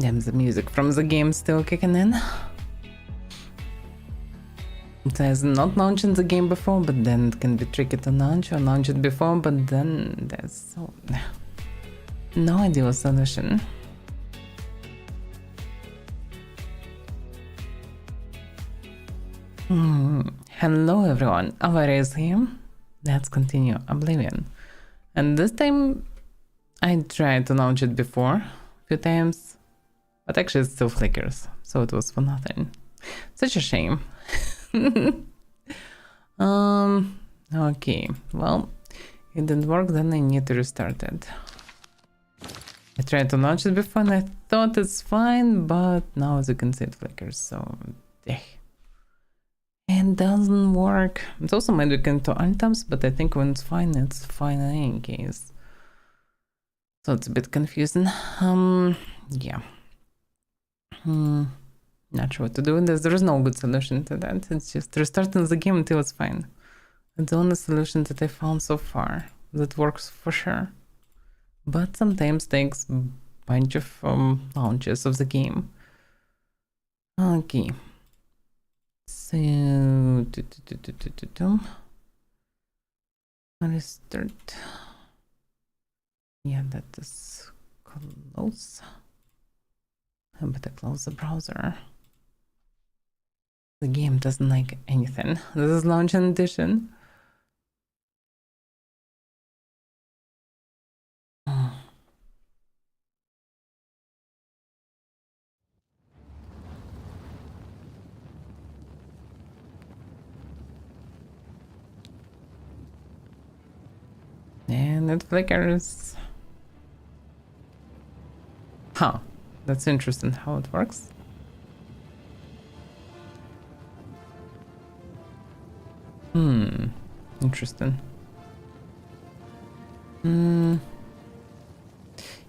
Damn, the music from the game still kicking in. It says not launching the game before, but then it can be tricky to launch, or launch it before, but then there's so no ideal solution. Hello everyone, Avaira is here. Let's continue Oblivion. And this time I tried to launch it before a few times, but actually it still flickers, so it was for nothing. Such a shame. Okay, well, it didn't work, then I need to restart it. I tried to launch it before and I thought it's fine, but now as you can see it flickers, so it doesn't work. It's also might be into alt tabs, but I think when it's fine in any case. So it's a bit confusing. Yeah. Not sure what to do with this. There is no good solution to that. It's just restarting the game until it's fine. It's the only solution that I found so far that works for sure. But sometimes takes a bunch of launches of the game. Okay. So restart. Yeah, that is close. I better close the browser. The game doesn't like anything. This is launch edition. And it flickers. Huh. That's interesting how it works. Interesting.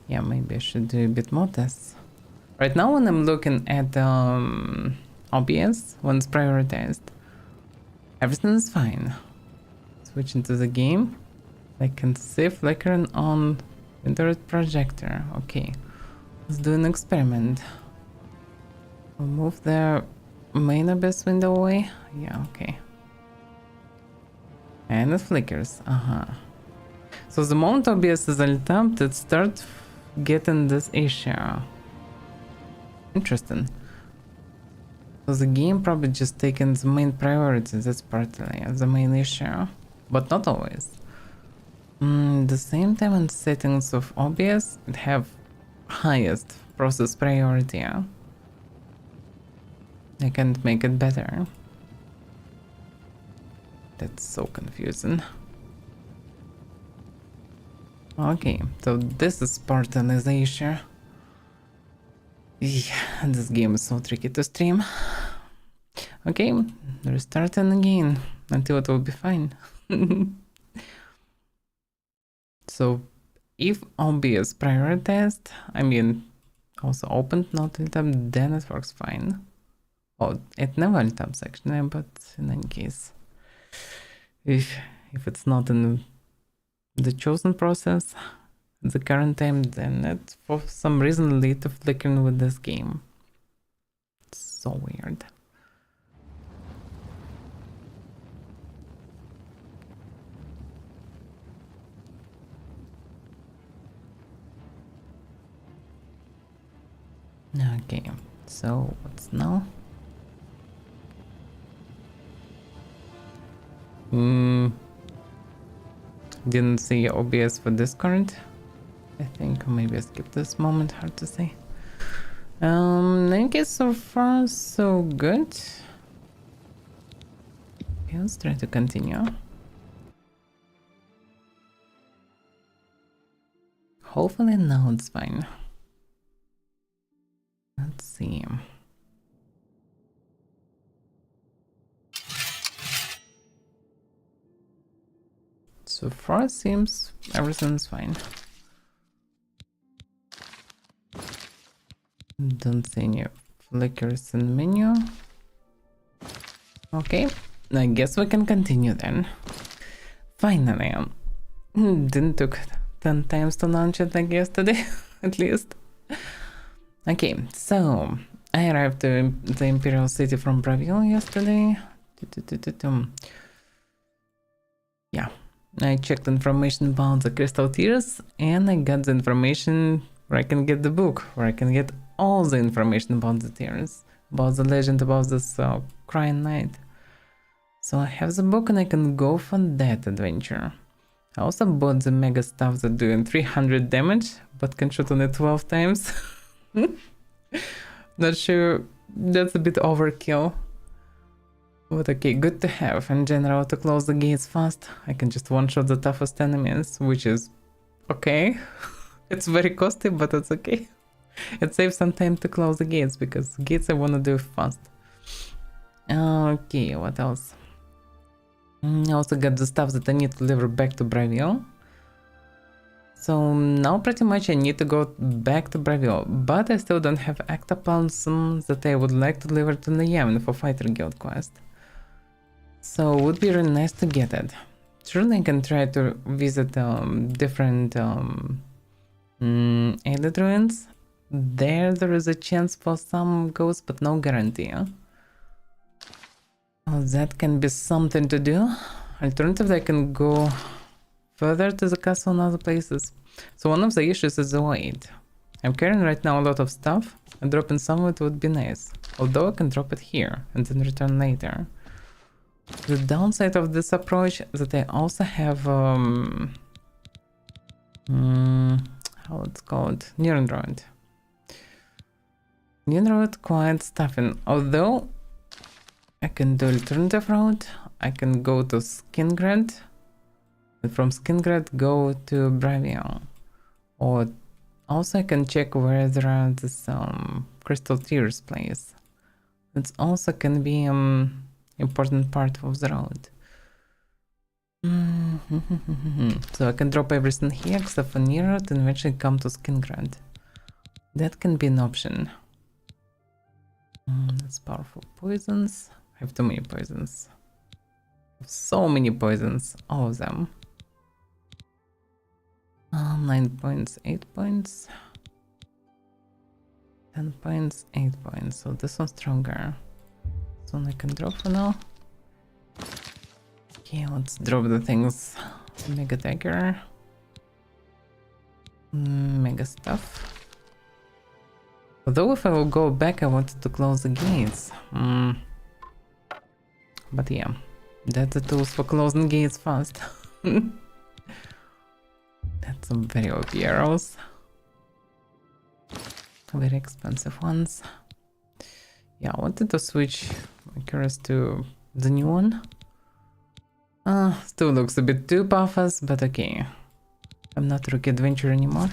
Yeah, maybe I should do a bit more tests. Right now when I'm looking at OBS, when it's prioritized, everything is fine. Switching to the game, I can see flickering on internet projector. Okay, let's do an experiment. We'll move the main abyss window away. Yeah, okay. And it flickers. So the moment OBS is alt-tabbed, it starts getting this issue. Interesting. So the game probably just taking the main priority. That's partly the main issue, but not always. The same time in settings of OBS, it have highest process priority. I can't make it better. That's so confusing. Okay, so this is partly the issue. Yeah, this game is so tricky to stream. Okay, restarting again until it will be fine. So if OBS prioritized, I mean also opened not alt-tab, then it works fine. Oh, it never alt-tabs actually, but in any case, if it's not in the chosen process at the current time, then it for some reason lead to flickering with this game. It's so weird. Okay, so what's now? Didn't see OBS for Discord. I think maybe I skipped this moment, hard to say. In any case, so far so good. Okay, let's try to continue. Hopefully now it's fine. Let's see. So far it seems everything's fine. Don't see any flickers in menu. Okay, I guess we can continue then. Finally. Didn't took 10 times to launch it like yesterday, at least. Okay, so I arrived to the Imperial City from Bravil yesterday. Yeah, I checked information about the crystal tears and I got the information where I can get the book, where I can get all the information about the tears, about the legend about this crying knight. So I have the book and I can go for that adventure. I also bought the mega stuff that doing 300 damage, but can shoot on it 12 times. Not sure, that's a bit overkill. But okay, good to have. In general, to close the gates fast, I can just one-shot the toughest enemies, which is okay. It's very costly, but it's okay. It saves some time to close the gates, because gates I wanna do fast. Okay, what else? I also got the stuff that I need to deliver back to Bravil. So now pretty much I need to go back to Bravil, but I still don't have ectoplasm that I would like to deliver to Nayamin for Fighter Guild quest. So it would be really nice to get it. Surely I can try to visit different Aided Ruins. There is a chance for some ghosts, but no guarantee. Well, that can be something to do. Alternatively, I can go further to the castle and other places. So one of the issues is the weight. I'm carrying right now a lot of stuff, and dropping some of it would be nice. Although I can drop it here and then return later. The downside of this approach is that I also have how it's called, Neuron Road. Neuron Road quite stuffing. Although I can do alternative route, I can go to Skingrad, and from Skingrad go to Bravia. Or also I can check where there are this Crystal Tears place. It also can be important part of the road. So I can drop everything here except for Nerod and eventually come to Skingrad. That can be an option. That's powerful poisons. I have too many poisons. So many poisons, all of them. 9 points, 8 points. 10 points, 8 points. So this one's stronger. This one I can drop for now. Okay, let's drop the things. Mega dagger. Mega stuff. Although if I will go back, I wanted to close the gates. But yeah, that's the tools for closing gates fast. That's some very OP arrows. Very expensive ones. Yeah, I wanted to switch my Curious to the new one. Still looks a bit too buffers, but okay. I'm not Rookie Adventure anymore.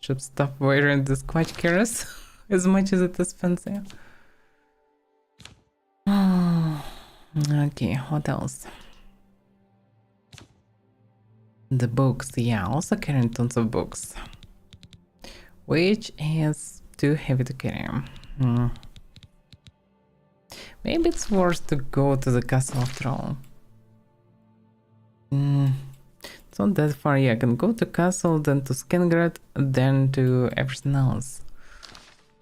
Should stop wearing this Quatch Curious as much as it is fancy. Okay, what else? The books, yeah, also carrying tons of books. Which is too heavy to carry. Maybe it's worth to go to the castle after all. It's not that far, yeah, I can go to castle, then to Skingrad, then to everything else.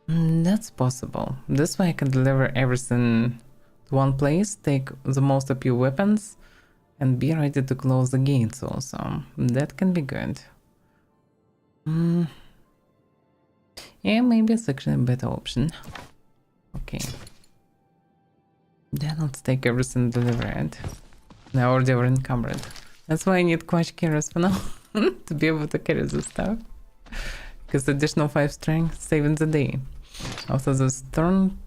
That's possible. This way I can deliver everything to one place, take the most of your weapons, and be ready to close the gates also. That can be good. Yeah, maybe it's actually a better option. Okay. Then let's take everything and deliver it. I already were encumbered. That's why I need Quatch Curious for now. To be able to carry this stuff. Because additional 5 strength saving the day. Also the storm,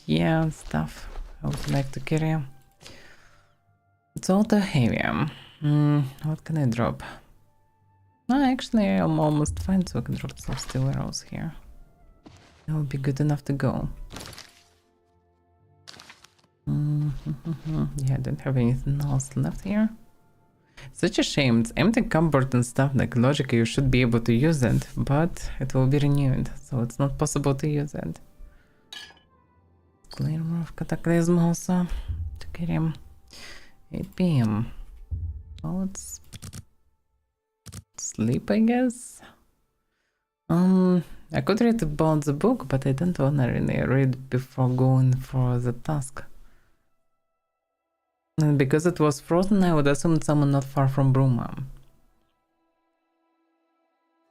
yeah, stuff I would like to carry. It's all too heavy. What can I drop? No, actually I'm almost fine, so I can drop some steel arrows here. That would be good enough to go. Yeah, I don't have anything else left here. Such a shame, it's empty cupboard and stuff, like logically you should be able to use it, but it will be renewed, so it's not possible to use it. Glimmer of Cataclysm also, to carry 8 PM. Well, let's sleep, I guess. I could read about the book, but I don't wanna really read before going for the task. And because it was frozen, I would assume someone not far from Bruma.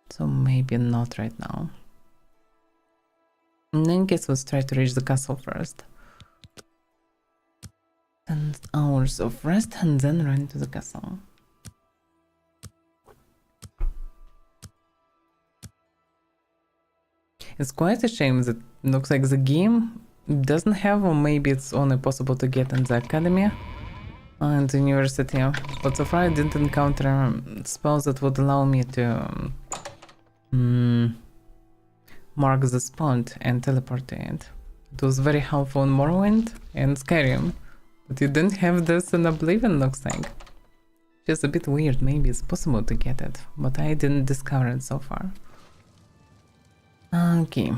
So maybe not right now. In any case, let's try to reach the castle first. 10 hours of rest and then run to the castle. It's quite a shame that it looks like the game doesn't have, or maybe it's only possible to get in the academy and the university. But so far I didn't encounter spells that would allow me to mark the spot and teleport to it. It was very helpful in Morrowind and Skyrim, but you didn't have this in Oblivion, looks like. Just a bit weird, maybe it's possible to get it, but I didn't discover it so far. Okay,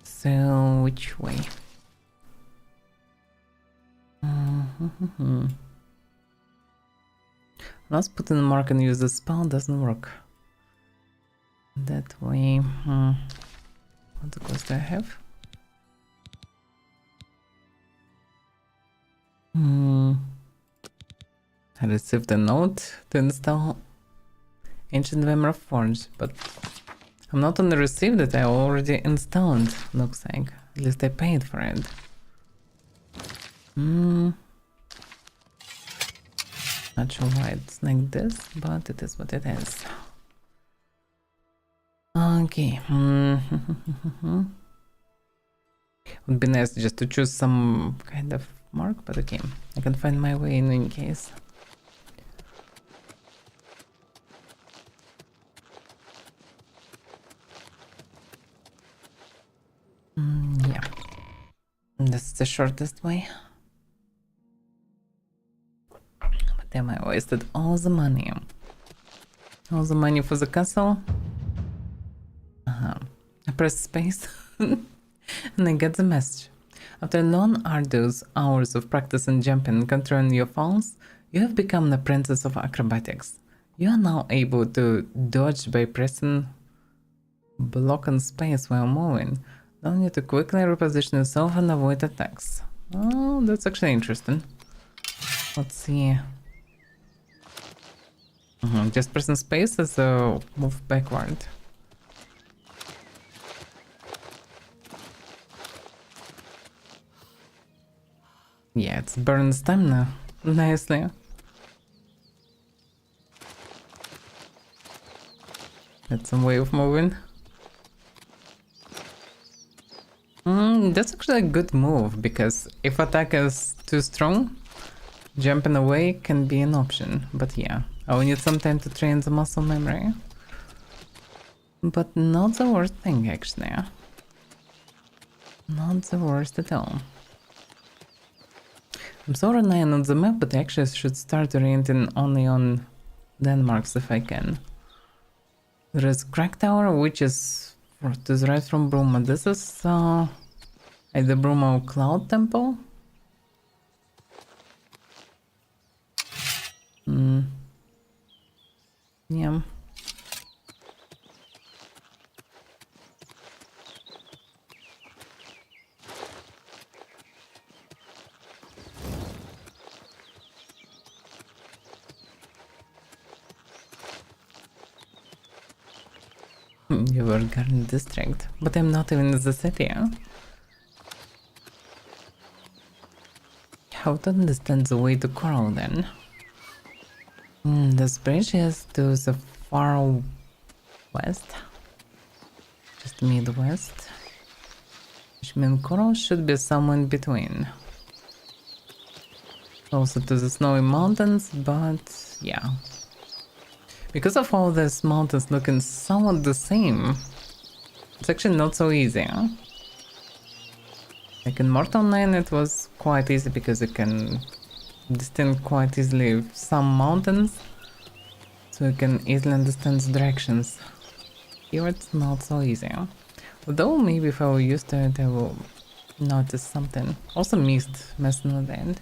so which way? Let's put in a mark and use the spell, doesn't work. That way, what cost do I have? I received a note to install Ancient Vemra Forge, but I'm not only received it, I already installed, looks like. At least I paid for it. Not sure why it's like this, but it is what it is. Okay. Would be nice just to choose some kind of mark, but okay. I can find my way in any case. Yeah. That's the shortest way. But damn, I wasted all the money. All the money for the castle. I press space and I get the message. After long arduous hours of practice in jumping and controlling your falls, you have become an apprentice of acrobatics. You are now able to dodge by pressing block and space while moving. Allow you to quickly reposition yourself and avoid attacks. Oh, that's actually interesting. Let's see. Just pressing space as a move backward. Yeah, it's burn stamina nicely. That's some way of moving. That's actually a good move, because if attack is too strong, jumping away can be an option. But yeah, I will need some time to train the muscle memory. But not the worst thing, actually. Not the worst at all. I'm so relying on the map, but I actually should start orienting only on landmarks if I can. There is Crack Tower, which is to the right from Bruma. This is at the Bruma Cloud Temple. Yeah. You were Garden District, but I'm not even in the city, huh? How to understand the way to Coral then? This bridge is to the far west, just midwest, which means Coral should be somewhere in between. Also to the snowy mountains, but yeah. Because of all these mountains looking somewhat the same, it's actually not so easy, huh? Like in Mortal 9 it was quite easy because you can distinguish quite easily some mountains, so you can easily understand the directions. Here it's not so easy, huh? Although maybe if I were used to it I will notice something. Also missed messing at the end.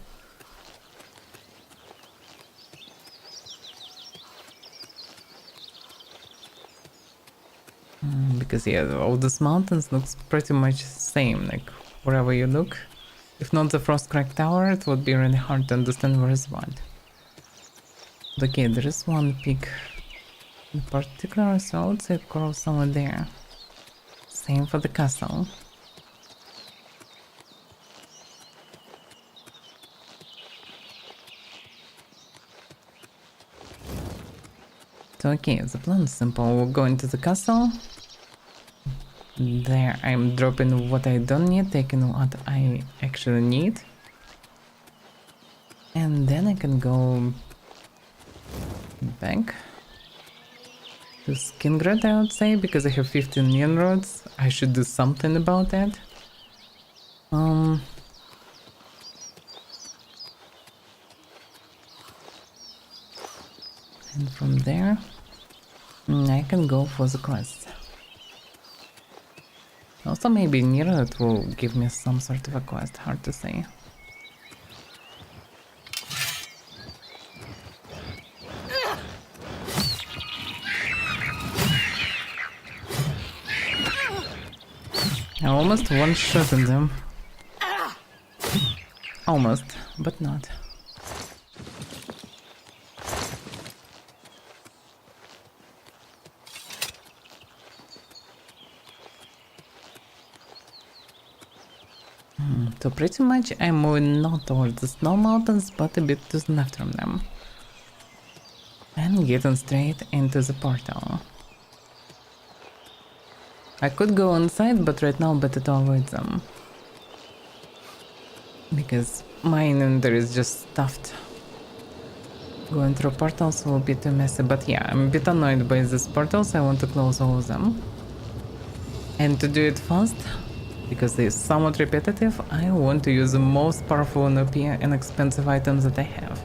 Because yeah, all these mountains looks pretty much same, like wherever you look. If not the Frostcrack Tower, it would be really hard to understand where is what. But okay, there is one peak in particular, so I would say coral somewhere there. Same for the castle. So okay, the plan is simple. We'll go into the castle. There I'm dropping what I don't need, taking what I actually need. And then I can go back to Skingrad, I would say, because I have 15 neon rods. I should do something about that. And from there, I can go for the quest. Also, maybe near it will give me some sort of a quest, hard to say. I almost one-shotted them. Almost, but not. So pretty much I'm moving not towards the snow mountains, but a bit to the left from them. And getting straight into the portal. I could go inside, but right now better to avoid them. Because my inventory is just stuffed. Going through portals will be too messy, but yeah, I'm a bit annoyed by these portals, I want to close all of them. And to do it fast, because they're somewhat repetitive, I want to use the most powerful and OP and expensive items that I have.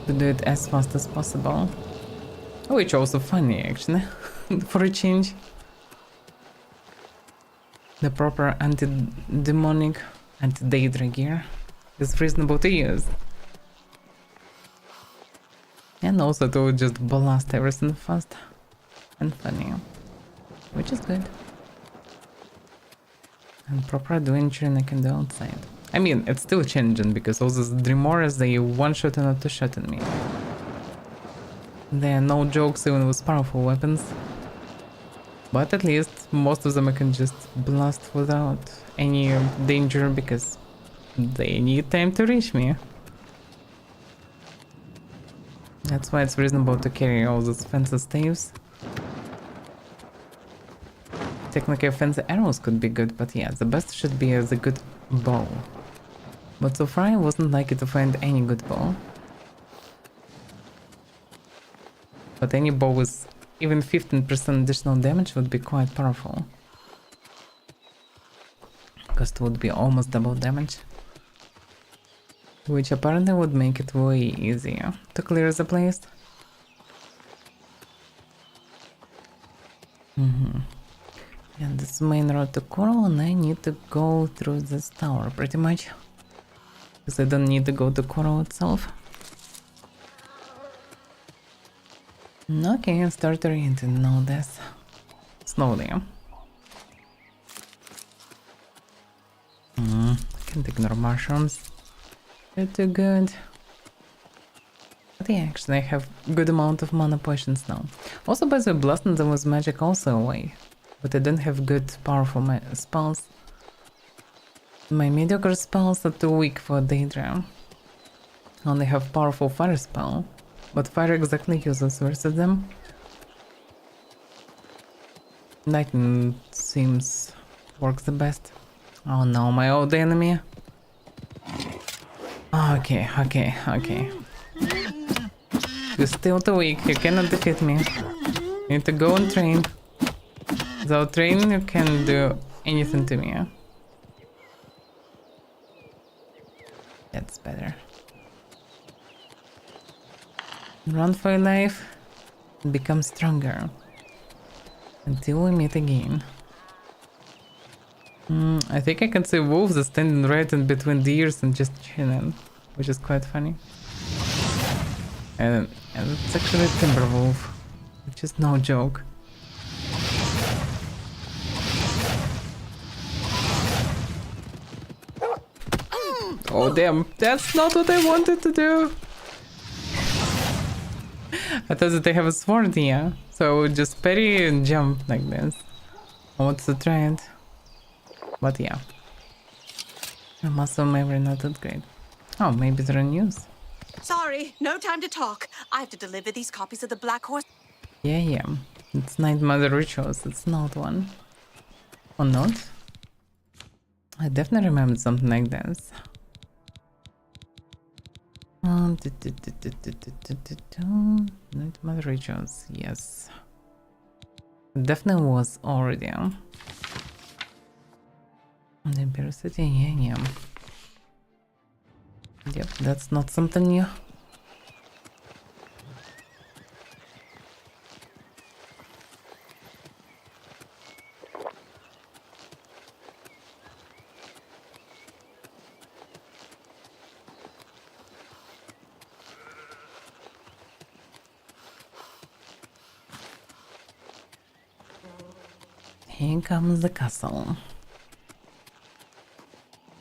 To do it as fast as possible. Which also funny actually, for a change. The proper anti-demonic, anti-Daedra gear is reasonable to use. And also to just blast everything fast and funny, which is good. And proper adventuring I can do outside. I mean, it's still challenging because all these Dreamores, they one-shot and not two-shotting me. There are no jokes even with powerful weapons. But at least most of them I can just blast without any danger because they need time to reach me. That's why it's reasonable to carry all those fancy staves. Technically fancy arrows could be good, but yeah, the best should be as a good bow. But so far I wasn't lucky to find any good bow. But any bow with even 15% additional damage would be quite powerful. Because it would be almost double damage. Which apparently would make it way easier to clear the place. And this main road to Coral, and I need to go through this tower pretty much. Because I don't need to go to Coral itself. Okay, start orienting now this. Slowly. Can't ignore mushrooms. They're too good. But yeah, actually I have good amount of mana potions now. Also by the way, blasting them with magic also away. But I don't have good powerful spells. My mediocre spells are too weak for Daedra. I only have powerful fire spell. But fire exactly uses versus them. Lightning seems works the best. Oh no, my old enemy. Okay. You're still too weak, you cannot defeat me. You need to go and train. Without training you can't do anything to me. That's better. Run for your life and become stronger. Until we meet again. I think I can see wolves are standing right in between the ears and just chilling, which is quite funny. And it's actually a timber wolf, which is no joke. Oh damn, that's not what I wanted to do. I thought that they have a sword here, so I would just parry and jump like this. I want to try it. But yeah. The muscle memory not that great. Oh, maybe they're in use. Sorry, no time to talk. I have to deliver these copies of the Black Horse. Yeah. It's Night Mother Rituals, it's not one. Or not? I definitely remember something like this. Night Mother Rituals, yes. It definitely was already. The Imperial City, yeah. Yep, that's not something new. Here comes the castle.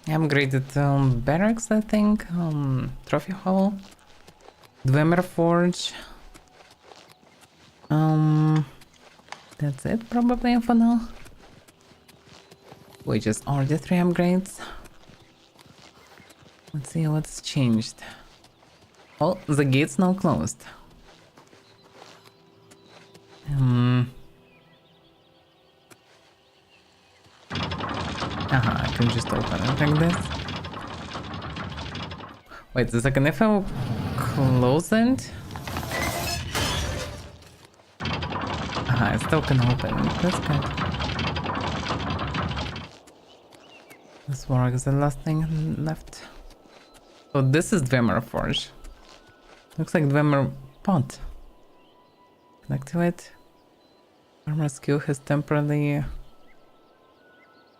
I upgraded barracks, I think. Trophy hall. Dwemer forge. That's it probably for now. We just ordered 3 upgrades. Let's see what's changed. Oh, the gate's now closed. I can just open it like this. Wait a second, if I close it... I still can open it, that's good. This works, the last thing left. So this is Dwemer Forge. Looks like Dwemer Pot. Connect to it. Armor skill has temporarily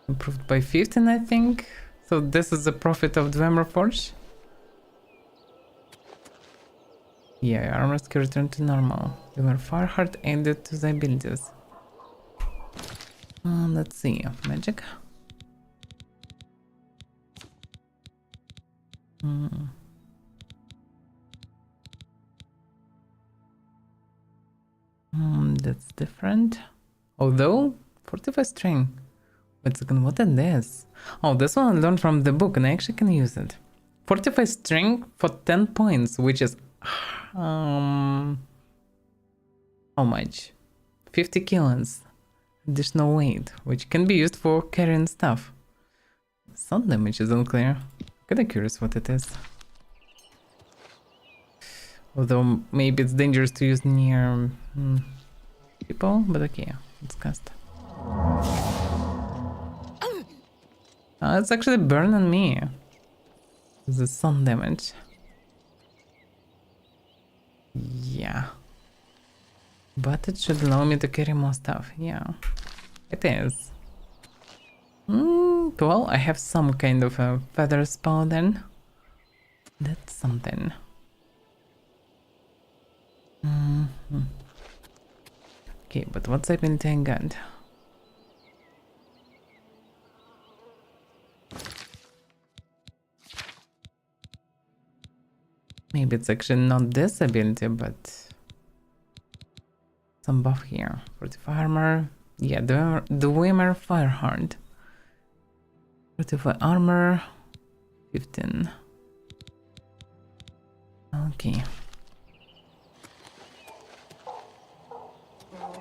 improved by 15, I think. So this is the profit of Dwemer Forge. Yeah, armor skill returned to normal. Dwemer Fireheart added to the abilities. Let's see, magic. That's different. Although, 45 string. Wait a second, what is this? Oh, this one I learned from the book and I actually can use it. 45 string for 10 points, which is... how much? 50 kilos. Additional weight, which can be used for carrying stuff. Sound damage is unclear. Kinda curious what it is. Although maybe it's dangerous to use near people, but okay, let's cast. It's actually burning me. The sun damage. Yeah. But it should allow me to carry more stuff. Yeah, it is. Well, I have some kind of a feather spell then. That's something. Okay, but what's ability I got? Maybe it's actually not this ability, but some buff here. 45 armor. Yeah, the Dwemer Fireheart. 45 armor. 15. Okay.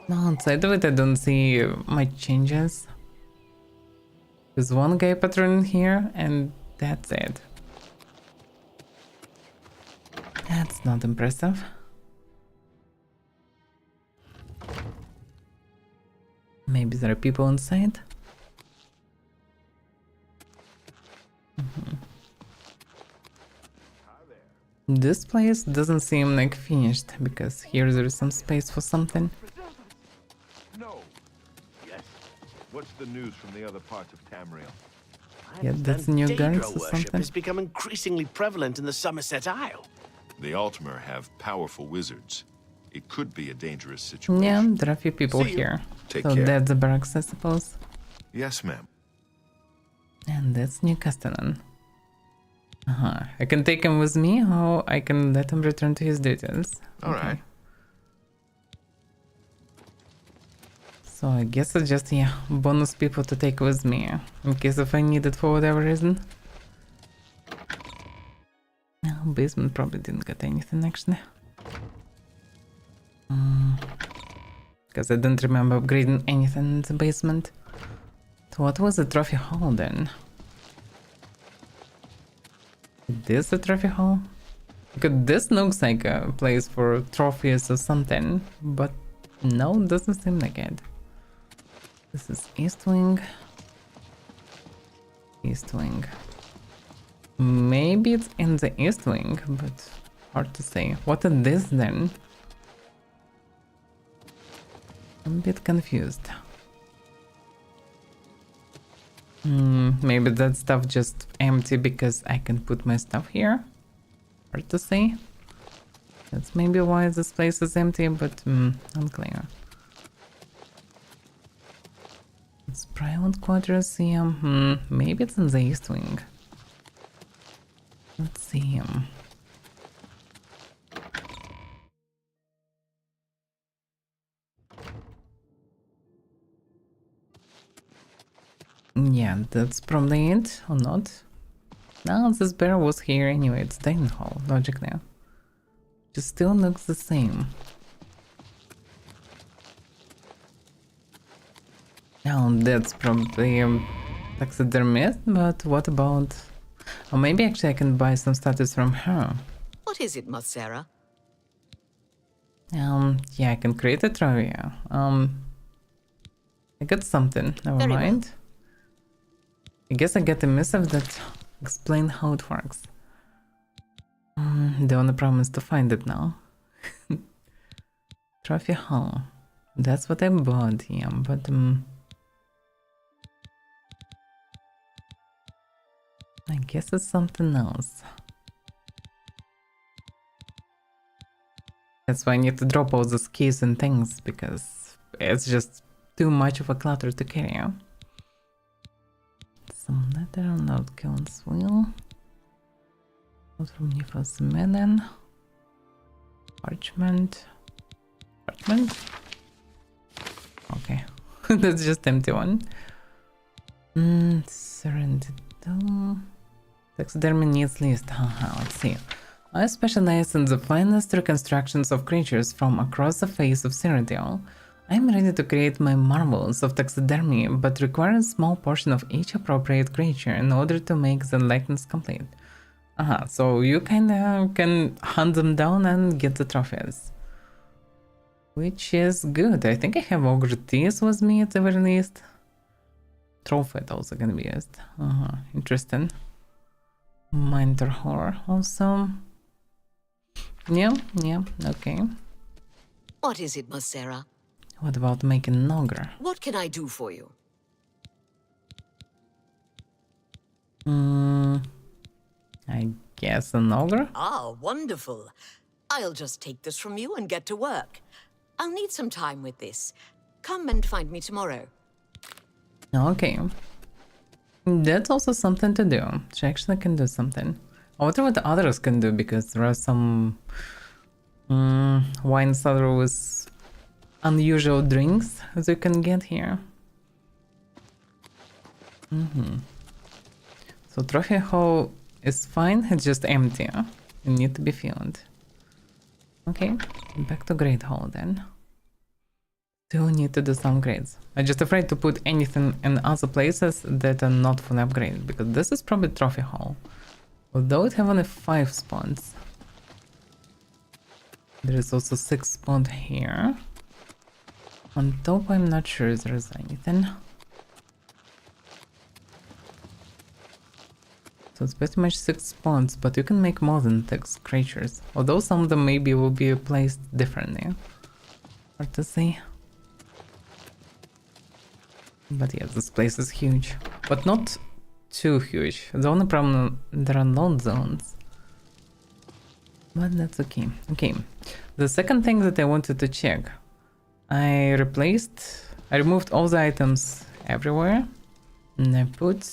No, outside of it I don't see much changes. There's one guy pattern here and that's it. That's not impressive. Maybe there are people inside. This place doesn't seem like finished because here there is some space for something. No. Yes. What's the news from the other parts of Tamriel? Yeah, that's new guards Daedra or worship something. has become increasingly prevalent in the Somerset Isle. The Altmer have powerful wizards. It could be a dangerous situation. Yeah, there are a few people See you. here. Take So care. that's the barracks, I suppose. Yes, ma'am. And that's New Castellan. I can take him with me, or I can let him return to his duties. All right. So I guess it's just, yeah, bonus people to take with me, in case if I need it for whatever reason. No, basement probably didn't get anything, actually. Because I didn't remember upgrading anything in the basement. So what was the trophy hall then? This a trophy hall? Because this looks like a place for trophies or something, but no, doesn't seem like it. This is East Wing. East Wing. Maybe it's in the East Wing, but hard to say. What is this then? I'm a bit confused. Maybe that stuff just empty because I can put my stuff here? Hard to say. That's maybe why this place is empty, but unclear. It's private quarters, yeah. Maybe it's in the East Wing. Let's see. Yeah, that's probably it, or not. No, this bear was here anyway, it's dining hall, logically. Just still looks the same. Now that's probably taxidermist, but what about... Or maybe actually I can buy some statues from her. What is it, Mozzera? Yeah, I can create a trophy. I got something, never Very well. mind. I guess I get a missive that explain how it works. The only problem is to find it now. Trophy hall. That's what I bought, yeah, but I guess it's something else. That's why I need to drop all the keys and things, because it's just too much of a clutter to carry. Some letter, not Killen's wheel. Not from Nifas Medan. Parchment. Parchment? Okay. That's just empty one. Serenity. Taxidermy needs list. Let's see. I specialize in the finest reconstructions of creatures from across the face of Cyrodiil. I'm ready to create my marvels of taxidermy, but require a small portion of each appropriate creature in order to make the likeness complete. So you kinda can hunt them down and get the trophies. Which is good. I think I have Ogre TES with me at the very least. Trophy also gonna be used. Interesting. Minor Horror also. Yeah, okay. What is it, Mozzera? What about making an ogre? What can I do for you? I guess an ogre? Ah, wonderful. I'll just take this from you and get to work. I'll need some time with this. Come and find me tomorrow. Okay. That's also something to do. She actually can do something. I wonder what the others can do, because there are some wine cellar with unusual drinks as you can get here. So trophy hall is fine, it's just empty. It need to be filled. Okay, back to Great Hall then. Still need to do some upgrades. I'm just afraid to put anything in other places that are not fully upgraded, because this is probably trophy hall. Although it have only 5 spawns. There is also 6 spawned here. On top I'm not sure if there is anything. So it's pretty much 6 spawns, but you can make more than 6 creatures. Although some of them maybe will be placed differently. Hard to say. But yeah, this place is huge. But not too huge. The only problem, there are load zones. But that's okay. Okay. The second thing that I wanted to check. I removed all the items everywhere. And I put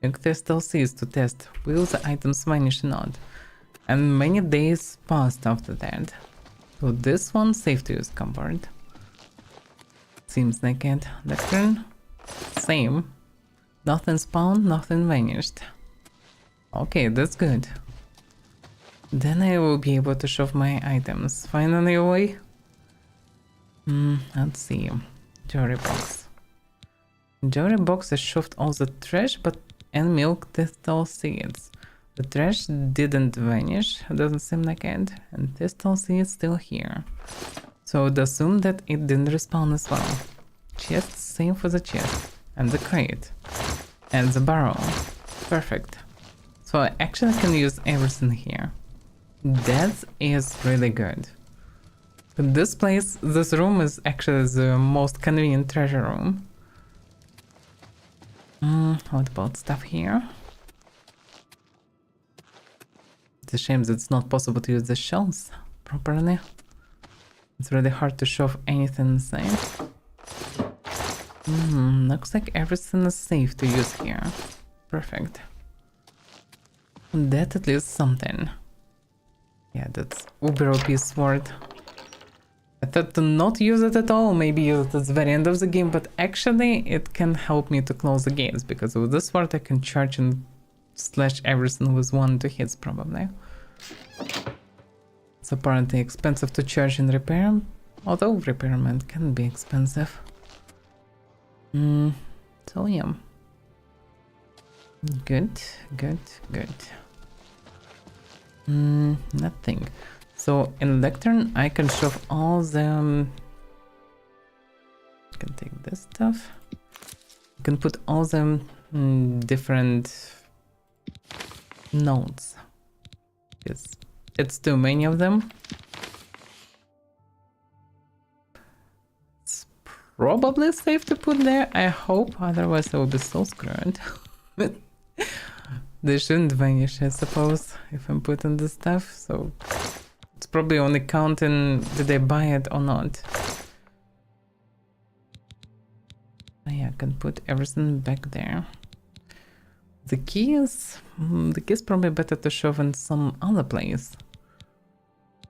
Ink test LCs to test will the items vanish or not. And many days passed after that. So this one safe to use cupboard. Seems like it. Lectern. Same. Nothing spawned, nothing vanished. Okay, that's good. Then I will be able to shove my items. Finally away. Let's see. Jewelry box. Jewelry box has shoved all the trash but and milk thistle seeds. The trash didn't vanish, doesn't seem like it, and thistle seeds still here. So I'd assume that it didn't respawn as well. Chest, same for the chest. And the crate. And the barrel. Perfect. So I actually can use everything here. That is really good. But this place, this room is actually the most convenient treasure room. What about stuff here? It's a shame that it's not possible to use the shelves properly. It's really hard to shove anything inside. Looks like everything is safe to use here. Perfect. That at least something. Yeah, that's uber OP sword. I thought to not use it at all, maybe use it at the very end of the game, but actually it can help me to close the gates, because with this sword I can charge and slash everything with 1 or 2 hits probably. It's apparently expensive to charge and repair, although repairment can be expensive. So yeah. Good. Nothing. So in Lectern I can shove all the... I can take this stuff. I can put all the different nodes. Yes, it's too many of them. It's probably safe to put there, I hope, otherwise I will be so screwed. They shouldn't vanish, I suppose, if I'm putting this stuff, so it's probably only counting did I buy it or not. Oh yeah, I can put everything back there. The key is probably better to shove in some other place,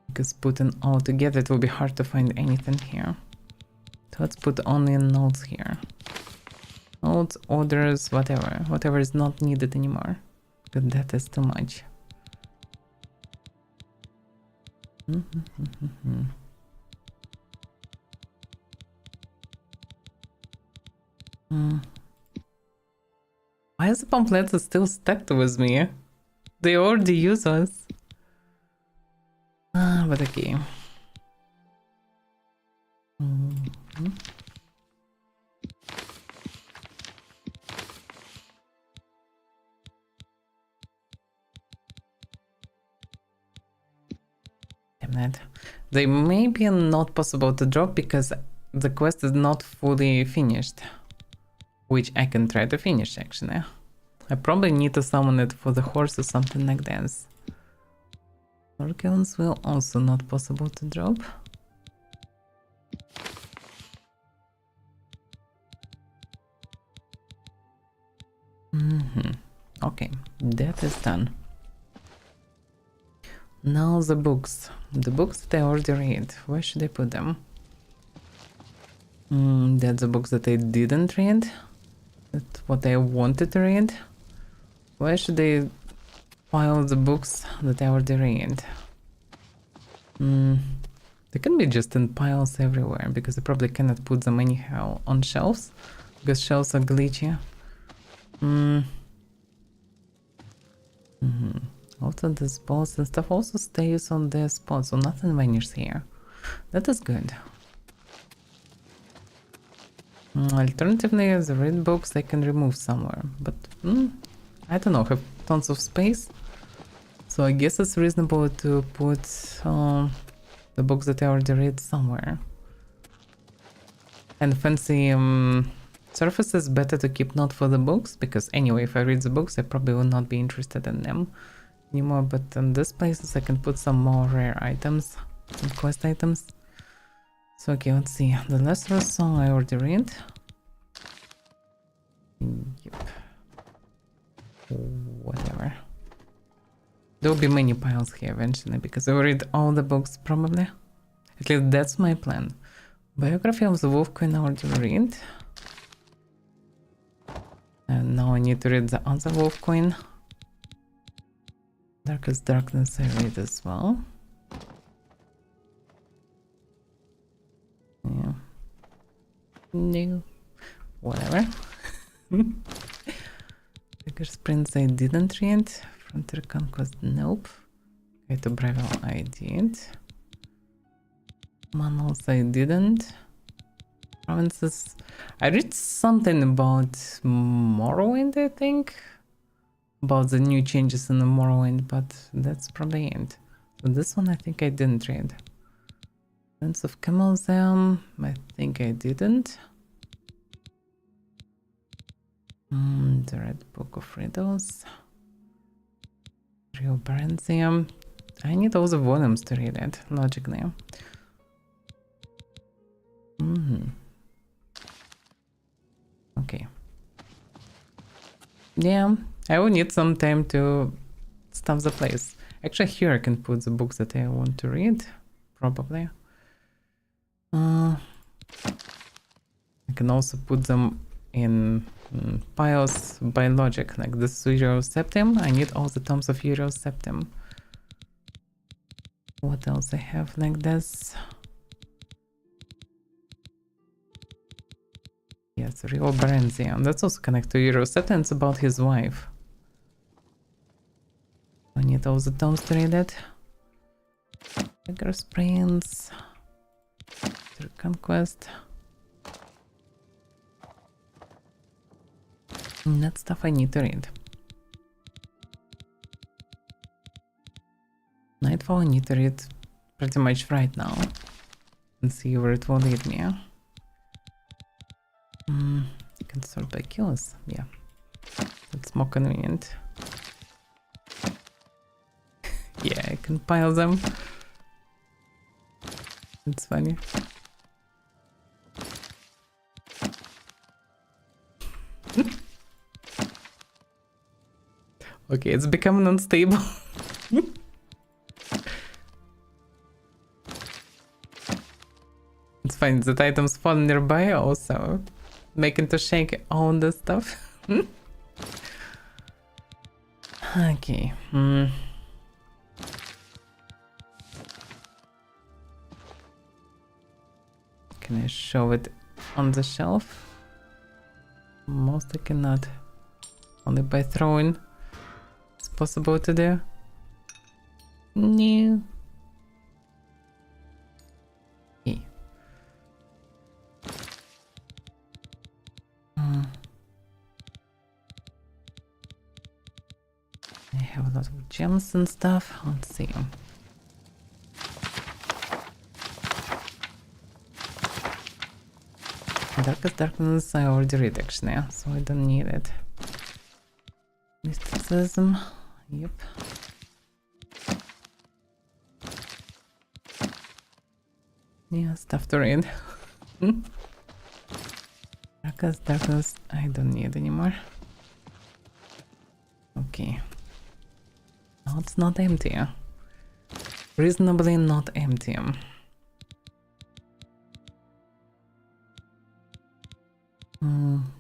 because putting all together it will be hard to find anything here. So let's put only nodes here. Nodes, orders, whatever is not needed anymore. But that is too much. Why is the pamphlets still stuck with me? They already use us. But okay. They may be not possible to drop because the quest is not fully finished, which I can try to finish actually. I probably need to summon it for the horse or something like this. Organs will also not possible to drop. Okay, that is done. Now the books. The books that I already read. Where should I put them? That's the books that I didn't read. That's what I wanted to read. Where should I pile the books that I already read? They can be just in piles everywhere, because I probably cannot put them anyhow on shelves, because shelves are glitchy. Also the spots and stuff also stays on their spot, so nothing vanishes here. That is good. Alternatively, the red books I can remove somewhere, but I don't know, have tons of space, so I guess it's reasonable to put the books that I already read somewhere. And fancy surfaces better to keep not for the books, because anyway, if I read the books I probably will not be interested in them anymore, but in these places I can put some more rare items, some quest items. So okay, let's see, the Lazarus song I already read. Yep. Whatever. There will be many piles here eventually because I will read all the books probably. At least that's my plan. Biography of the Wolf Queen I already read. And now I need to read the other Wolf Queen. Darkest Darkness I read as well. Yeah. No. Whatever. Beggar's Prince I didn't read. Frontier Conquest, nope. Okay, to Bravil I did. Manuals I didn't. Provinces. I read something about Morrowind, I think. About the new changes in the Morrowind, but that's probably it. So this one I think I didn't read. Prince of Camelzam, I think I didn't. The Red Book of Riddles. Rio Barenzium. I need all the volumes to read it, logically. Okay. Yeah, I will need some time to stuff the place. Actually, here I can put the books that I want to read, probably. I can also put them in piles by logic, like this Uriel Septim. I need all the tomes of Uriel Septim. What else I have like this? Yes, Rio Barenzium. That's also connected to Uriel Septim. It's about his wife. I need all the tomes to read it. Beggar's Prince. Conquest. That stuff I need to read. Nightfall I need to read pretty much right now. And see where it will lead me. You can sort by kills. Yeah. That's more convenient. Yeah, I can pile them. It's funny. Okay, it's becoming unstable. It's fine that items fall nearby also, making to shake all the stuff. Okay. Can I show it on the shelf? Most I cannot. Only by throwing. It's possible to do. No. Okay. I have a lot of gems and stuff. Let's see. Darkest Darkness I already read actually, so I don't need it. Mysticism, yep. Yeah, stuff to read. Darkest Darkness I don't need anymore. Okay. No, it's not empty. Reasonably not empty.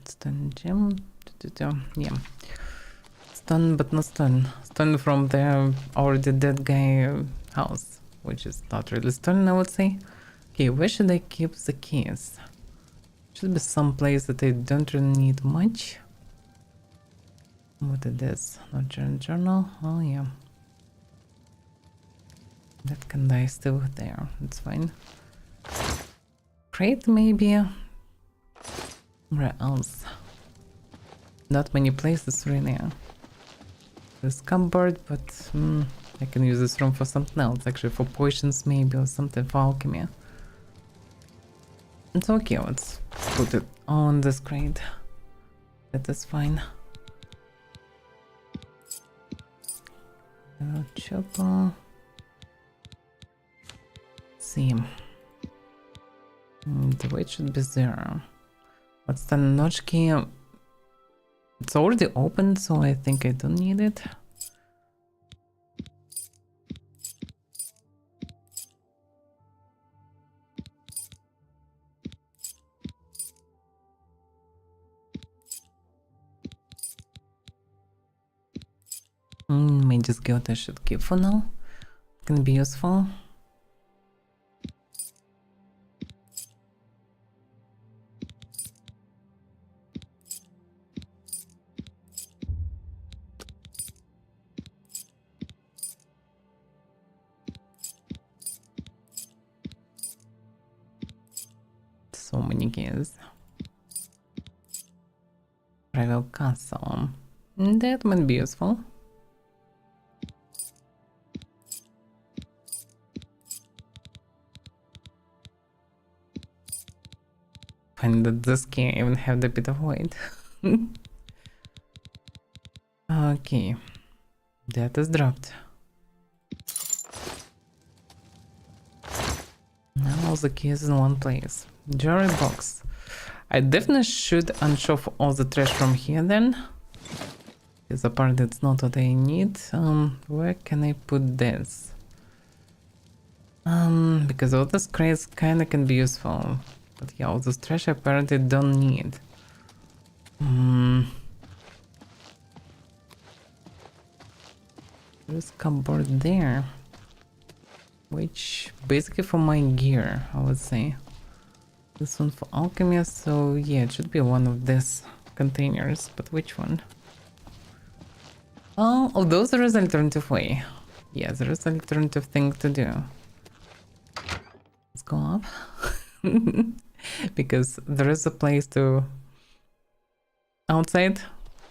Stone gem. Yeah. Stone, but not stone. Stone from the already dead guy house, which is not really stone, I would say. Okay, where should I keep the keys? Should be some place that I don't really need much. What is this? Not journal. Oh yeah. That can die still there. It's fine. Crate maybe. Where else? Not many places really. This cupboard, but I can use this room for something else. Actually, for potions maybe, or something for alchemy. It's okay. Let's put it on this crate. That is fine. Chopper. See. The weight should be 0. What's the notch key? It's already open, so I think I don't need it. May just go I should keep for now. Can be useful. So many keys. Rival castle. That might be useful. Find that this key even have the bit of weight. Okay. That is dropped. Now all the keys in one place. Jewelry box. I definitely should unshove all the trash from here then. Because apparently it's not what I need. Where can I put this? Because all this crates kinda can be useful. But yeah, all this trash I apparently don't need. There's a cupboard there. Which basically for my gear, I would say. This one for alchemy, so yeah, it should be one of these containers, but which one? Oh, those there is an alternative way. Yeah, there is an alternative thing to do. Let's go up. Because there is a place to outside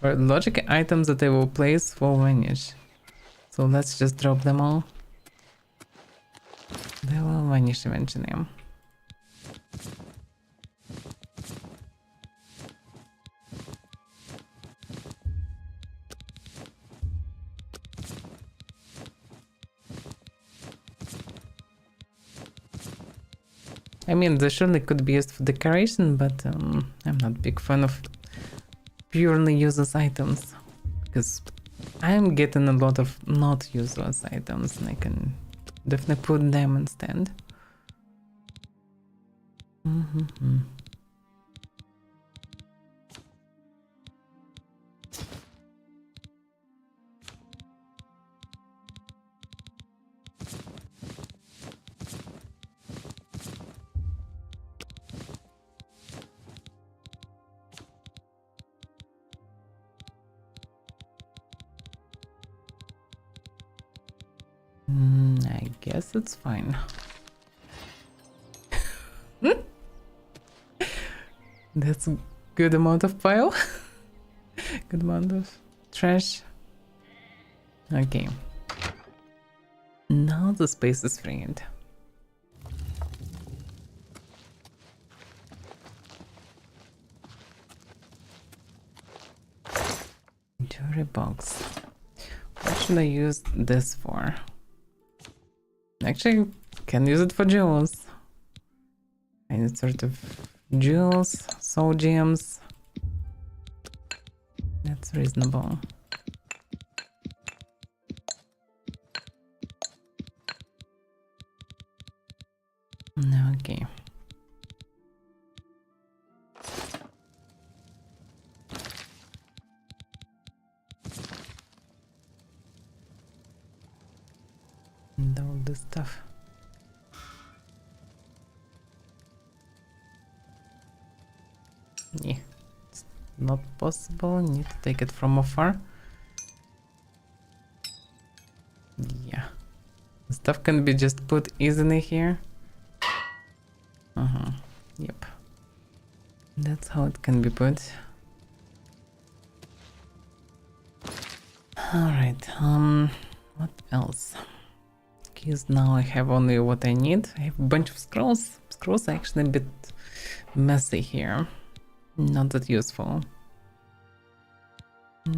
where logic items that I will place will vanish. So let's just drop them all. They will vanish eventually. I mean, they surely could be used for decoration, but I'm not a big fan of purely useless items. Because I'm getting a lot of not useless items and I can definitely put them instead. I guess it's fine. That's a good amount of pile. Good amount of trash. Okay. Now the space is freed. Jewelry box. What should I use this for? Actually, can use it for jewels. Any sort of jewels, soul gems. That's reasonable. Okay. And all this stuff. Yeah, it's not possible. Need to take it from afar. Yeah, the stuff can be just put easily here. Yep, that's how it can be put. All right. What else? Keys. Now I have only what I need. I have a bunch of scrolls. Scrolls are actually a bit messy here. Not that useful.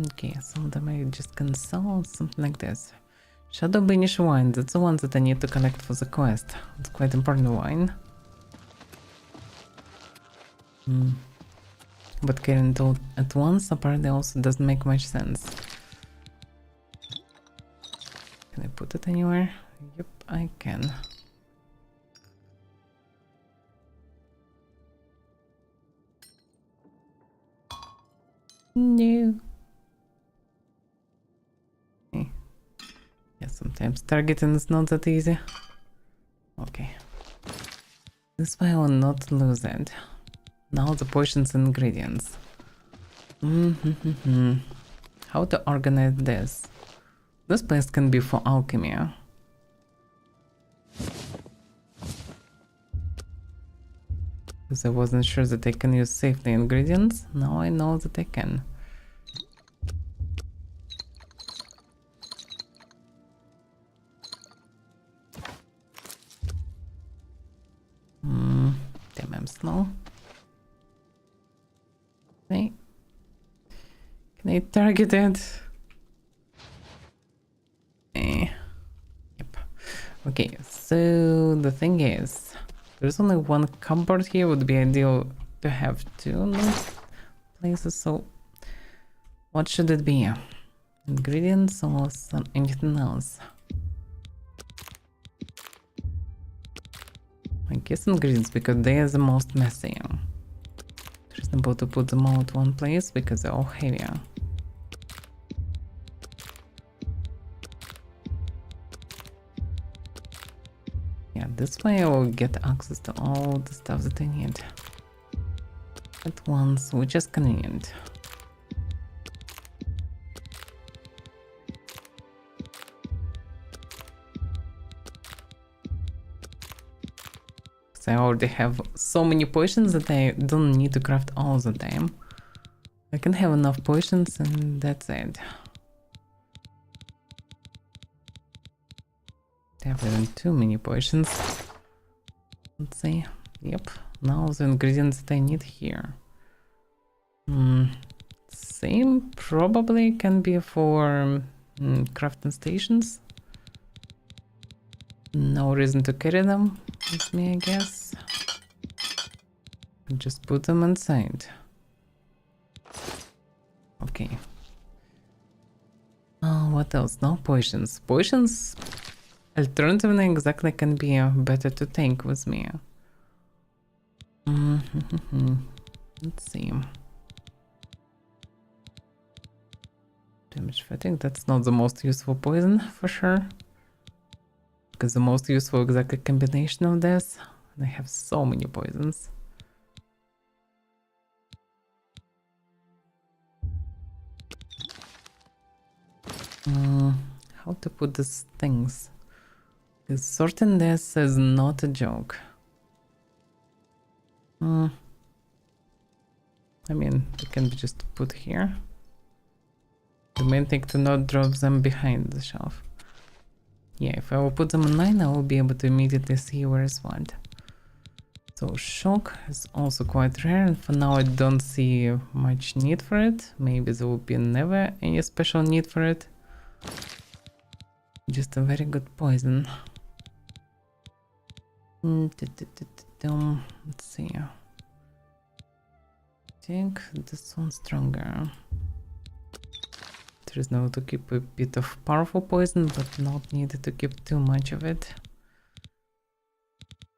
Okay, some of them I just can sell, something like this. Shadow Banish wine, that's the one that I need to collect for the quest. It's quite important wine. But carrying it all at once apparently also doesn't make much sense. Can I put it anywhere? Yep, I can. No. Okay. Yeah, sometimes targeting is not that easy. Okay. This way I will not lose it. Now the potions and ingredients. How to organize this? This place can be for alchemy. Because I wasn't sure that I can use safely ingredients. Now I know that I can. Damn, I'm slow. Okay. Can I target it? Yep. Okay, so the thing is, there's only one cupboard here. Would be ideal to have two in those places. So, what should it be? Ingredients or anything else? I guess ingredients because they are the most messy. Reasonable to put them all at one place because they're all heavier. Yeah, this way I will get access to all the stuff that I need at once, which is convenient. I already have so many potions that I don't need to craft all the time. I can have enough potions and that's it. Definitely too many potions. Let's see. Yep. Now the ingredients that I need here. Same probably can be for crafting stations. No reason to carry them with me, I guess. Just put them inside. Okay. What else? No potions. Potions alternatively exactly can be better to take with me. Let's see. Damage fatigue, that's not the most useful poison for sure. Because the most useful exactly combination of this, and I have so many poisons. How to put these things? Because sorting this is not a joke. I mean, it can be just put here. The main thing to not drop them behind the shelf. Yeah, if I will put them online, I will be able to immediately see where is what. So shock is also quite rare, and for now I don't see much need for it. Maybe there will be never any special need for it. Just a very good poison. Let's see. I think this one's stronger. There is no to keep a bit of powerful poison, but not needed to keep too much of it.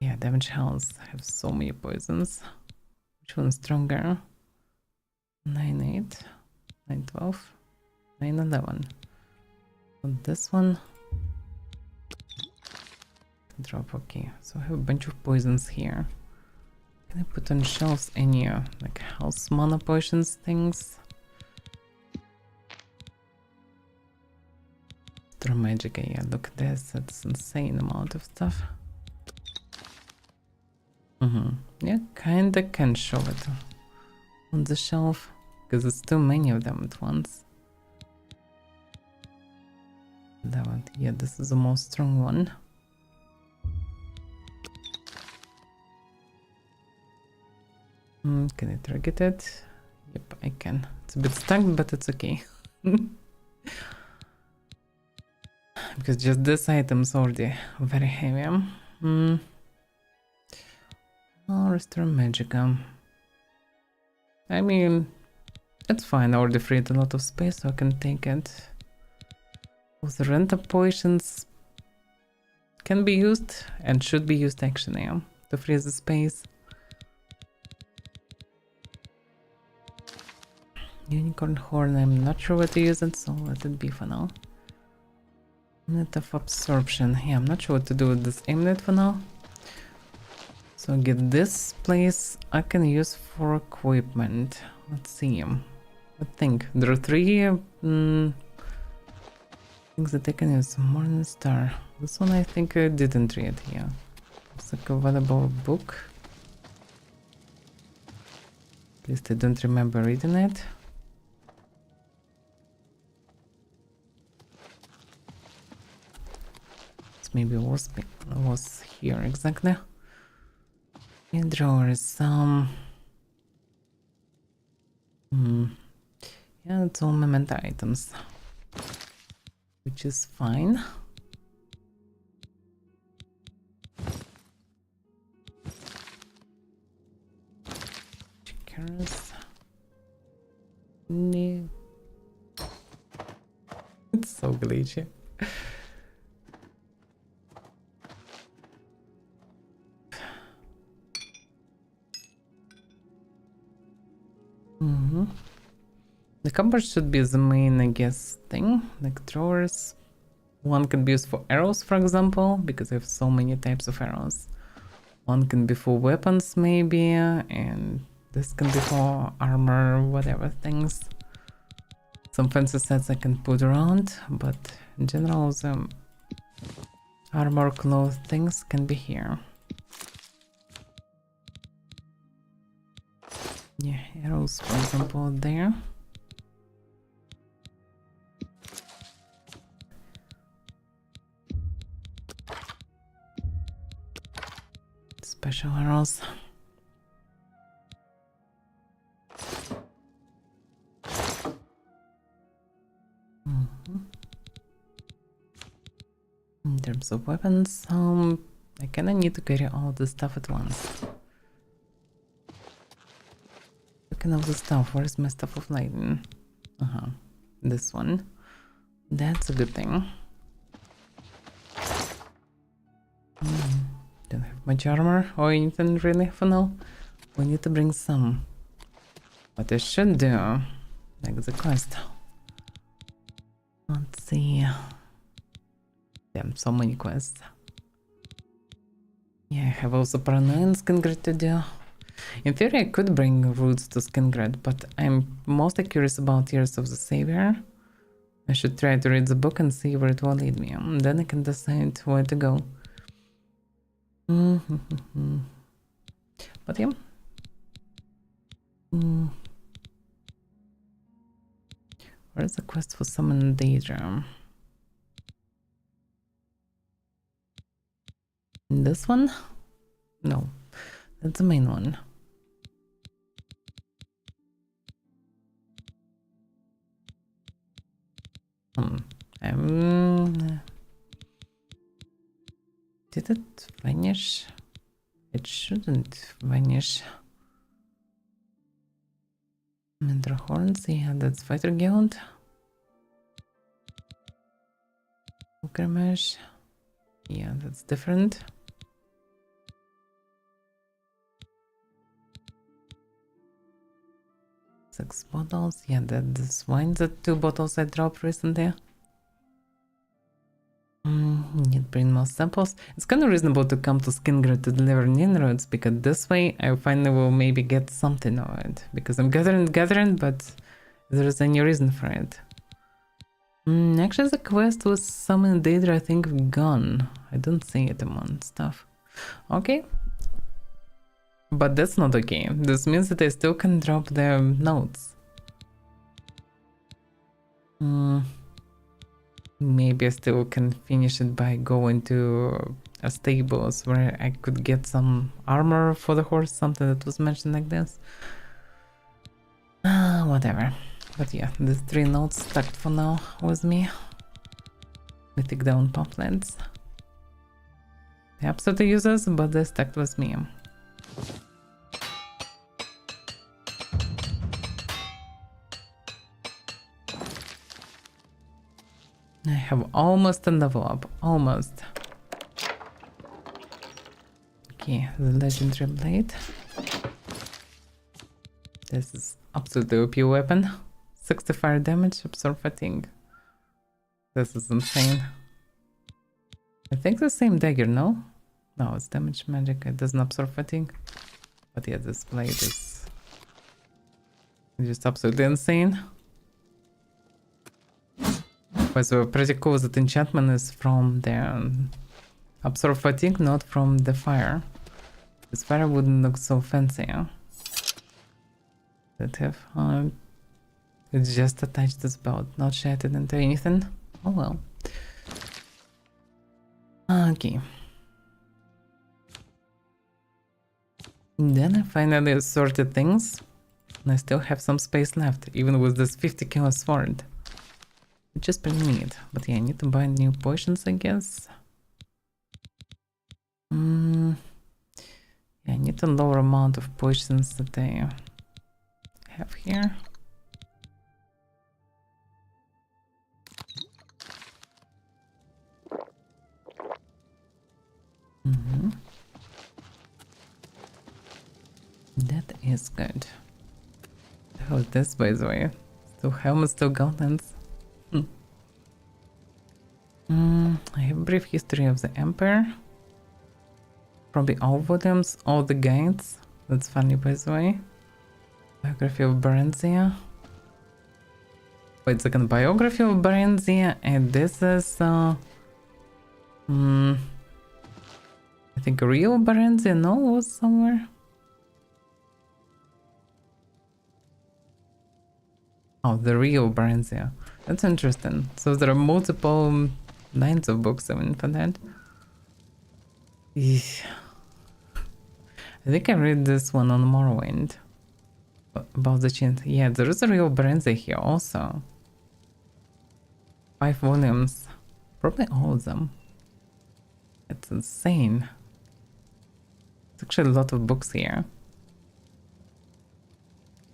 Yeah, damage health. I have so many poisons. Which one's stronger? 9-8, 9-12, 9-11. But this one drop. Okay, so I have a bunch of poisons here. Can I put on shelves any like house mana potions things? Through magic, yeah, look at this, that's insane amount of stuff. Yeah, kinda can show it on the shelf, because it's too many of them at once. That one, yeah, this is the most strong one. Can I target it? Yep, I can. It's a bit stuck, but it's okay. Because just this item is already very heavy. Oh, restore magicka. I mean, it's fine. I already freed a lot of space, so I can take it. The rental potions can be used and should be used actually to free the space. Unicorn horn, I'm not sure what to use it, so let it be for now. Net of absorption. Yeah, I'm not sure what to do with this amulet for now. So get this place I can use for equipment. Let's see. I think there are 3 things that I can use. Morning Star. This one I think I didn't read here. It's like a valuable book. At least I don't remember reading it. This maybe was here exactly. In drawers, yeah, it's all memento items, which is fine. Checkers. No. It's so glitchy. The cupboard should be the main, I guess, thing. Like drawers. One can be used for arrows, for example, because I have so many types of arrows. One can be for weapons, maybe, and this can be for armor, whatever things. Some fancy sets I can put around, but in general, the armor cloth things can be here. Yeah, arrows, for example, there. Special arrows. In terms of weapons, I kinda need to carry all the stuff at once. Looking at the stuff, where's my stuff of lightning? This one. That's a good thing. Don't have much armor or anything really for now. We need to bring some. What I should do, like the quest. Let's see. Damn, so many quests. Yeah, I have also Paranoia and Skingrid to do. In theory, I could bring roots to Skingrid, but I'm mostly curious about Tears of the Savior. I should try to read the book and see where it will lead me. And then I can decide where to go. But yeah. Where's the quest for Summon Daedra? This one? No, that's the main one. Did it vanish? It shouldn't vanish. Mandra Horns, yeah, that's Fighter Guild. Pokermesh. Yeah, that's different. 6 bottles. Yeah, that's wine. The 2 bottles I dropped recently. Need bring more samples. It's kind of reasonable to come to Skingrid to deliver Ninrods, because this way I finally will maybe get something of it. Because I'm gathering, but there is any reason for it. Actually, the quest with Summon Daedra I think gone. I don't see it among stuff. Okay. But that's not okay. This means that I still can drop the notes. Maybe I still can finish it by going to a stables where I could get some armor for the horse, something that was mentioned like this. Whatever. But yeah, these 3 notes stuck for now with me. Mythic down pamphlets. They absolutely useless, but they stuck with me. I have almost a level up, almost. Okay, the legendary blade. This is absolutely OP weapon. 65 damage, absorb fatigue. This is insane. I think the same dagger, no? No, it's damage magic, it doesn't absorb fatigue. But yeah, this blade is just absolutely insane. But so pretty cool that enchantment is from the absorb fatigue, not from the fire. This fire wouldn't look so fancy. That have it's just attached to this belt, not shattered into anything. Oh well. Okay. Then I finally sorted things. And I still have some space left, even with this 50 kilo sword. Which is pretty neat. But yeah, I need to buy new potions, I guess. Yeah, I need a lower amount of potions that I have here. That is good. How is this, by the way? Still helmets, still gauntlets. I have a brief history of the Emperor. Probably all volumes, all the guides. That's funny, by the way. Biography of Barenzia. Wait a second, biography of Barenzia, and this is I think a real Barenzia, no, was somewhere. Oh, the real Barenzia. That's interesting. So there are multiple lines of books, I mean, for that. Eesh. I think I read this one on Morrowind. About the chint. Yeah, there is a real Barenzia here also. 5 volumes. Probably all of them. It's insane. It's actually a lot of books here.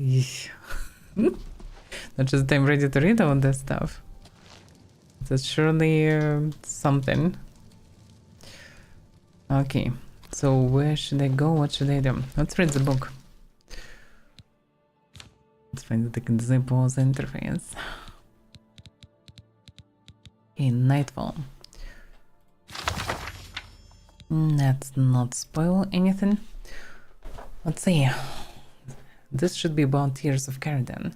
Eesh. Not just I'm ready to read all this stuff. That's surely something. Okay, so where should I go? What should I do? Let's read the book. Let's find that I can disable the interface. Okay, Nightfall. Let's not spoil anything. Let's see. This should be about Tears of Caridan.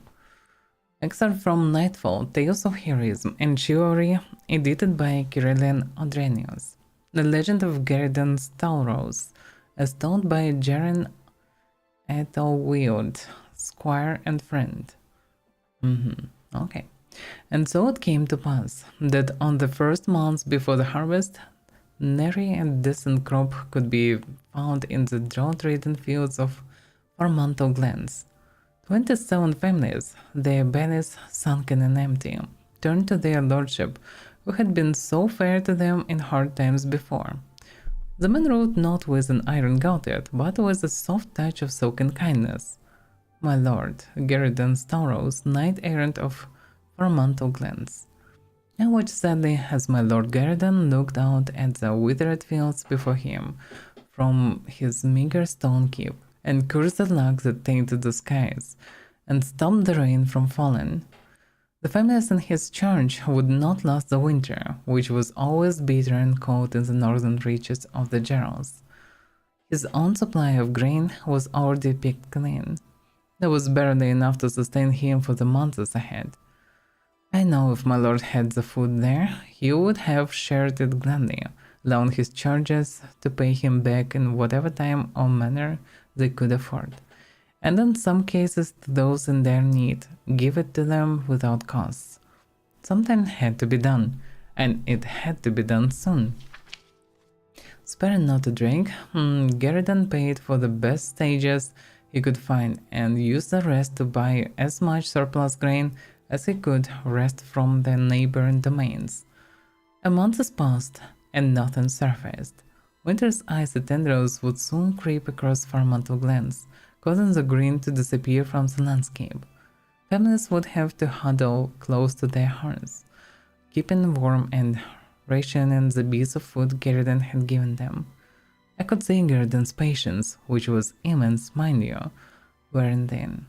Excerpt from Nightfall, Tales of Heroism and Chivalry, edited by Kirelian Odrenius. The Legend of Garidan Stalrose, as told by Jaren Ethelweald, squire and friend. Okay. And so it came to pass that on the first months before the harvest, nary a decent crop could be found in the drought-ridden fields of Farmanto Glens. 27 families, their bellies sunken and empty, turned to their lordship, who had been so fair to them in hard times before. The man wrote not with an iron gauntlet, but with a soft touch of silken kindness. My lord, Garidan Stauros, knight-errant of Farmanto Glens. I watched sadly as my lord Garidan looked out at the withered fields before him from his meager stone keep, and cursed the luck that tainted the skies, and stopped the rain from falling. The families in his charge would not last the winter, which was always bitter and cold in the northern reaches of the Gerals. His own supply of grain was already picked clean. There was barely enough to sustain him for the months ahead. I know if my lord had the food there, he would have shared it gladly, allowing his charges to pay him back in whatever time or manner they could afford, and in some cases to those in their need, give it to them without cost. Something had to be done, and it had to be done soon. Sparing not a drink, Garidan paid for the best stages he could find and used the rest to buy as much surplus grain as he could wrest from the neighboring domains. A month has passed, and nothing surfaced. Winter's icy tendrils would soon creep across Farmanto Glens, causing the green to disappear from the landscape. Families would have to huddle close to their hearths. keeping warm and rationing the bits of food Garridan had given them. I could see Garridan's patience, which was immense, mind you, wearing thin.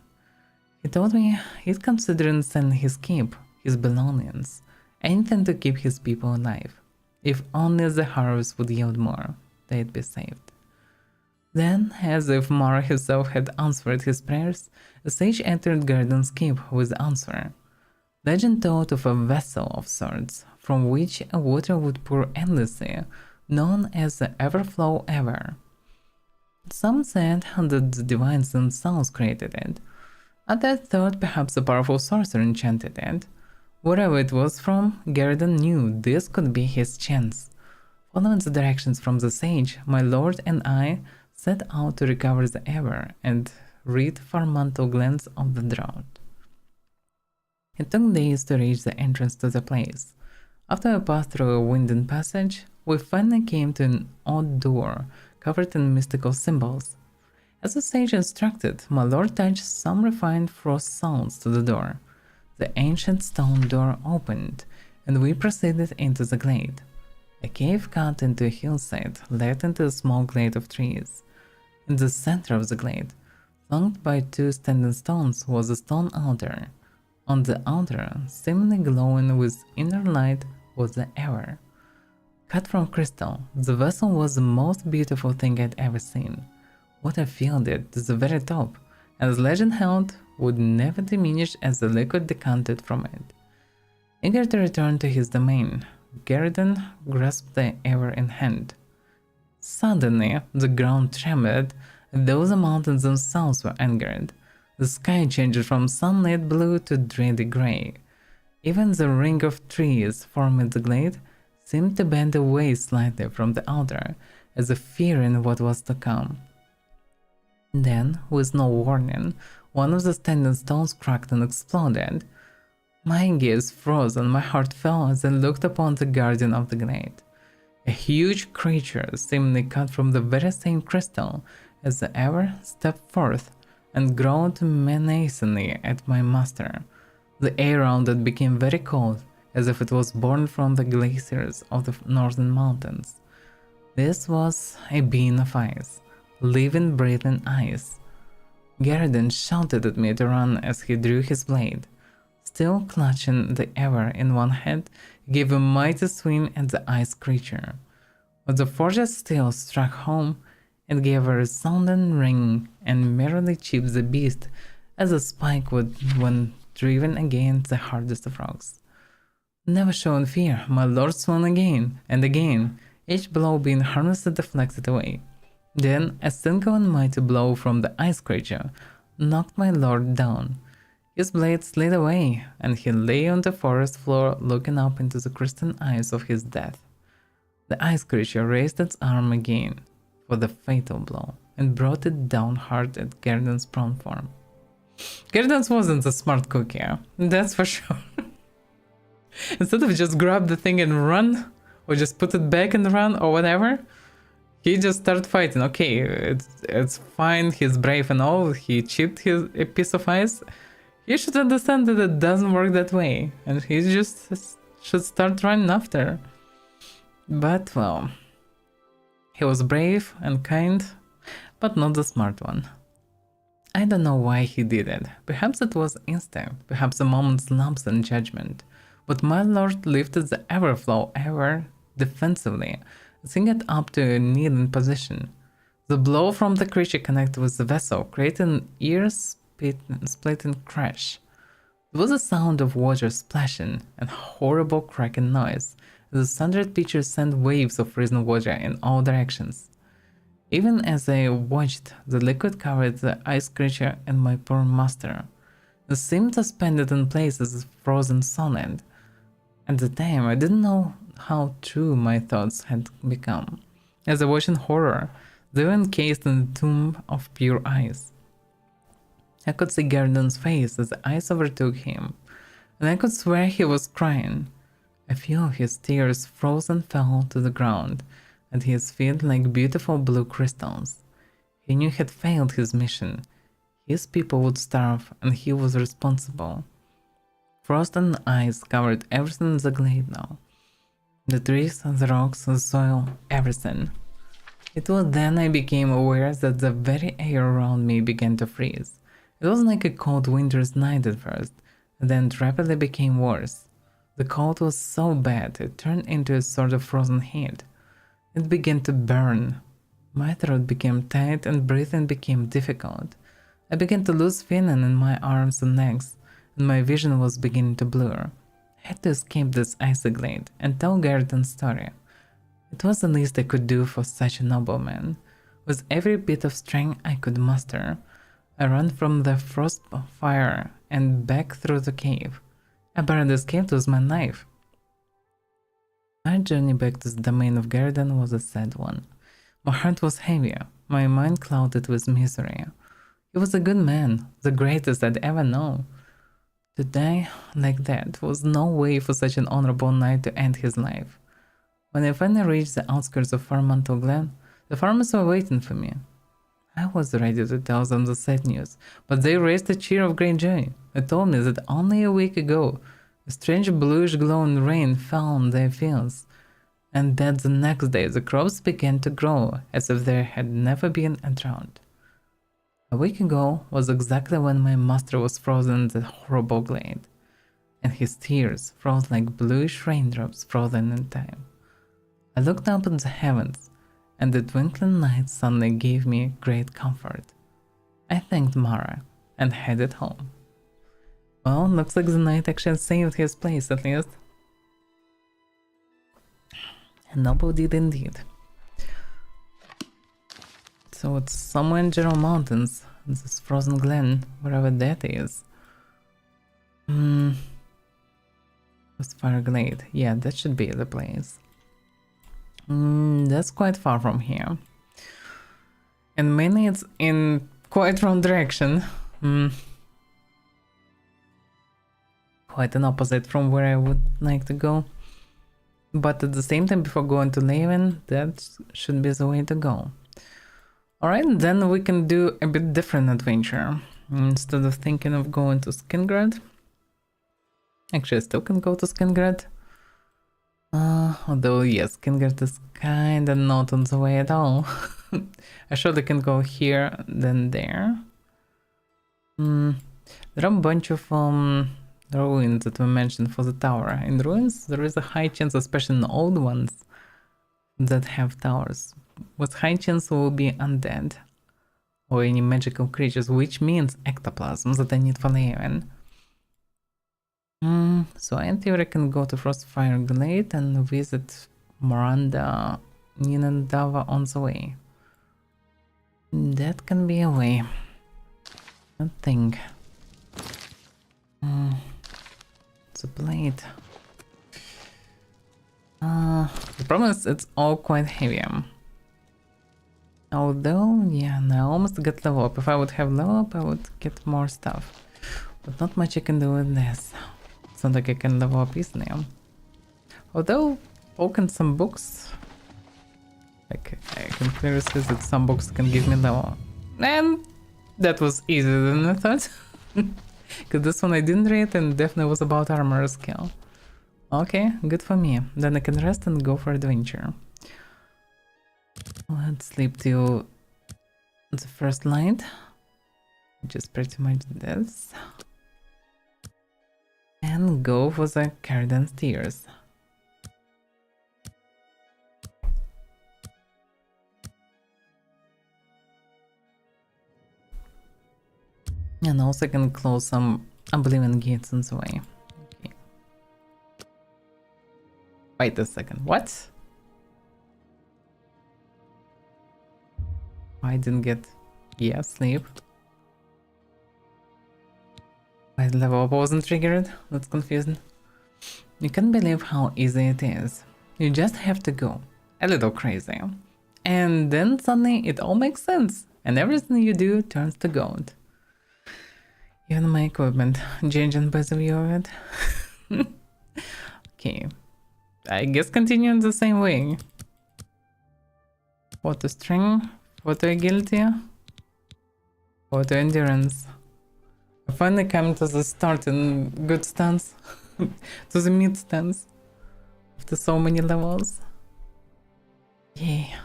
He told me he'd consider selling his keep, his belongings, anything to keep his people alive. If only the harvest would yield more, they'd be saved. Then, as if Mara herself had answered his prayers, a sage entered Garden's keep with the answer. Legend told of a vessel of sorts, from which a water would pour endlessly, known as the Everflow Ever. Some said that the divines themselves created it. Others thought perhaps a powerful sorcerer enchanted it. Wherever it was from, Garridan knew this could be his chance. Following the directions from the sage, my lord and I set out to recover the Ever and rid Farmanto glens of the drought. It took days to reach the entrance to the place. After we passed through a winding passage, we finally came to an odd door covered in mystical symbols. As the sage instructed, my lord touched some refined frost sounds to the door. The ancient stone door opened, and we proceeded into the glade. A cave cut into a hillside led into a small glade of trees. In the center of the glade, flanked by two standing stones, was a stone altar. On the altar, seemingly glowing with inner light, was the Ever. Cut from crystal, the vessel was the most beautiful thing I'd ever seen. Water filled it to the very top, and as legend held, would never diminish as the liquid decanted from it. Eager to return to his domain, Garridan grasped the Ever in hand. Suddenly, the ground trembled, and though the mountains themselves were angered, the sky changed from sunlit blue to dreary gray. Even the ring of trees forming the glade seemed to bend away slightly from the altar, as if fearing what was to come. Then, with no warning, one of the standing stones cracked and exploded. My gaze froze and my heart fell as I looked upon the guardian of the glade. A huge creature, seemingly cut from the very same crystal as the Ever, stepped forth and growled menacingly at my master. The air around it became very cold, as if it was born from the glaciers of the northern mountains. This was a being of ice, living, breathing ice. Garridan shouted at me to run as he drew his blade. Still clutching the Ever in one hand, he gave a mighty swing at the ice creature. But the forged steel struck home and gave a resounding ring and merrily chipped the beast as a spike would when driven against the hardest of rocks. Never showing fear, my lord swung again and again, each blow being harmlessly deflected away. Then a single and mighty blow from the ice creature knocked my lord down. His blade slid away, and he lay on the forest floor looking up into the crystalline eyes of his death. The ice creature raised its arm again for the fatal blow, and brought it down hard at Garridan's prone form. Garridan's wasn't a smart cookie, that's for sure. Instead of just grab the thing and run, or just put it back and run, or whatever, he just started fighting. Okay, it's fine, he's brave and all, he chipped a piece of ice. He should understand that it doesn't work that way, and he just should start running after. But, well, he was brave and kind, but not the smart one. I don't know why he did it. Perhaps it was instinct, perhaps a moment's lapse in judgment. But my lord lifted the Everflow Ever defensively, seeing it up to a kneeling position. The blow from the creature connected with the vessel, creating an ear-splitting crash. There was a sound of water splashing and horrible cracking noise, as the sundered pitcher sent waves of frozen water in all directions. Even as I watched, the liquid covered the ice creature and my poor master. It seemed suspended in place as frozen solid. At the time, I didn't know how true my thoughts had become. As I watched in horror, they were encased in a tomb of pure ice. I could see Garridan's face as the ice overtook him, and I could swear he was crying. A few of his tears froze and fell to the ground at his feet like beautiful blue crystals. He knew he had failed his mission. His people would starve, and he was responsible. Frost and ice covered everything in the glade now. The trees, the rocks, the soil, everything. It was then I became aware that the very air around me began to freeze. It was like a cold winter's night at first, and then it rapidly became worse. The cold was so bad it turned into a sort of frozen heat. It began to burn. My throat became tight and breathing became difficult. I began to lose feeling in my arms and legs, and my vision was beginning to blur. I had to escape this icy glade and tell Garrett's story. It was the least I could do for such a nobleman. With every bit of strength I could muster, I ran from the frost fire and back through the cave. I barely escaped with my knife. My journey back to the domain of Garden was a sad one. My heart was heavy, my mind clouded with misery. He was a good man, the greatest I'd ever known. To die like that was no way for such an honorable knight to end his life. When I finally reached the outskirts of Farmantle Glen, the farmers were waiting for me. I was ready to tell them the sad news, but they raised a cheer of great joy. They told me that only a week ago, a strange bluish glowing rain fell on their fields, and that the next day the crops began to grow as if there had never been a drought. A week ago was exactly when my master was frozen in that horrible glade, and his tears froze like bluish raindrops frozen in time. I looked up at the heavens, and the twinkling light suddenly gave me great comfort. I thanked Mara and headed home. Well, looks like the knight actually saved his place at least. And Noble did indeed. So it's somewhere in General Mountains, this frozen glen, wherever that is. Fire Glade, yeah, that should be the place. That's quite far from here. And mainly it's in quite wrong direction. Quite an opposite from where I would like to go. But at the same time, before going to Leven, that should be the way to go. Alright, then we can do a bit different adventure. Instead of thinking of going to Skingrad. Actually, I still can go to Skingrad. Although, yes, Skingrad is kinda not on the way at all. I surely can go here, then there. There are a bunch of ruins that were mentioned for the tower. In ruins, there is a high chance, especially in the old ones, that have towers. With high chance will be undead. Or any magical creatures, which means ectoplasm that I need for Leven. So in theory I can go to Frostfire Glade and visit Miranda, Ninandava on the way. That can be a way. I think. It's a blade. The problem is it's all quite heavy. Although, yeah, I almost got level up. If I would have level up, I would get more stuff. But not much I can do with this. It's not like I can level up easily. Although, open some books. Like, I can clearly see that some books can give me level. And that was easier than I thought. Because this one I didn't read and definitely was about armor skill. Okay, good for me. Then I can rest and go for adventure. Let's sleep till the first light, which is pretty much this. And go for the Cardan Stairs. And also I can close some Oblivion gates in the way. Okay. Wait a second, what? I didn't get... yeah, sleep. Why the level up wasn't triggered? That's confusing. You can't believe how easy it is. You just have to go a little crazy. And then suddenly it all makes sense. And everything you do turns to gold. Even my equipment changing by the view of it. Okay. I guess continuing the same way. Photo string, photo agility, photo endurance. I finally came to the start in good stance. To the mid stance. After so many levels. Yeah.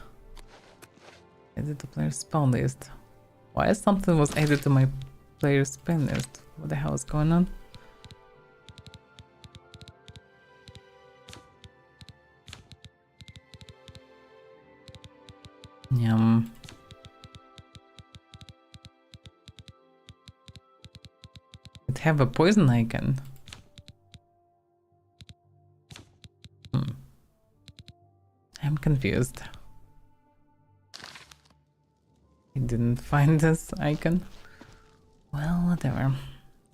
Added to player spawn list. Why something was added to my player spawn list? What the hell is going on? Yum. It have a poison icon. I'm confused. I didn't find this icon. Well, whatever.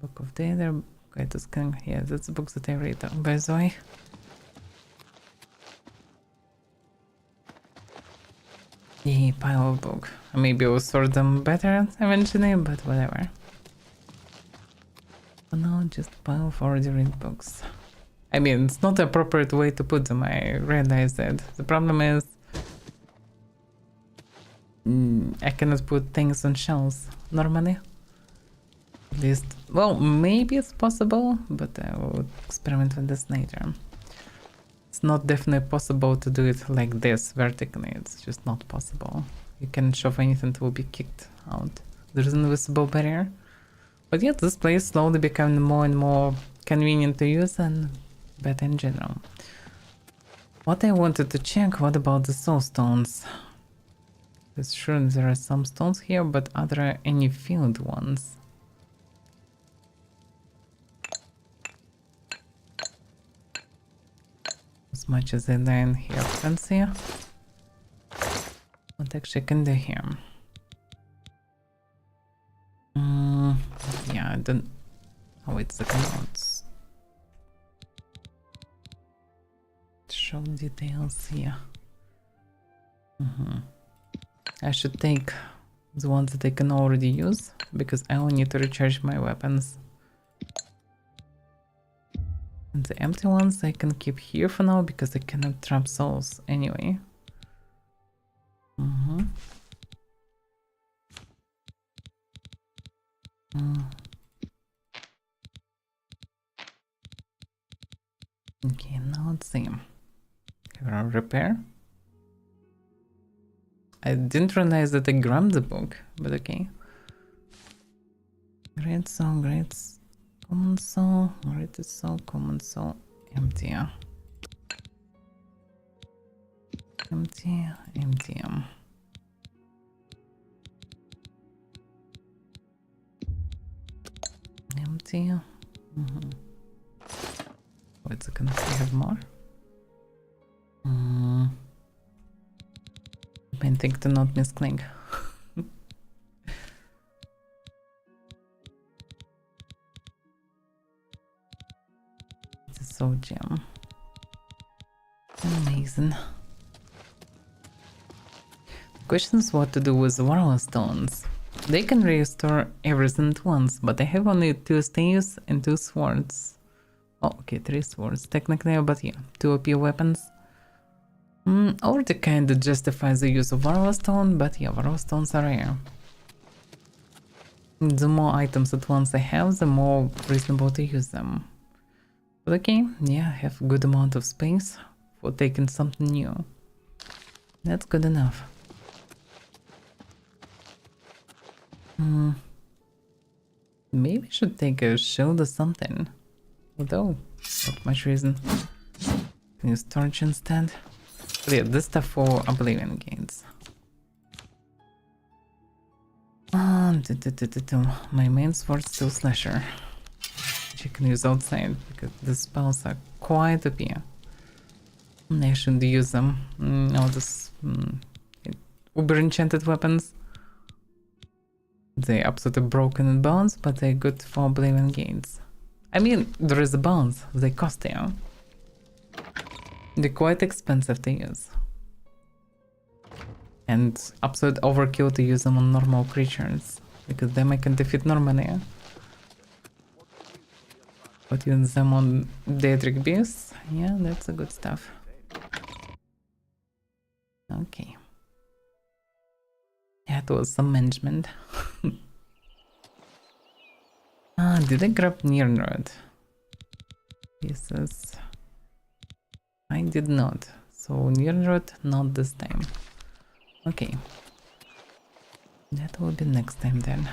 Book of Data, Guide to Scan. Yeah, that's the books that I read, by the way. Yeah, pile of book. Maybe I'll sort them better eventually, but whatever. For now, just pile of already read books. I mean, it's not the appropriate way to put them, I realized that. The problem is I cannot put things on shelves normally. At least, well, maybe it's possible, but I will experiment with this later. It's not definitely possible to do it like this vertically, it's just not possible. You can shove anything, it will be kicked out. There's an invisible barrier. But yeah, this place slowly becoming more and more convenient to use and better in general. What I wanted to check, what about the soul stones? It's sure there are some stones here, but are there any field ones? As much as I learn here fancy. What actually can do here? Yeah, I don't... Oh, it's the notes. Show details here. I should take the ones that I can already use, because I only need to recharge my weapons. And the empty ones I can keep here for now, because I cannot trap souls anyway. Okay, now let's see. Repair. I didn't realize that I grabbed the book, but okay. Great soul, common soul, great soul, common soul, empty. Empty, empty. Empty. Wait a second, I have more? Main thing to not misclick. It's a soul gem. Amazing. The question is what to do with the Warlock stones. They can restore everything at once, but I have only 2 staves and 2 swords. Oh, okay, 3 swords technically, but yeah, 2 OP weapons. Already kinda justifies the use of Warlock stone, but yeah, Warlock stones are rare. The more items at once I have, the more reasonable to use them. But okay, yeah, I have good amount of space for taking something new. That's good enough. Maybe I should take a shield or something. Although, not much reason. Can use torch instead. But yeah, this stuff for Oblivion games. My main sword's still Slasher, which you can use outside because the spells are quite OP. I shouldn't use them. All this uber enchanted weapons. They're absolutely broken in bones, but they're good for Oblivion games. I mean, there is a bones, they cost you. They're quite expensive to use. And absolute overkill to use them on normal creatures, because them I can defeat normally. But using them on Daedric beasts, yeah, that's a good stuff. Okay. Yeah, it was some management. Did I grab Nirnrod? Pieces. I did not. So Nirnrod, not this time. Okay. That will be next time then.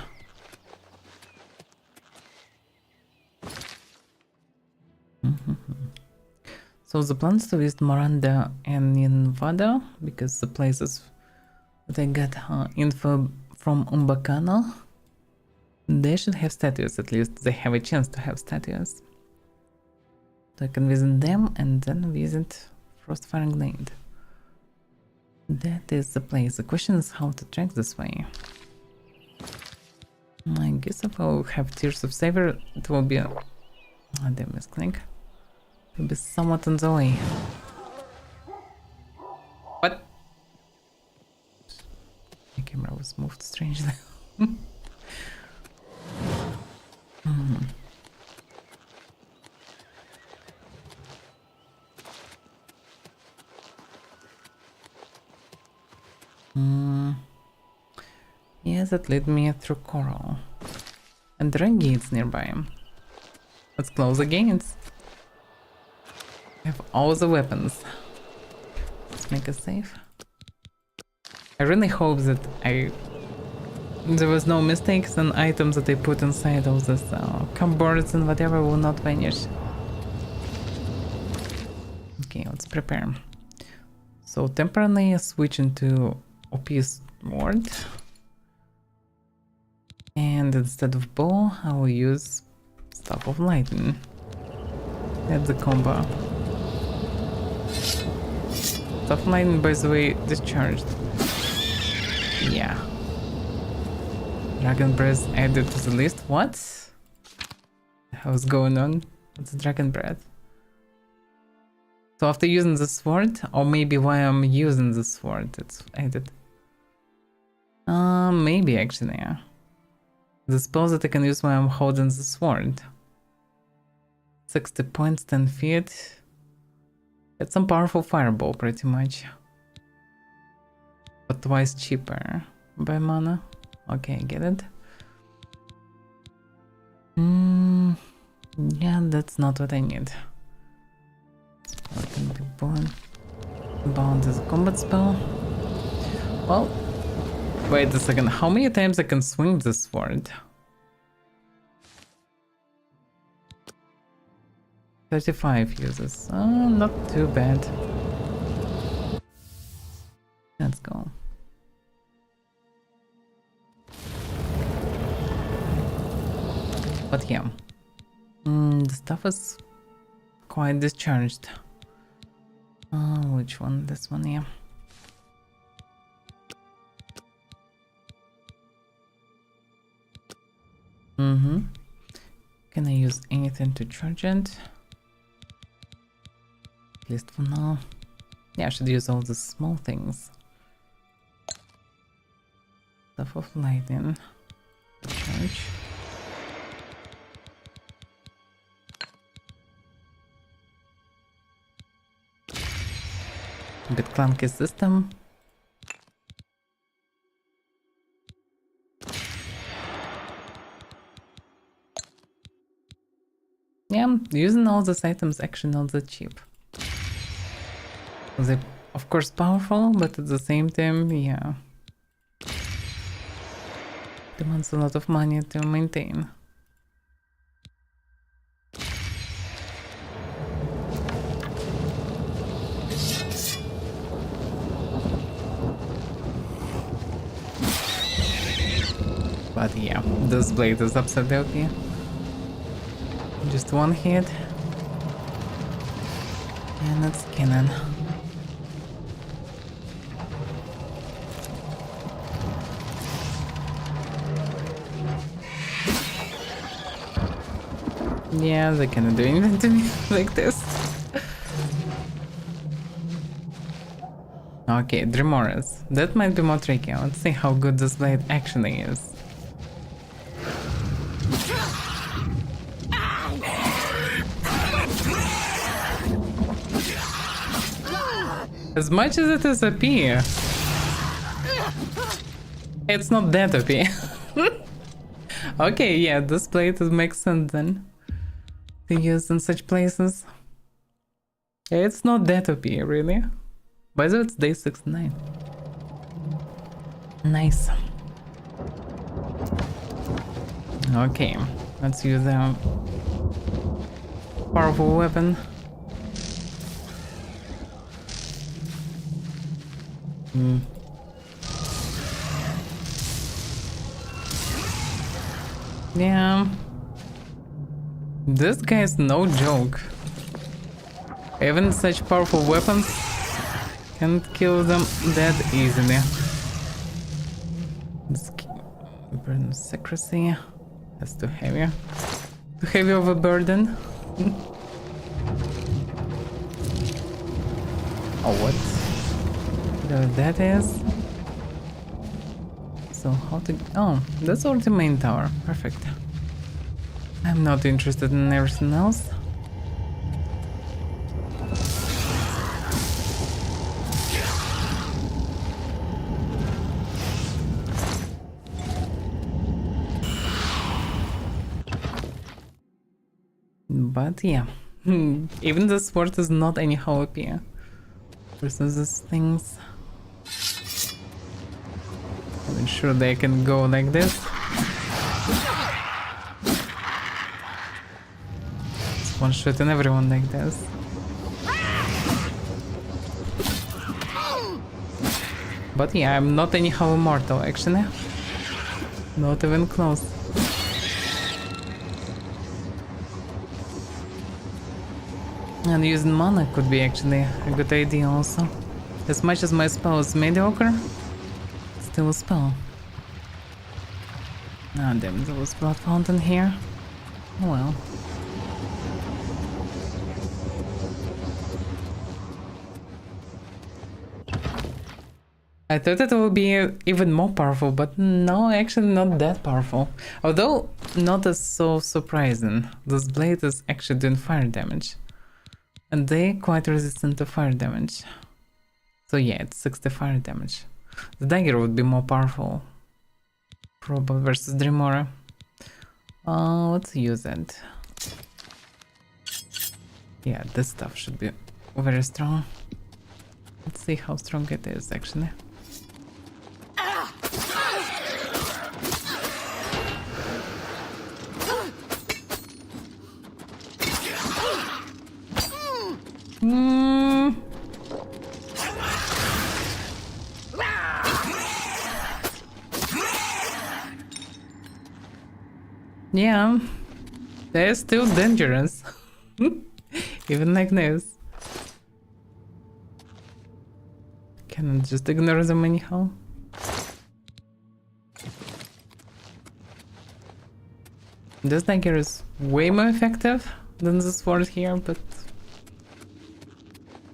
So the plan is to visit Miranda and Nevada, because the places that I got info from Umbacano, they should have statues, at least they have a chance to have statues. So I can visit them and then visit Frostfire Glade. That is the place. The question is how to track this way. I guess if I will have Tears of Savior, it will be a... Oh, damn, misclick. It will be somewhat on the way. What? My camera was moved strangely. Yes, that led me through Coral. And there are gates nearby. Let's close the gates. I have all the weapons. Let's make a save. I really hope that there was no mistakes and items that I put inside all this cupboards and whatever will not vanish. Okay, let's prepare. So temporarily switch into OP sword. And instead of bow, I will use Staff of Lightning. That's the combo. Staff of Lightning, by the way, discharged. Yeah. Dragon Breath added to the list. What? What's going on? What's Dragon Breath? So after using the sword, or maybe while I'm using the sword, it's added. Maybe actually, yeah. The spell that I can use while I'm holding the sword. 60 points, 10 feet. It's some powerful fireball, pretty much. But twice cheaper by mana. Okay, I get it. Yeah, that's not what I need. What can be bound as a combat spell? Well, wait a second. How many times I can swing this sword? 35 uses. Oh, not too bad. Let's go. But yeah, the stuff is quite discharged. Which one? This one, yeah. Can I use anything to charge it? At least for now. Yeah, I should use all the small things. Stuff of Lightning. Charge. A bit clunky system. Yeah, using all these items actually not that cheap. They're of course powerful, but at the same time, yeah, demands a lot of money to maintain. But yeah, this blade is absolutely okay. Just one hit. And it's cannon. Yeah, they cannot do anything to me like this. Okay, Dremoras. That might be more tricky. Let's see how good this blade actually is. As much as it is OP, it's not that OP. Okay, yeah, this plate makes sense then to use in such places. It's not that OP, really. By the way, it's day 69. Nice. Okay, let's use a powerful weapon. Yeah. This guy is no joke. Even such powerful weapons can't kill them that easily. This burden secrecy. That's too heavy. Too heavy of a burden. Oh, what? That is. So how to... Oh, that's all the main tower. Perfect. I'm not interested in everything else. But yeah, even the sword is not anyhow OP versus these things. I'm sure they can go like this. It's one shot and everyone like this. But yeah, I'm not anyhow immortal actually. Not even close. And using mana could be actually a good idea also. As much as my spell is mediocre, still a spell. Ah, damn, there was blood fountain here. Oh well. I thought it would be even more powerful, but no, actually not that powerful. Although not as so surprising. This blade is actually doing fire damage. And they quite resistant to fire damage. So yeah, it's 60 fire damage. The dagger would be more powerful. Probably versus Dreamora. Let's use it. Yeah, this stuff should be very strong. Let's see how strong it is actually. Yeah, they're still dangerous. Even like this. Can I just ignore them anyhow? This dagger is way more effective than the sword here, but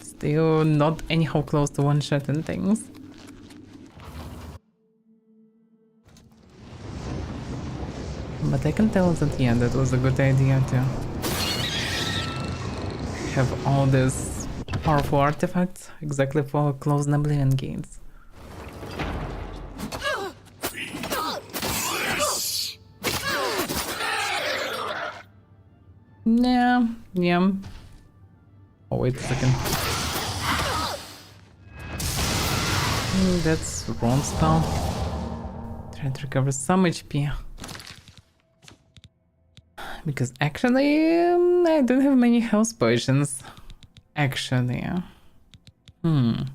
still not anyhow close to one-shotting things. But I can tell that, yeah, that was a good idea to have all these powerful artifacts exactly for closed Oblivion gates. Yeah. Oh, wait a second. That's wrong spell. Try to recover some HP. Because actually, I don't have many health potions. Actually. I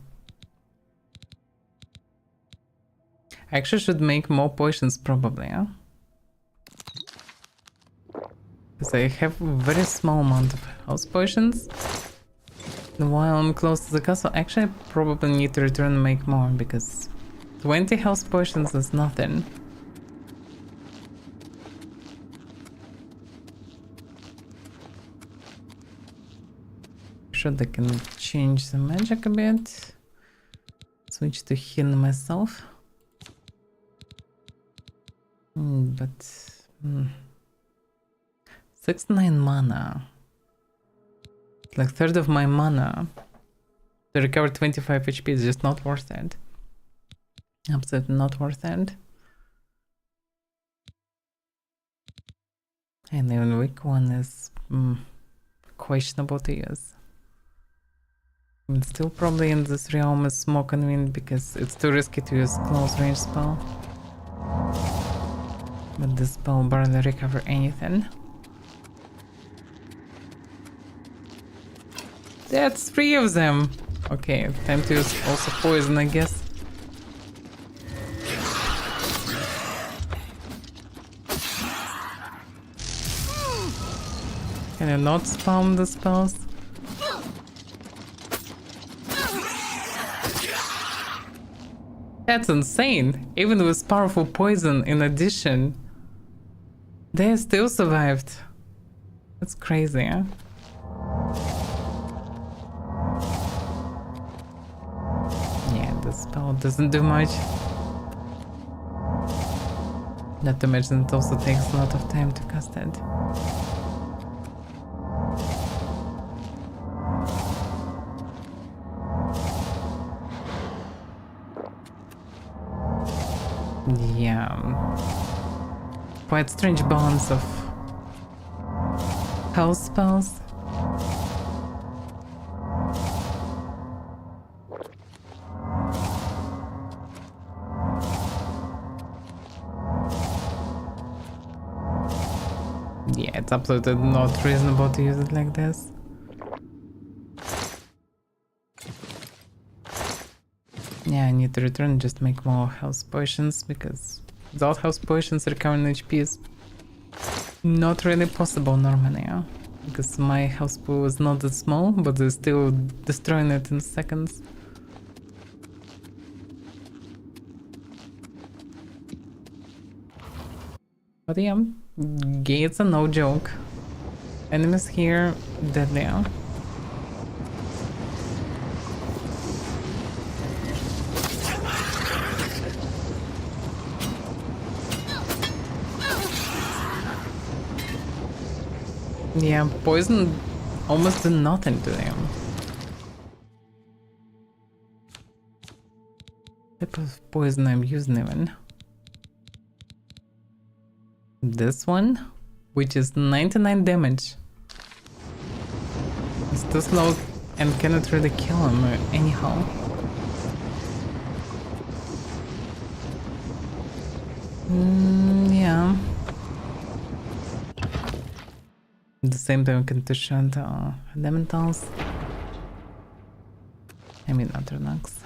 actually should make more potions probably, yeah? Because I have a very small amount of health potions. And while I'm close to the castle, actually I probably need to return and make more, because 20 health potions is nothing. Sure they can change the magic a bit. Switch to heal myself. But 69 mana. Like third of my mana to recover 25 HP is just not worth it. Absolutely not worth it. And even weak one is questionable to use. But still probably in this realm is more convenient because it's too risky to use close range spell. But this spell barely recover anything. That's 3 of them! Okay, time to use also poison, I guess. Can I not spam the spells? That's insane! Even with powerful poison in addition, they still survived. That's crazy, huh? Yeah, the spell doesn't do much. Not to mention it also takes a lot of time to cast it. Yeah, quite strange balance of health spells. Yeah, it's absolutely not reasonable to use it like this. Yeah, I need to return, just make more health potions, because without health potions recovering HP is not really possible normally, yeah? Because my health pool is not that small, but they're still destroying it in seconds. But yeah, gates are no joke. Enemies here, deadly, yeah? Yeah, poison almost did nothing to them. What type of poison I'm using even? This one, which is 99 damage. It's too slow and cannot really kill him anyhow. Yeah. At the same time, we can push out elementals. I mean, Atronachs.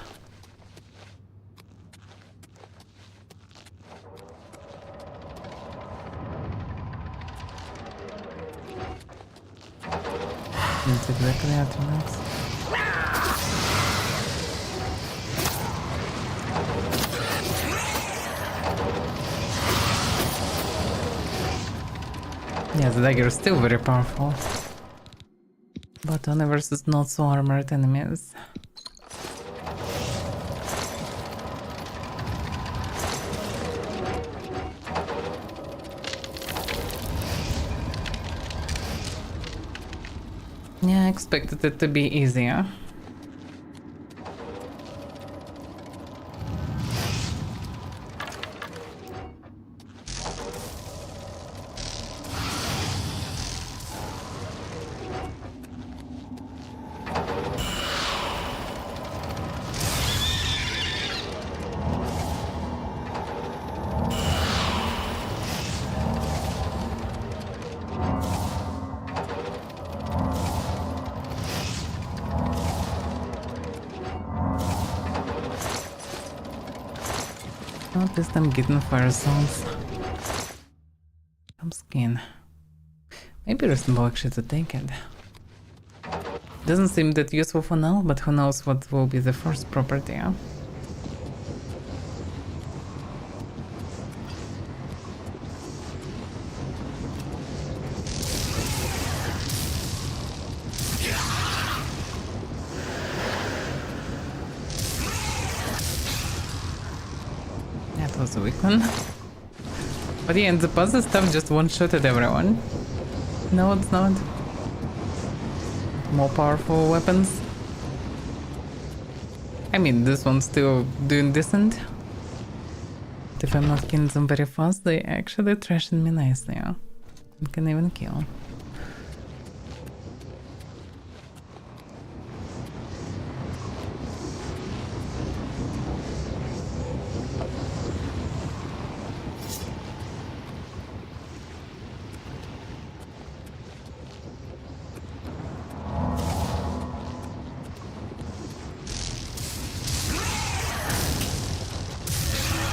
It's exactly Atronachs. Yeah, the dagger is still very powerful. But only versus not so armored enemies. Yeah, I expected it to be easier. At least I'm getting fire zones. Some skin. Maybe reasonable actually to take it. Doesn't seem that useful for now, but who knows what will be the first property, huh? That was a weak one. But yeah, and the puzzle stuff just one-shotted everyone. No, it's not. More powerful weapons. I mean, this one's still doing decent. But if I'm not killing them very fast, they actually trashing me nicely, yeah? You can even kill.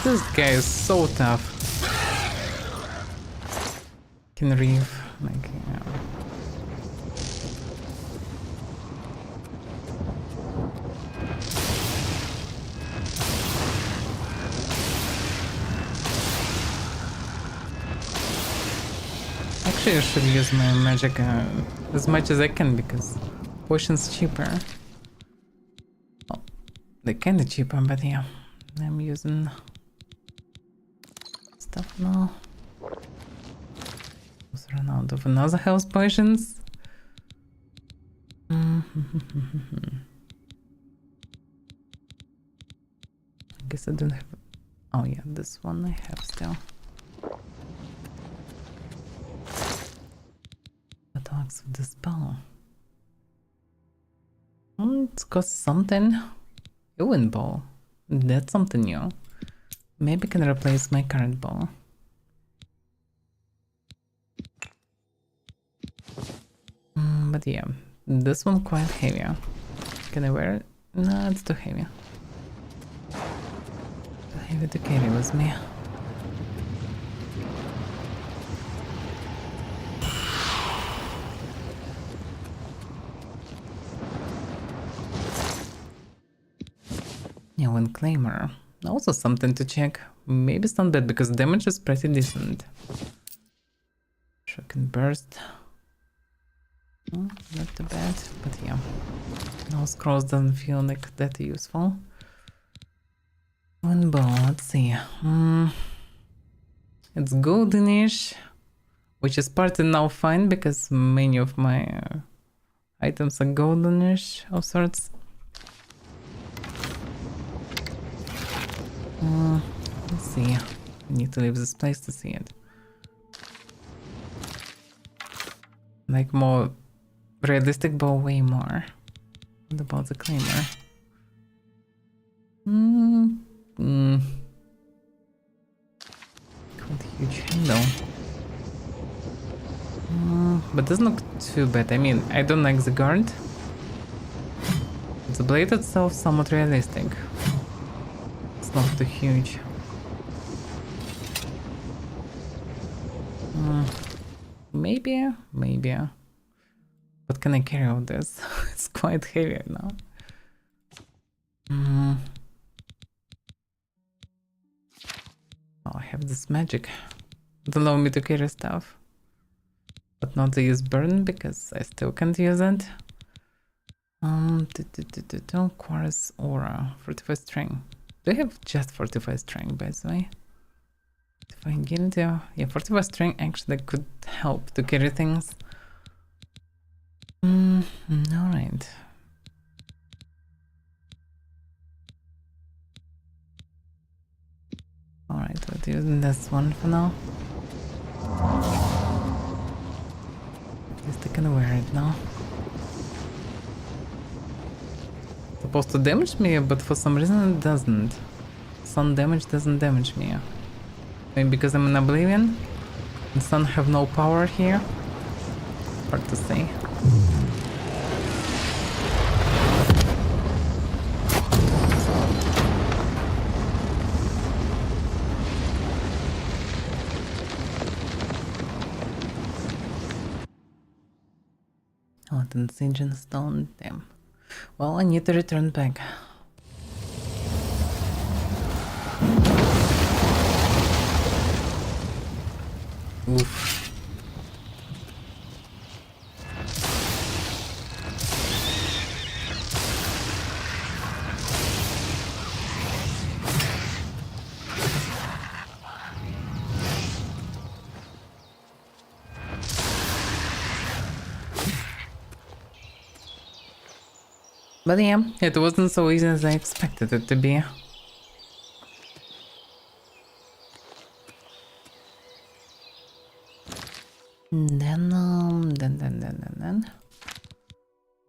This guy is so tough. Can reave, like, yeah. Actually, I should use my magic as much as I can because potion's cheaper. Oh, they're kinda cheaper, but yeah, I'm using stuff now. Let's run out of another health potions. I guess I don't have. Oh yeah, this one I have still. What talks with the spell? It's cost something. Owen bow. That's something new. Maybe I can replace my current bow. But yeah, this one quite heavier. Can I wear it? No, it's too heavy. Too heavy to carry with me. Yeah, one claimer. Also something to check. Maybe it's not bad because damage is pretty decent. Shock and burst. Not too bad, but yeah. No scrolls doesn't feel like that useful. One bow, let's see. It's goldenish, which is partly now fine because many of my items are goldenish of sorts. Let's see. I need to leave this place to see it. Like more realistic bow, way more. What about the claimer? Quite huge handle. But doesn't look too bad. I mean, I don't like the guard. The blade itself somewhat realistic. It's not too huge. Maybe. But can I carry all this? It's quite heavy now. Oh, I have this magic that allow me to carry stuff. But not to use burn because I still can't use it. Quartz aura, 45 strength. Do I have just 45 strength, by the way? 45 guild, yeah, 45 strength actually could help to carry things. Alright. Alright, we're using this one for now. At least I can wear it now. Supposed to damage me, but for some reason it doesn't. Sun damage doesn't damage me. Maybe because I'm in Oblivion? And sun have no power here? Hard to say. Oh, the Siege Stone, damn. Well, I need to return back. Oof. But yeah, it wasn't so easy as I expected it to be. Then, then.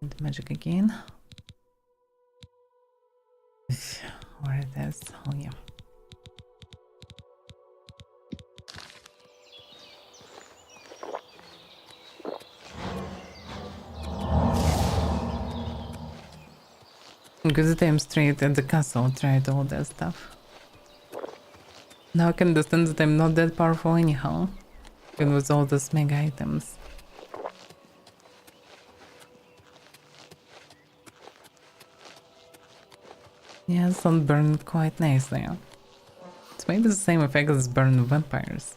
And magic again. Where it is? Oh yeah. Good time straight at the castle, tried all that stuff. Now I can understand that I'm not that powerful anyhow. Even with all those mega items. Yeah, some burn quite nicely. It's maybe the same effect as burn vampires.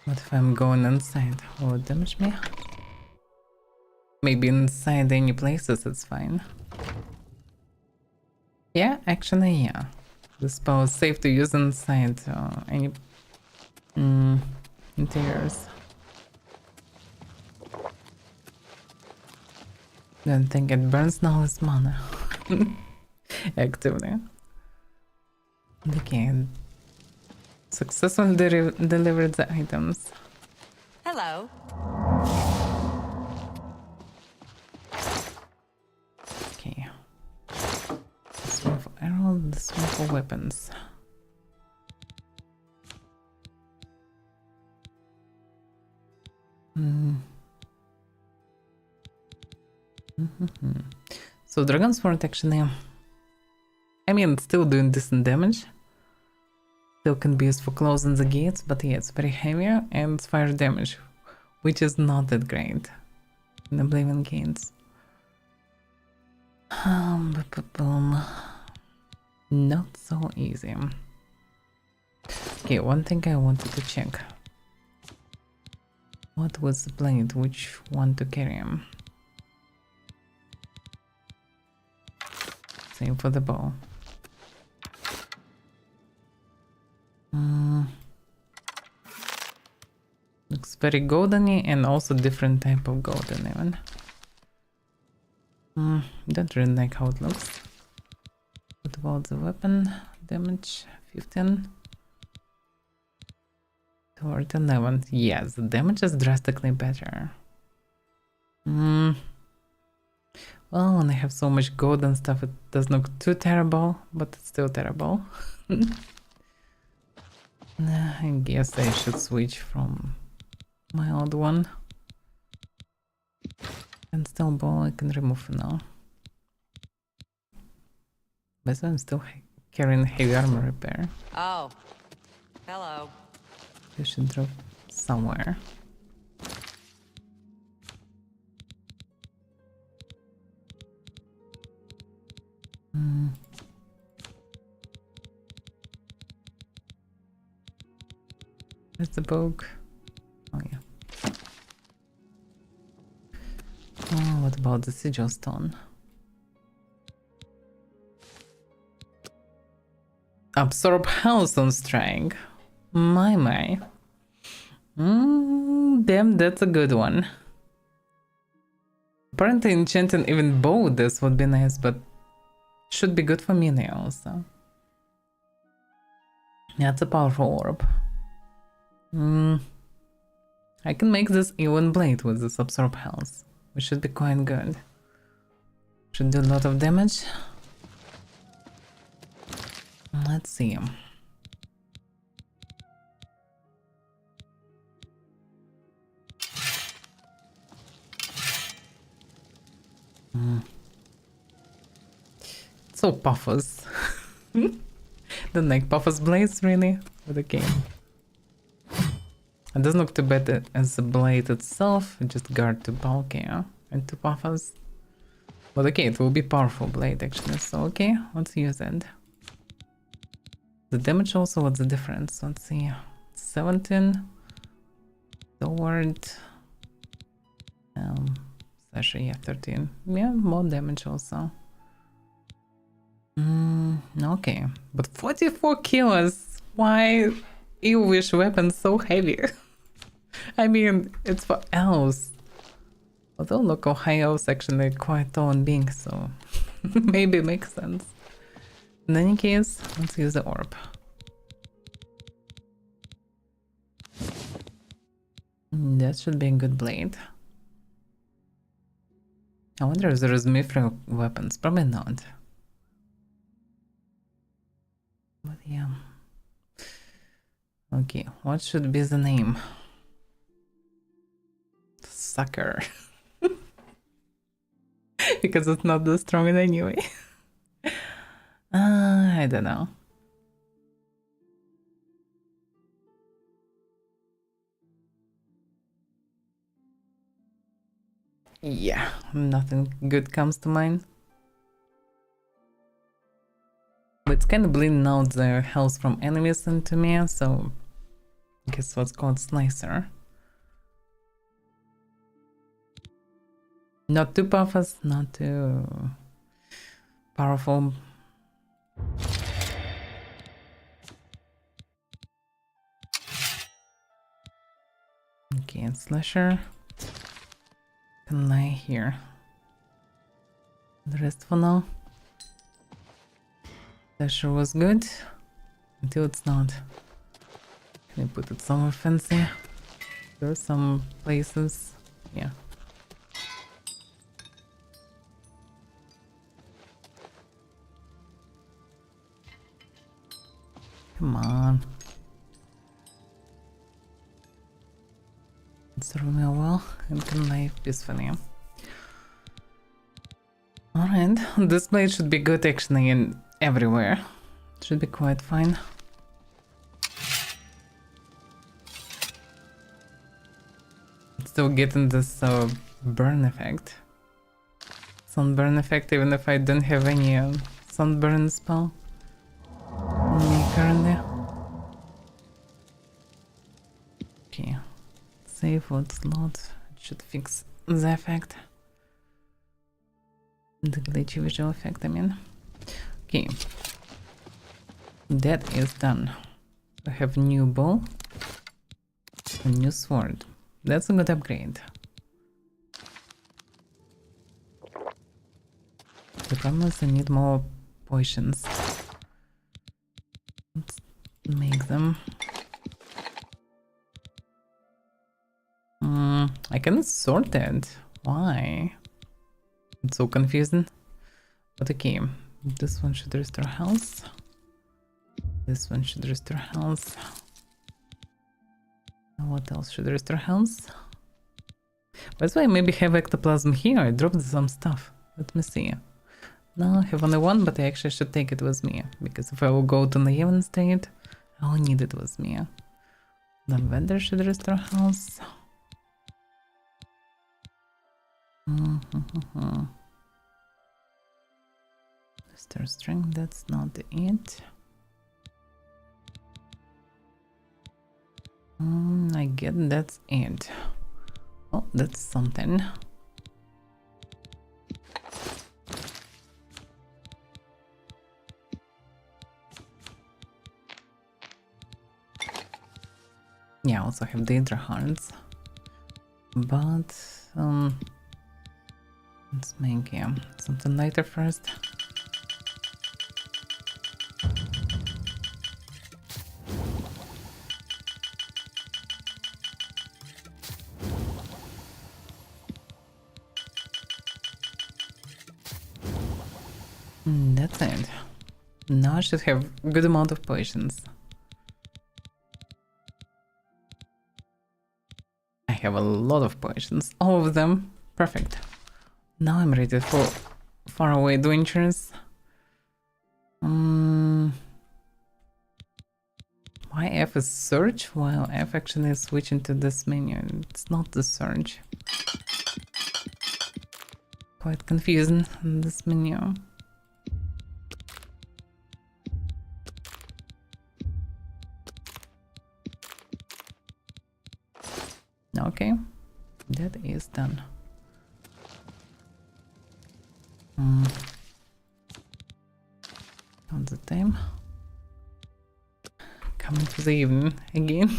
What if I'm going inside? Will it damage me? Maybe inside any places it's fine. Yeah, actually yeah. The spell is safe to use inside any interiors. Don't think it burns now as mana. Actively. Okay. Successfully delivered the items. Hello. Okay. This one for arrows, this one for weapons. So Dragon's Sword actually, I mean, it's still doing decent damage. Still can be used for closing the gates, but yeah, it's very heavier and it's fire damage, which is not that great in Oblivion games. Not so easy. Okay, one thing I wanted to check. What was the blade? Which one to carry? Same for the bow. Looks very goldeny and also different type of golden even. Don't really like how it looks. What about the weapon? Damage 15. Toward 11. Yes, the damage is drastically better. Well, when I have so much gold and stuff, it doesn't look too terrible, but it's still terrible. I guess I should switch from my old one. And still ball I can remove for now. But I'm still carrying heavy armor repair. Oh. Hello. This should drop somewhere. There's the book. Oh yeah. Oh, what about the sigil stone? Absorb health on strength. My. Damn, that's a good one. Apparently enchanting even bow this would be nice, but should be good for melee also. Yeah, it's a powerful orb. I can make this even blade with this absorb health, which should be quite good. Should do a lot of damage. Let's see. So Puffers. Don't like Puffers blades really with the game. It doesn't look too bad as the blade itself, it just guard to bulky, yeah? And two Puffers. But okay, it will be powerful blade actually, so okay, let's use it. The damage also, what's the difference? Let's see. 17 toward actually yeah, 13. Yeah, more damage also. Okay, but 44 kilos. Why you wish weapons so heavy? I mean, it's for elves. Although look, Ohio's actually quite tall and big, so maybe makes sense. In any case, let's use the orb. That should be a good blade. I wonder if there is mithril weapons. Probably not. But yeah. Okay, what should be the name? Sucker. Because it's not that strong in anyway. I don't know. Yeah, nothing good comes to mind. But it's kind of bleeding out the health from enemies into me, so I guess what's called Slicer. Not too powerful, not too powerful. Okay, and Slasher can lie here. The rest for now. Slasher was good until it's not. Can I put it somewhere fancy? There are some places. Yeah. Come on. Serve me well and can live peacefully. Alright, this blade should be good actually in everywhere. It should be quite fine. Still getting this burn effect. Sunburn effect even if I don't have any sunburn spell. Me currently. Okay. Save what slot. It should fix the effect. The glitchy visual effect, I mean. Okay. That is done. I have new bow. A new sword. That's a good upgrade. The problem is I need more potions. Let's make them. I cannot sort it. Why? It's so confusing. But okay, this one should restore health. This one should restore health. What else should restore health? By the way, maybe have ectoplasm here. I dropped some stuff. Let me see. No, I have only one, but I actually should take it with me. Because if I will go to Naevan state, I will need it with me. The vendor should restore health. Restore strength, that's not it. I get that's it. Oh, that's something. Yeah, I also have Daedra hearts. But let's make something lighter first. That's it. Now I should have a good amount of potions. I have a lot of potions, all of them. Perfect. Now I'm ready for faraway adventures. My F is search, while F actually is switching to this menu. It's not the search. Quite confusing in this menu. Okay, that is done. On the time. Coming to the evening again.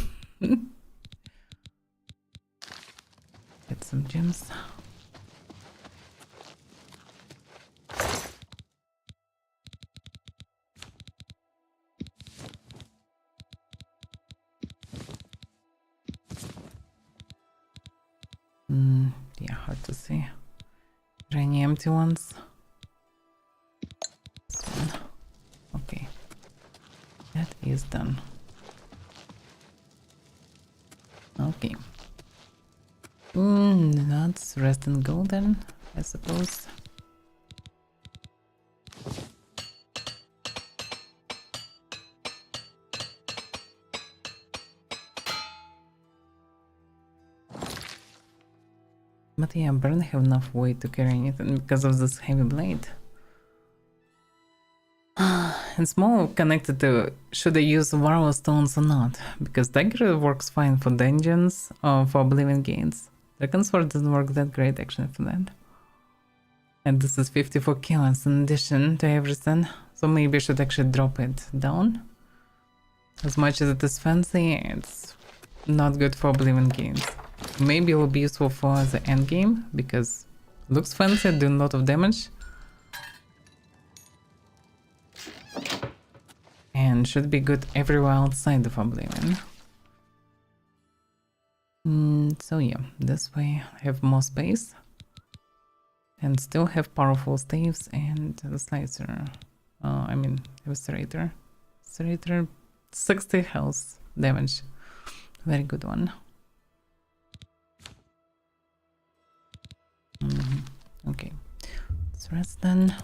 Get some gems. to see. Are there any empty ones? This one. Okay. That is done. Okay. Let's rest and go then, I suppose. But yeah, barely have enough weight to carry anything because of this heavy blade. It's more connected to should I use Varrow stones or not, because dagger works fine for dungeons or for Oblivion gates. Dragon sword doesn't work that great actually for that. And this is 54 kills in addition to everything, so maybe I should actually drop it down. As much as it is fancy, it's not good for Oblivion games. Maybe it will be useful for the end game because it looks fancy, doing a lot of damage. And should be good everywhere outside of Oblivion. So yeah, this way I have more space. And still have powerful staves and the slicer. Eviscerator. Eviscerator, 60 health damage. Very good one. Okay, let's rest then.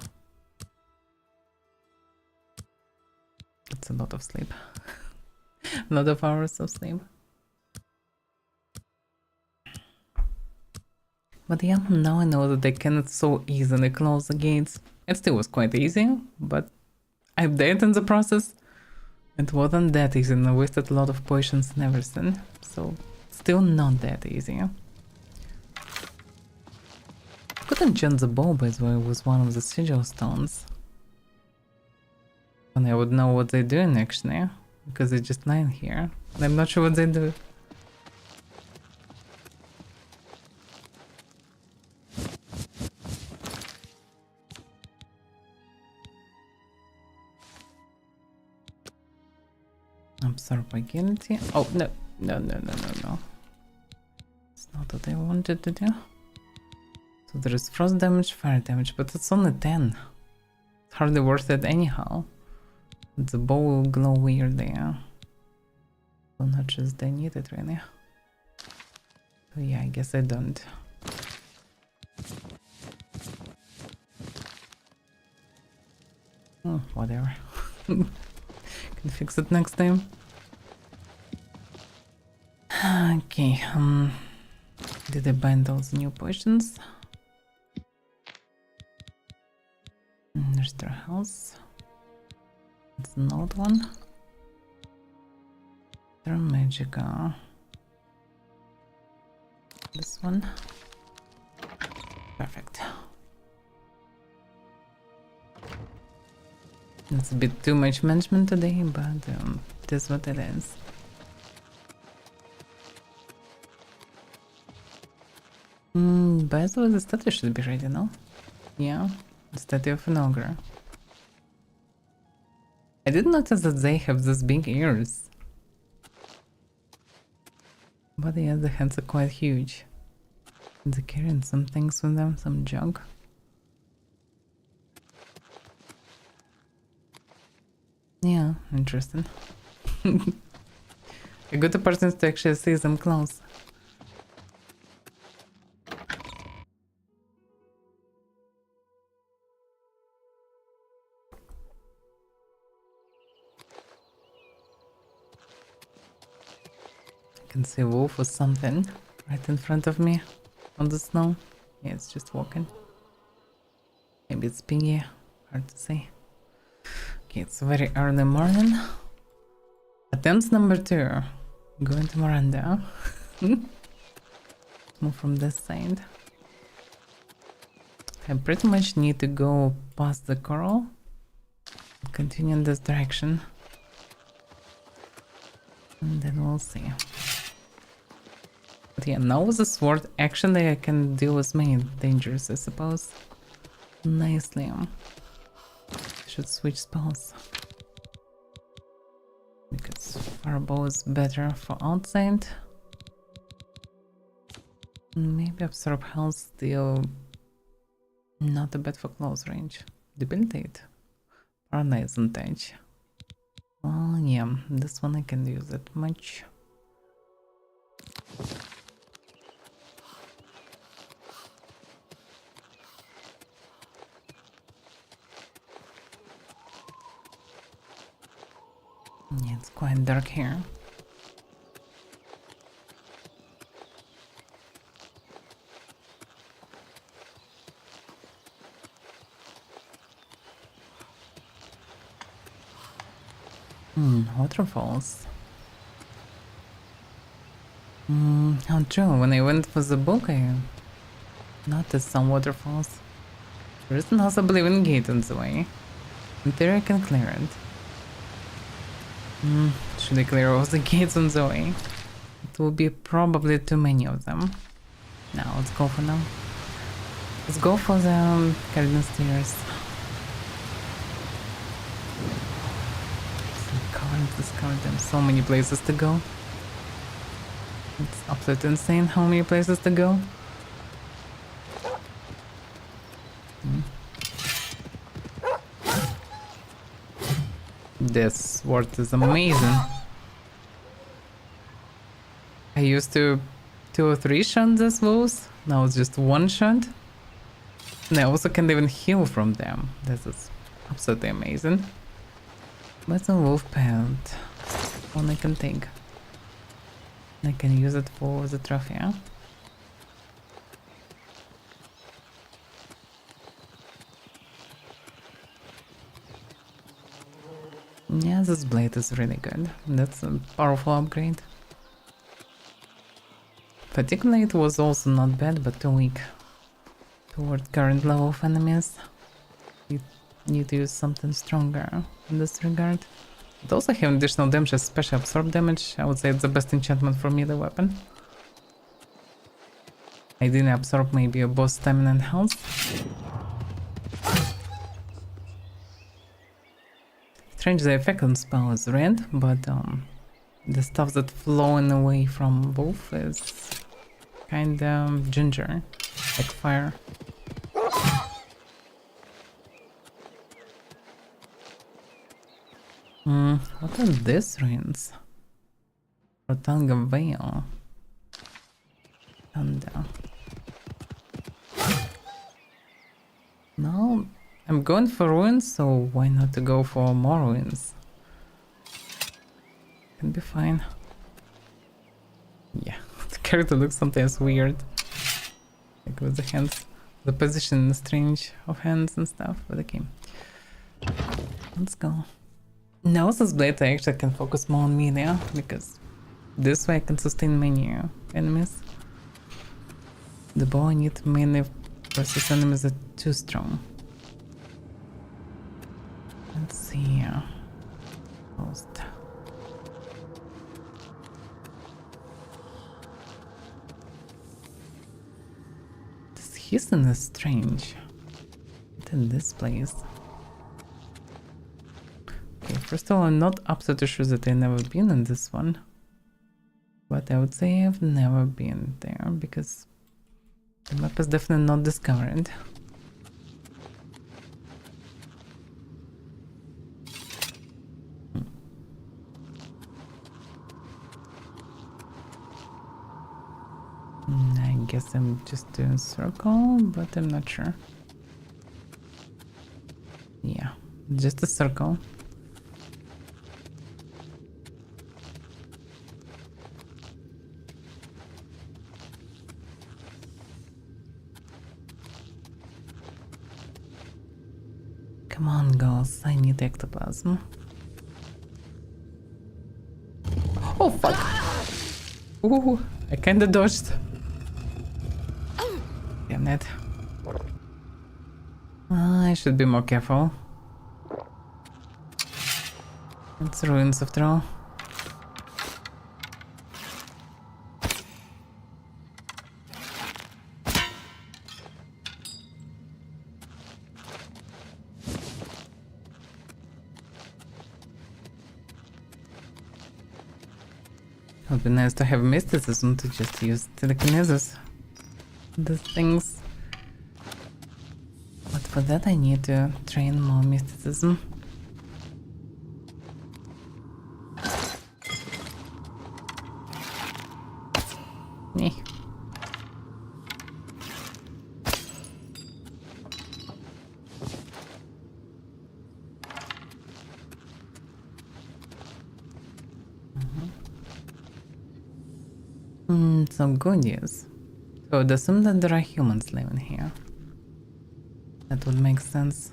It's a lot of sleep. A lot of hours of sleep. But yeah, now I know that they cannot so easily close the gates. It still was quite easy, but I died in the process. It wasn't that easy and I wasted a lot of potions and everything. So, still not that easy. Could enchant the bow by the way with one of the sigil stones. And I would know what they're doing actually, because they just lying here. And I'm not sure what they do. Absorb agility. Oh, no. No. It's not what I wanted to do. So there is frost damage, fire damage, but it's only 10. It's hardly worth it anyhow. The bow will glow weirdly. So much as they need it really. So yeah, I guess I don't. Oh, whatever. Can fix it next time. Okay, did I bind those new potions? There's their house. It's an old one. They're magical. This one. Perfect. It's a bit too much management today, but it is what it is. By the way, the statue should be ready now. Yeah, the statue of an ogre. I did notice that they have these big ears. But yeah, the hands are quite huge. They're carrying some things with them, some junk. Yeah, interesting. A good opportunity to actually see them close. I can see a wolf or something right in front of me on the snow. Yeah, it's just walking. Maybe it's Piggy, hard to say. Okay, it's very early morning. Attempt number 2. Going to Miranda. Move from this side. I pretty much need to go past the coral. Continue in this direction. And then we'll see. But yeah, now with the sword, actually I can deal with many dangers, I suppose. Nicely. Should switch spells. Because fireball is better for outside. Maybe absorb health still not a bad for close range. Debilitate. Paralyze and touch. Oh yeah, this one I can use it much. Yeah, it's quite dark here. Waterfalls. How true. When I went for the book, I noticed some waterfalls. There is also Oblivion Gate on the way. And there I can clear it. Should I clear all the gates on the way? It will be probably too many of them. Now, let's go for now. Let's go for the garden stairs. Discovered them. So many places to go. It's absolutely insane how many places to go. This sword is amazing. I used to 2 or 3 shots this wolves. Now it's just 1 shot. And I also can't even heal from them. This is absolutely amazing. What's a wolf pelt? One I can take. I can use it for the trophy, yeah? Yeah, this blade is really good. That's a powerful upgrade. Particularly it was also not bad, but too weak toward current level of enemies. You need to use something stronger in this regard. It also have additional damage, especially absorb damage. I would say it's the best enchantment for melee weapon. I didn't absorb maybe a boss stamina and health. Strange, the effect on spell is red, but the stuff that flowing away from wolf is kinda ginger, like fire. What are these ruins? Rotanga Vale. And no, I'm going for ruins, so why not to go for more ruins? Can be fine. Yeah, the character looks sometimes weird. Like with the hands, the position is strange of hands and stuff, but okay. Let's go. Now this blade I actually can focus more on melee, because this way I can sustain many enemies. The bow I need mainly versus enemies that are too strong. Let's see. Post. This hissing is strange. What in this place? Okay, first of all, I'm not absolutely sure that I've never been in this one. But I would say I've never been there because the map is definitely not discovered. I guess I'm just doing circle, but I'm not sure. Yeah, just a circle. Come on, girls, I need ectoplasm. Oh, fuck! Ooh, I kinda dodged. Damn it. I should be more careful. It's ruins after all. It would be nice to have mysticism to just use telekinesis. these things. But for that I need to train more mysticism. Eh. Some good news. So it assumes that there are humans living here. That would make sense.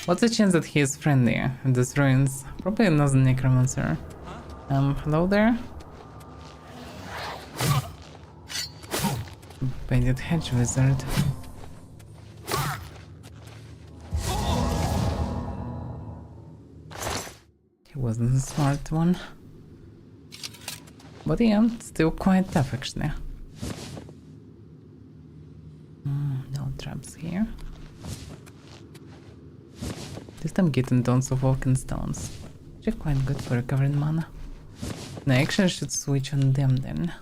What's the chance that he is friendly in these ruins? Probably another necromancer. Hello there? Bandit hedge wizard. He wasn't a smart one. But yeah, still quite tough actually. No traps here. At least I'm getting tons of walking stones, which are quite good for recovering mana. And I actually should switch on them then.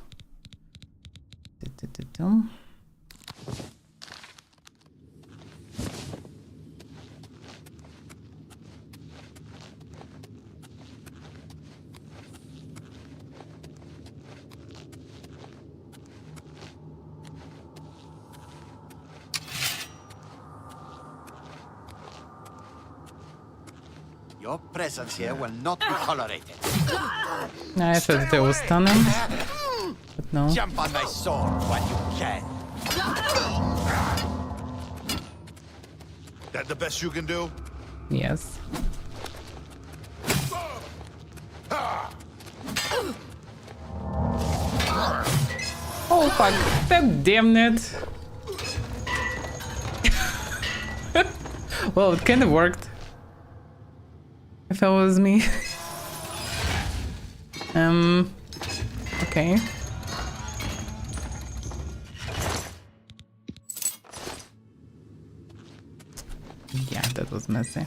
Your presence here will not be tolerated. I thought they will stun him, but no. Jump on my sword while you can. That the best you can do? Yes. Oh fuck, that damn it. Well, it kinda worked. If it was me. Okay. Yeah, that was messy.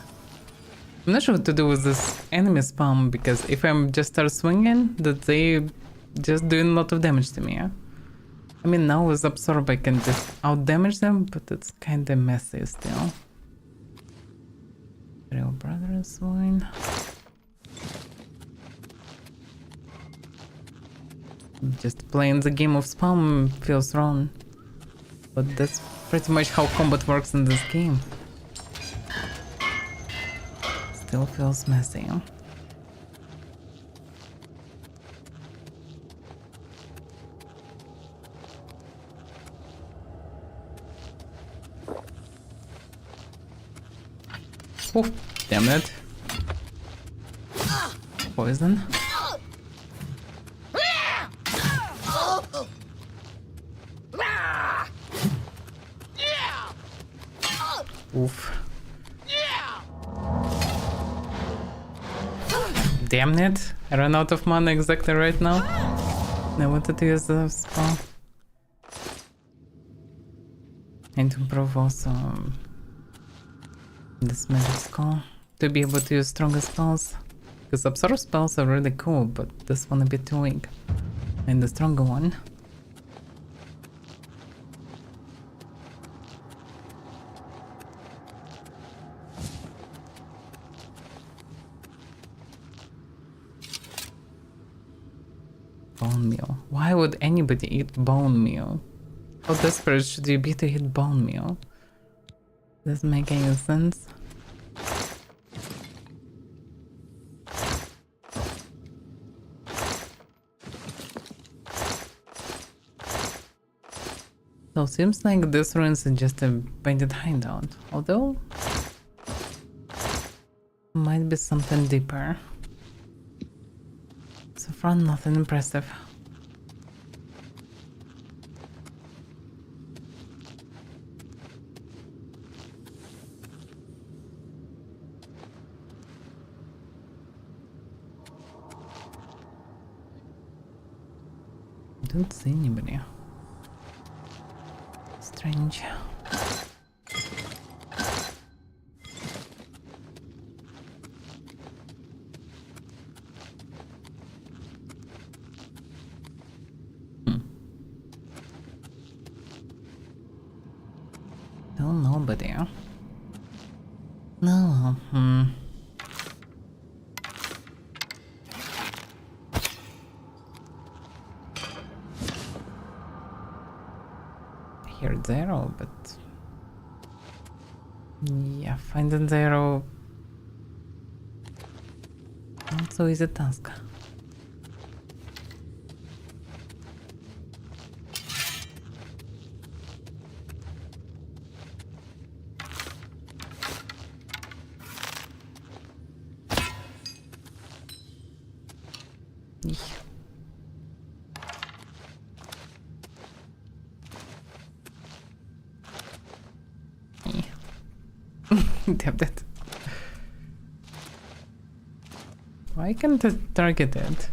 I'm not sure what to do with this enemy spam, because if I'm just start swinging, that they just doing a lot of damage to me, yeah? I mean, now with absorb I can just out damage them, but it's kinda messy still. Real brother is fine. Just playing the game of spam feels wrong, but that's pretty much how combat works in this game. Still feels messy. Oh, damn it. Poison. Oof. Damn it. I ran out of mana exactly right now. I wanted to use the spell. And to improve also this magic skull to be able to use stronger spells. Because absorb spells are really cool, but this one a bit too weak. And the stronger one. Bone meal. Why would anybody eat bone meal? How desperate should you be to eat bone meal? Doesn't make any sense. So seems like this ruins is just a bandit hideout, although might be something deeper. So far nothing impressive. Don't see anybody. Strange. nobody. No, I heard zero, but yeah, finding zero not so easy task. Damn that. Why can't I target it?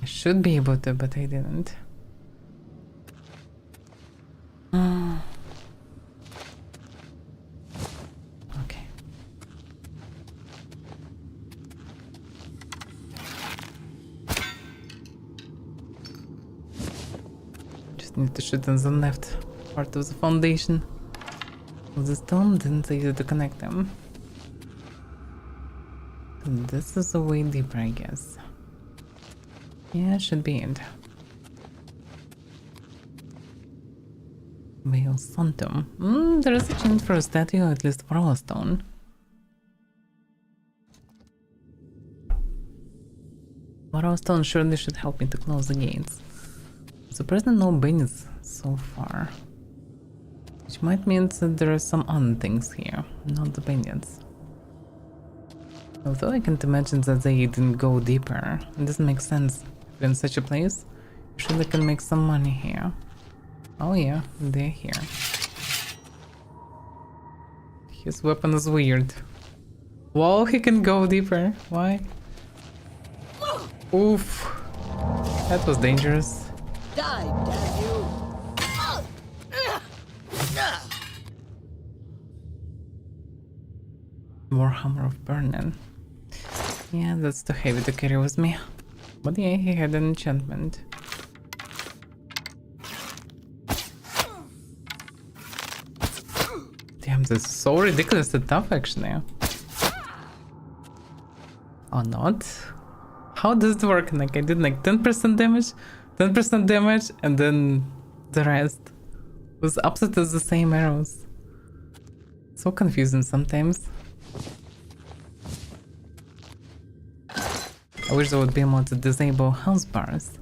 I should be able to, but I didn't. Okay. Just need to shoot on the left part of the foundation. The stone didn't say to connect them. This is a way deeper, I guess. Yeah, should be it. Veil Santum. There is a chance for a statue, or at least for a stone. Morrow stone surely should help me to close the gates. Surprisingly, no bandits so far. Which might mean that there are some other things here, not the bandits. Although I can't imagine that they didn't go deeper. It doesn't make sense. If you're in such a place, you surely can make some money here. Oh yeah, they're here. His weapon is weird. Whoa, he can go deeper. Why? Oof. That was dangerous. Die, damn you! Warhammer of Burning. Yeah, that's too heavy to carry with me. But yeah, he had an enchantment. Damn, this is so ridiculously tough actually. Or not? How does it work? Like I did like 10% damage, 10% damage, and then the rest was opposite as the same arrows. So confusing sometimes. I wish there would be a mod to disable health bars.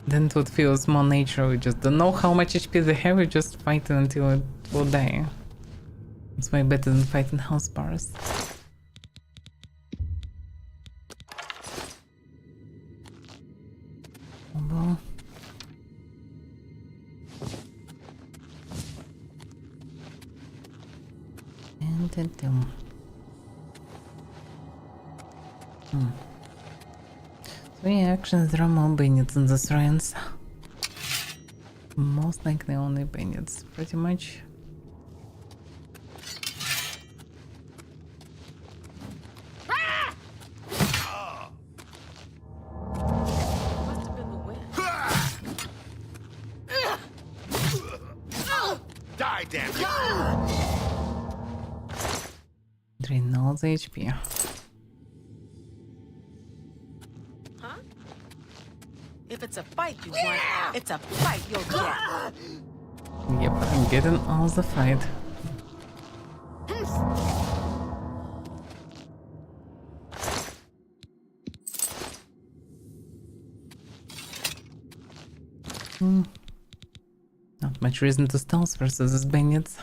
Then it would feel more natural. You just don't know how much HP they have, you just fight it until it will die. It's way better than fighting health bars. Well. And then So yeah, actually there are more bandits in this ruins. Most likely only bandits, pretty much. Must have been the wind. Die, damn you! Drain all the HP. If it's a fight you want, it's a fight you'll get. Yep, I'm getting all the fight. Not much reason to stealth versus these bandits.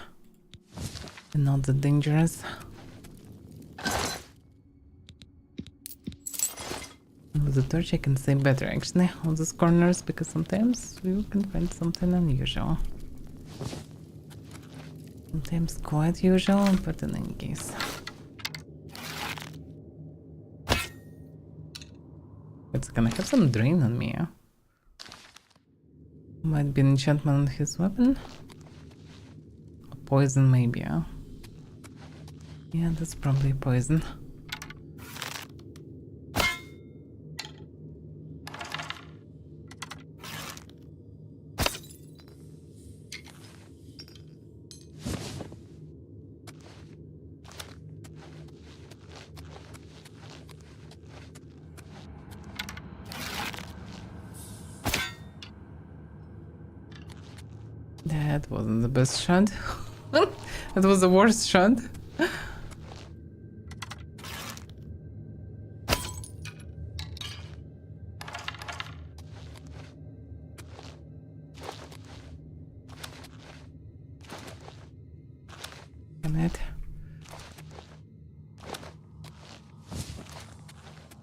They're not that dangerous. With the torch I can see better actually on these corners, because sometimes you can find something unusual. Sometimes quite usual, but in any case. It's gonna have some drain on me. Might be an enchantment on his weapon. A poison maybe. Yeah, that's probably poison. That wasn't the best shot. That was the worst shot. Damn it.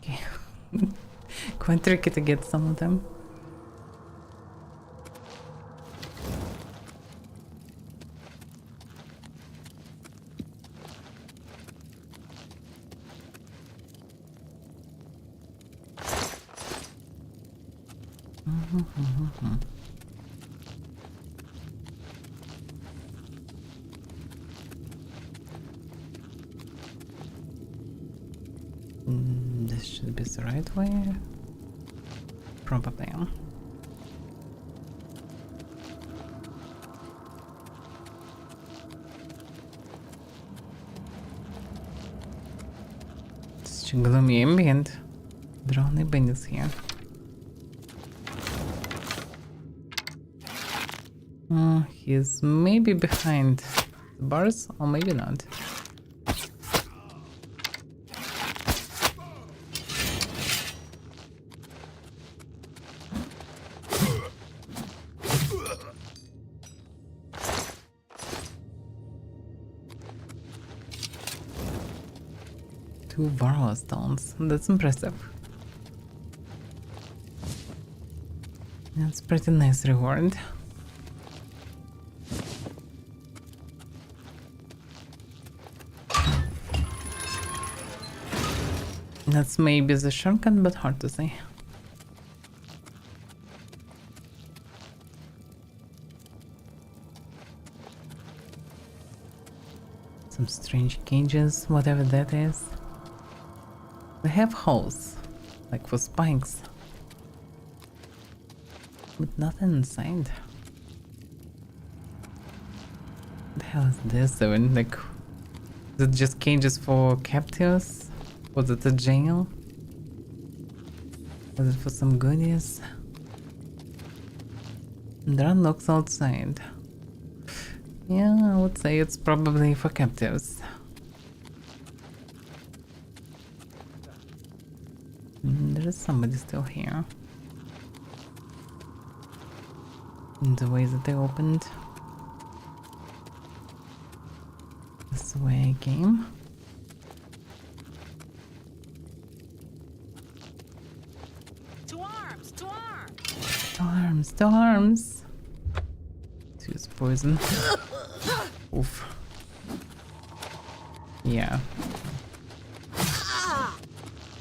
Okay. Quite tricky to get some of them. This should be the right way. Probably. Such a gloomy ambient. There are only bandits here. He's maybe behind the bars, or maybe not. Two Varroa stones. That's impressive. That's pretty nice reward. That's maybe the shortcut, but hard to say. Some strange cages, whatever that is. They have holes, like for spikes. But nothing inside. What the hell is this even? Like, is it just cages for captives? Was it a jail? Was it for some goodies? There are locks outside. Yeah, I would say it's probably for captives. There is somebody still here. In the way that they opened. That's the way I came. To arms! To arms! To arms, to arms! To use poison. Oof. Yeah.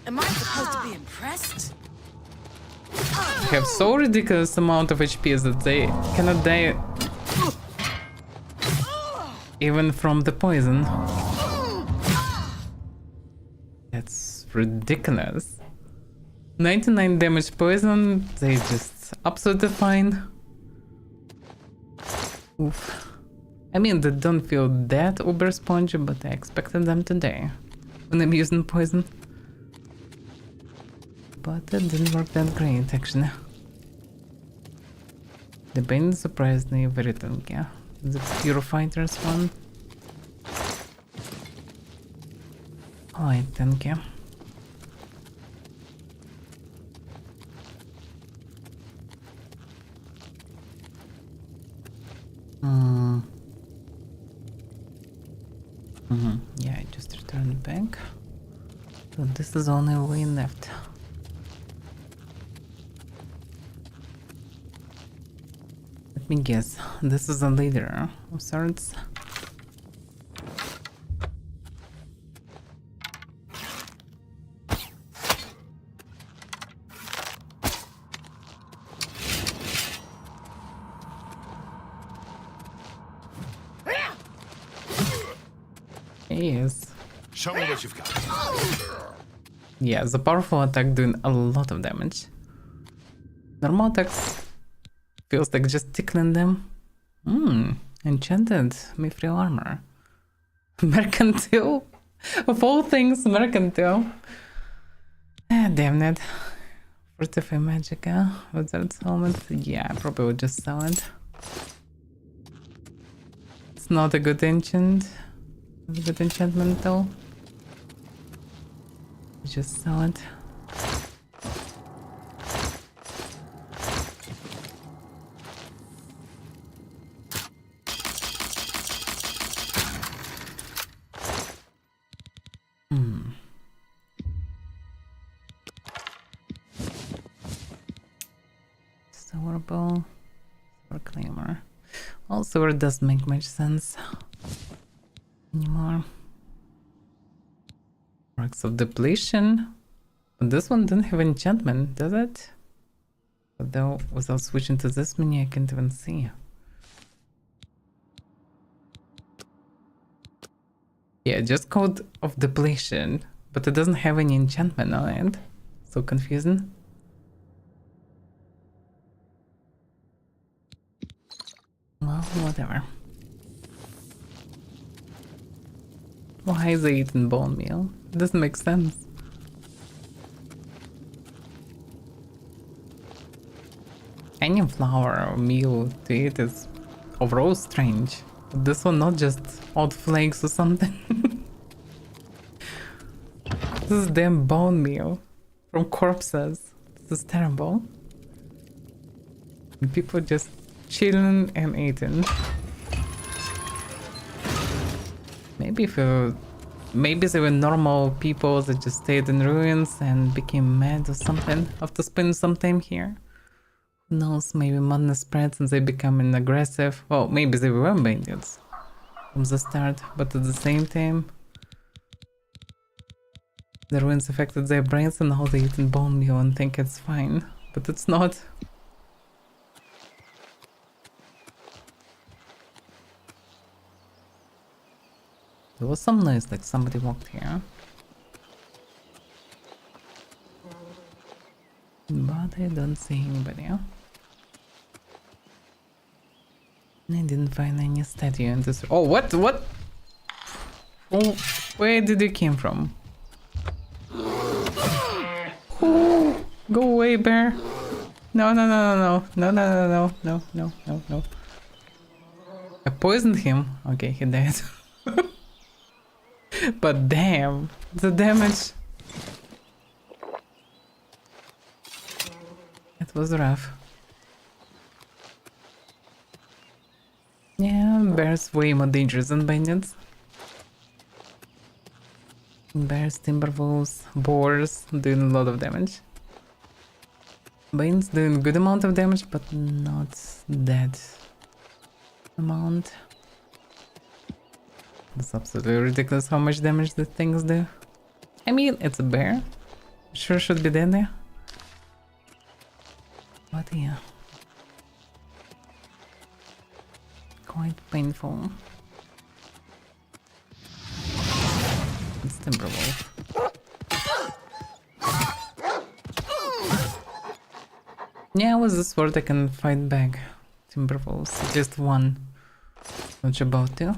Am I supposed to be impressed? They have so ridiculous amount of HP that they cannot die even from the poison. That's ridiculous. 99 damage poison, they just absolutely fine. Oof. I mean, they don't feel that uber spongy, but I expected them to die when I'm using poison. But it didn't work that great, actually. The bane surprised me very little, yeah. The Pure Fighters one. Alright, thank you. Yeah, I just returned back. So this is the only way left. Let me guess, this is a leader of sorts. He is. Show me what you've got. Yeah, the powerful attack doing a lot of damage. Normal attacks feels like just tickling them. Enchanted mithril armor. Mercantile? Of all things, mercantile. Ah, damn it. Fortify Magica. Wizard's helmet. Yeah, I probably would just sell it. not a good enchant. Not a good enchantment though. Just sell it. Sourable. Proclaimer. Also, it doesn't make much sense anymore. Marks of depletion. But this one didn't have enchantment, does it? But though, without switching to this menu, I can't even see. Yeah, just code of depletion, but it doesn't have any enchantment on it. So confusing. Well, whatever. Why is he eating bone meal? It doesn't make sense. Any flour or meal to eat is overall strange. But this one not just odd flakes or something. This is damn bone meal from corpses. This is terrible. And people just chilling and eating. Maybe maybe they were normal people that just stayed in ruins and became mad or something after spending some time here. Who knows, maybe madness spreads and they become aggressive. Well, maybe they were bandits from the start, but at the same time the ruins affected their brains and now they eat bone meal and think it's fine. But it's not. There was some noise like somebody walked here. But I don't see anybody. And I didn't find any statue in this. Oh, what? What? Oh, where did you came from? Oh, go away, bear. No, no, no, no, no, no, no, no, no, no, no, no. I poisoned him. Okay, he died. But damn, the damage. It was rough. Yeah, bears way more dangerous than bandits. Bears, timberwolves, boars doing a lot of damage. Banes doing good amount of damage, but not that amount. It's absolutely ridiculous how much damage the things do. I mean, it's a bear. Sure should be dead there. But yeah. Quite painful. It's Timberwolf. Yeah, with the sword I can fight back Timberwolves. Just one. Not about to.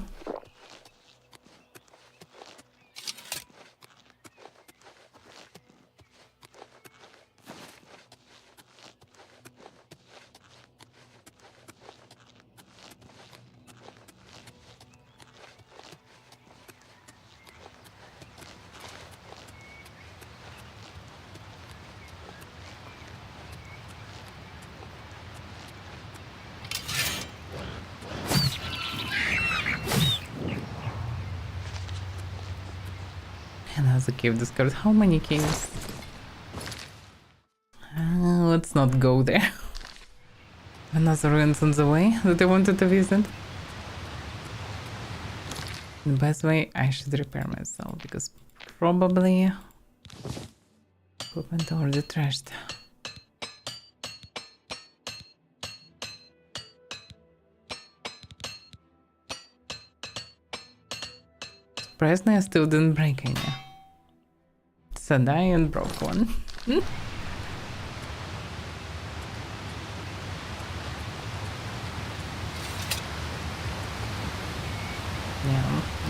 A cave discovered. How many caves? Let's not go there. Another ruins on the way that I wanted to visit. The best way, I should repair myself because probably equipment already trashed. Surprisingly, I still didn't break any. Said I and broke one. Yeah,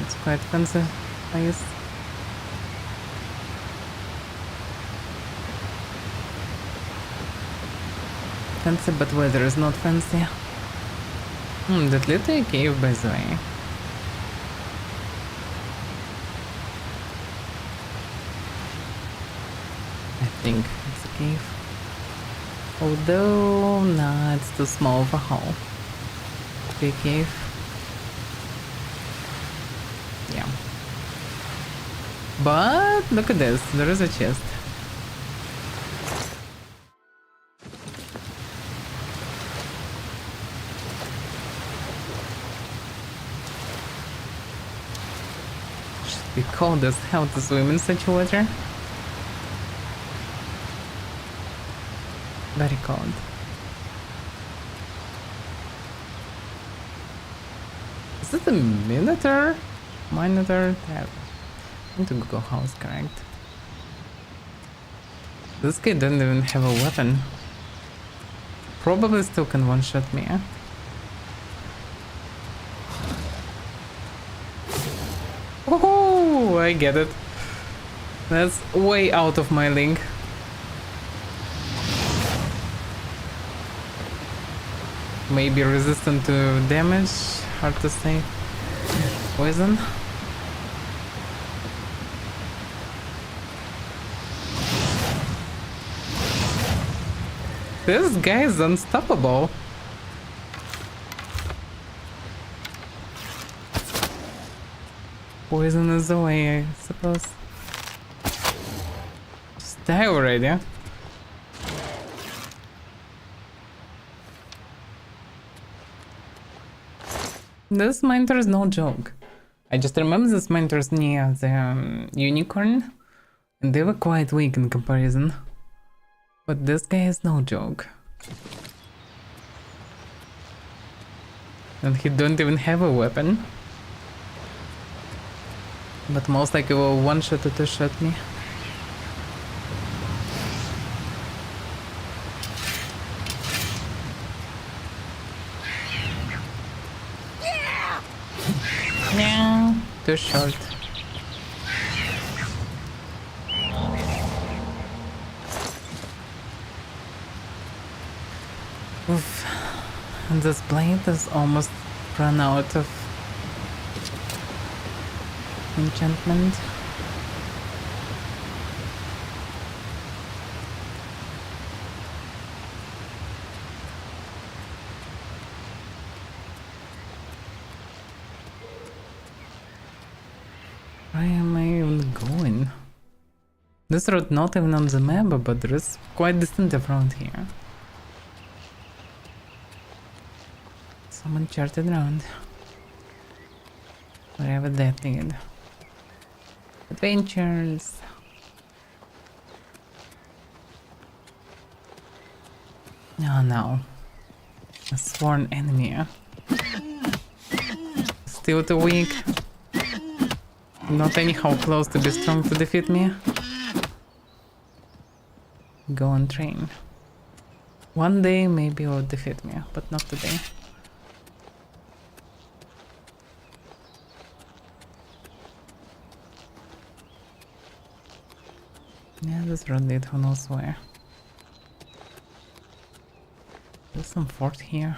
it's quite fancy place. Fancy, but weather is not fancy. That little cave, by the way. think it's a cave. Although, nah, it's too small of a hole. Big cave. Yeah. But look at this, there is a chest. Should we call this how to swim in such water? Very cold. Is it a Minotaur? Minotaur? Yeah. I need to Google how it's correct. This guy doesn't even have a weapon. Probably still can one-shot me. Oh, I get it. That's way out of my link. Maybe resistant to damage, hard to say. Poison. This guy is unstoppable. Poison is the way, I suppose. Just die already. This minotaur is no joke. I just remember this minotaurs near the unicorn, and they were quite weak in comparison. But this guy is no joke. And he don't even have a weapon. But most likely will one-shot or two-shot me. Yeah, too short. Oof. And this blade is almost run out of enchantment. Where am I even going? This road not even on the map, but there is quite distant around here. Some uncharted round. Wherever that lead. Adventures. Oh no. A sworn enemy. Still too weak. Not anyhow close to be strong to defeat me. Go on train. One day maybe you'll defeat me, but not today. Yeah, this road lead who knows where. There's some fort here.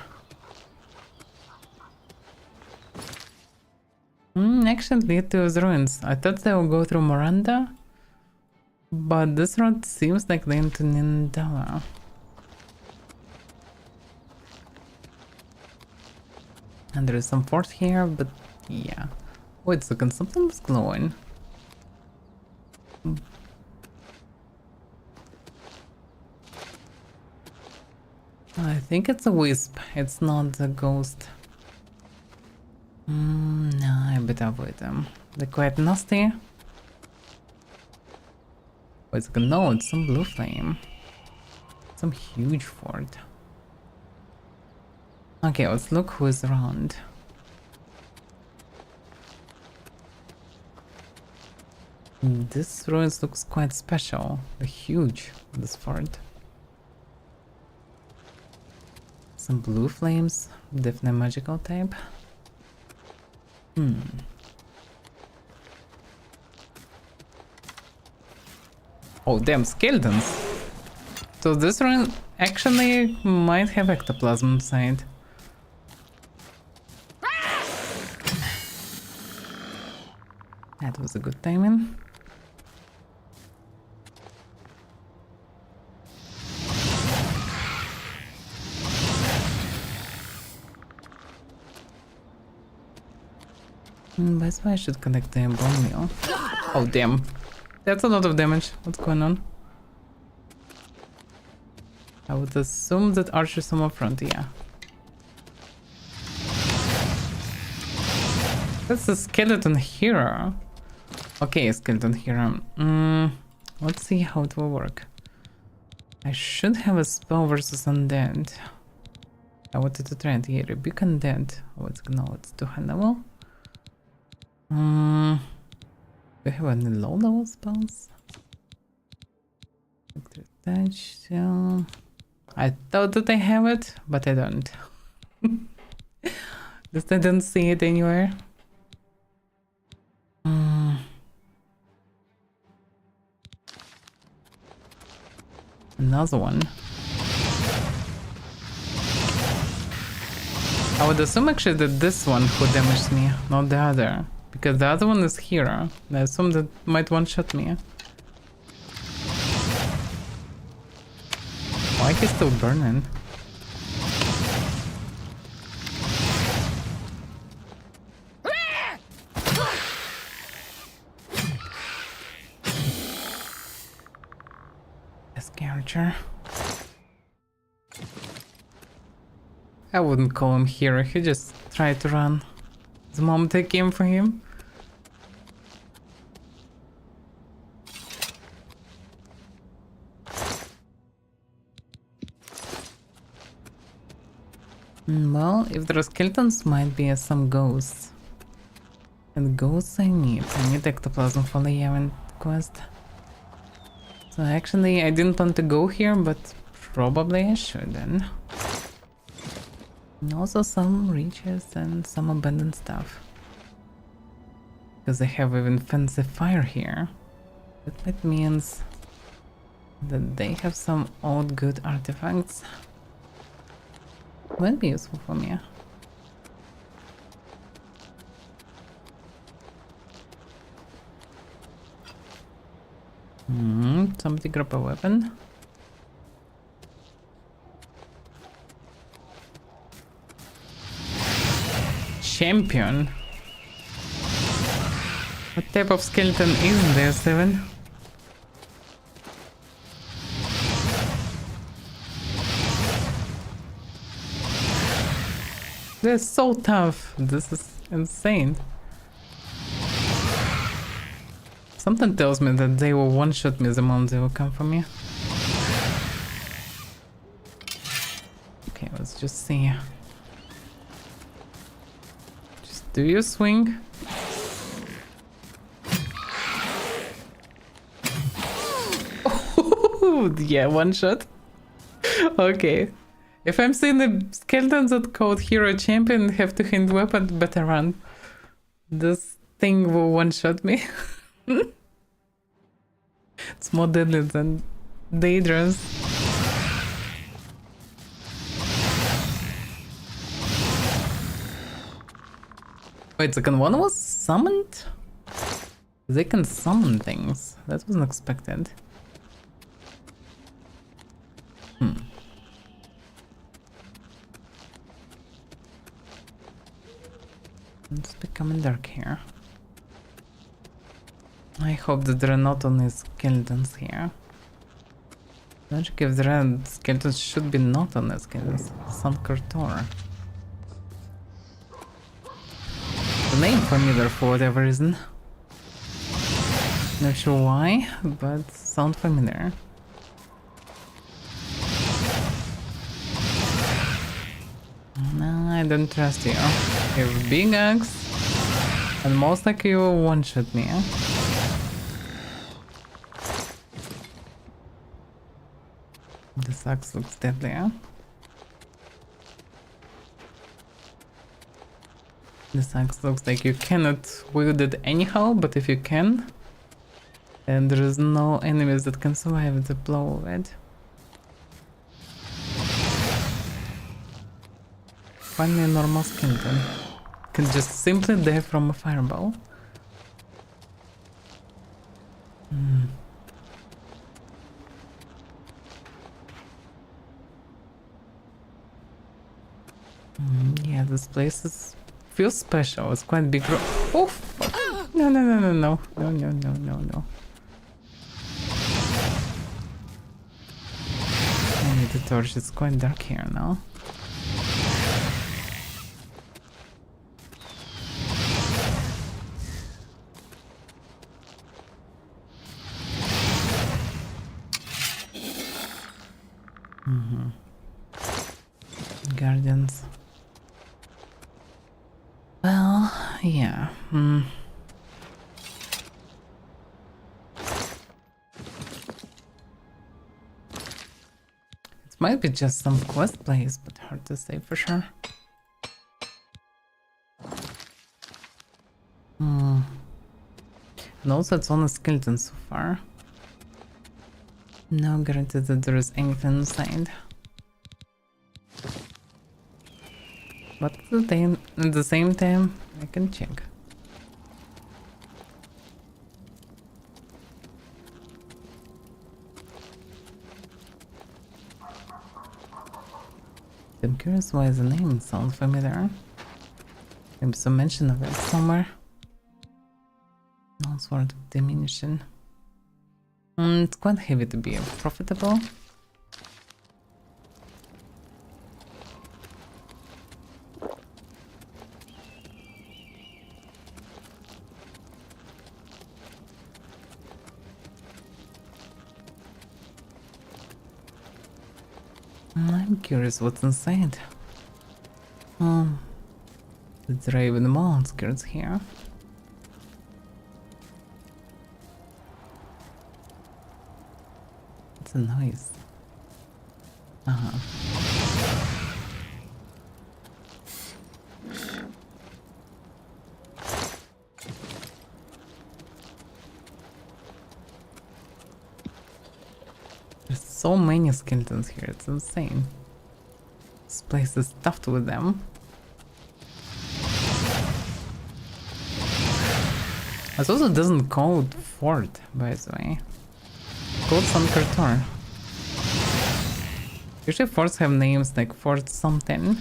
Actually lead to those ruins. I thought they would go through Miranda, but this road seems like leading to Nindala. And there is some fort here, but yeah. Wait a second, something was glowing. I think it's a wisp, it's not a ghost. No, I better avoid them. They're quite nasty. Wait a second, no, it's some blue flame. Some huge fort. Okay, let's look who is around. This ruins looks quite special. They're huge, this fort. Some blue flames, definitely magical type. Oh damn, skeletons! So this ruin actually might have ectoplasm inside. That was a good timing. That's why I should connect the bone meal. Oh damn. That's a lot of damage. What's going on? I would assume that archers on my front, yeah. That's a skeleton hero. Okay, skeleton hero. Let's see how it will work. I should have a spell versus undead. I wanted to try it here. Rebuke undead. What's no, it's too high level. Do we have any low level spells? Touch. I thought that I have it, but I don't. Just I don't see it anywhere. Another one. I would assume actually that this one who damaged me, not the other. Because the other one is hero. I assume that might one-shot me. Why he's still burning? Charger. I wouldn't call him hero, he just tried to run the moment I came for him. Well, if there are skeletons, might be some ghosts. And ghosts I need ectoplasm for the event quest. So actually, I didn't want to go here, but probably I should then. And also some riches and some abandoned stuff. Because they have even fancy fire here. That means that they have some old good artifacts. Might be useful for me. Somebody grab a weapon. Champion. What type of skeleton is there, Seven? They're so tough. This is insane. Something tells me that they will one-shot me the moment they will come for me. Okay, let's just see. Just do your swing. Oh, yeah, one shot. Okay. If I'm seeing the skeletons that called Hero Champion have to hand weapon, better run. This thing will one-shot me. It's more deadly than dangerous. Wait, second one was summoned? They can summon things. That wasn't expected. It's becoming dark here. I hope that there are not only skeletons here. Logic if there are skeletons should be not only skeletons. Sankartor. The name familiar for whatever reason. Not sure why, but sound familiar. No, I don't trust you. You have a big axe, and most likely you will one-shot me. This axe looks deadly, huh? This axe looks like you cannot wield it anyhow, but if you can, then there is no enemies that can survive the blow of it. Find me a normal skeleton. Can just simply die from a fireball. Yeah, this place feels special. It's quite big. Oh, fuck. No, no, no, no, no. No, no, no, no, no. I need the torch. It's quite dark here now. Guardians. Well, yeah. It might be just some quest place, but hard to say for sure. And also it's only skeleton so far. No guarantee that there is anything inside. But at the same time, I can check. I'm curious why the name sounds familiar. Maybe some mention of it somewhere. No sort of diminution. It's quite heavy to be profitable. I'm curious what's inside. There are even more outskirts here. It's a noise. There's so many skeletons here, it's insane. This place is stuffed with them. It also doesn't code fort, by the way. It's called Sankartor. Usually forts have names like Fort something.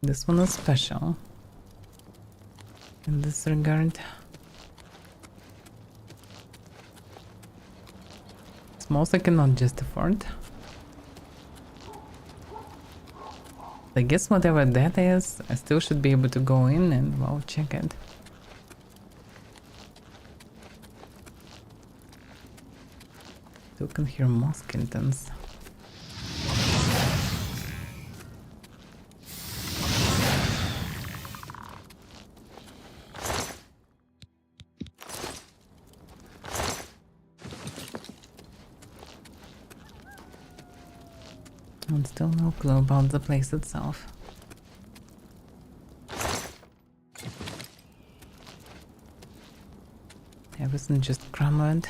This one is special in this regard. It's most likely not just a fort. I guess whatever that is, I still should be able to go in and, well, check it. Still can hear more skeletons. And still no clue about the place itself. Everything just crumbled.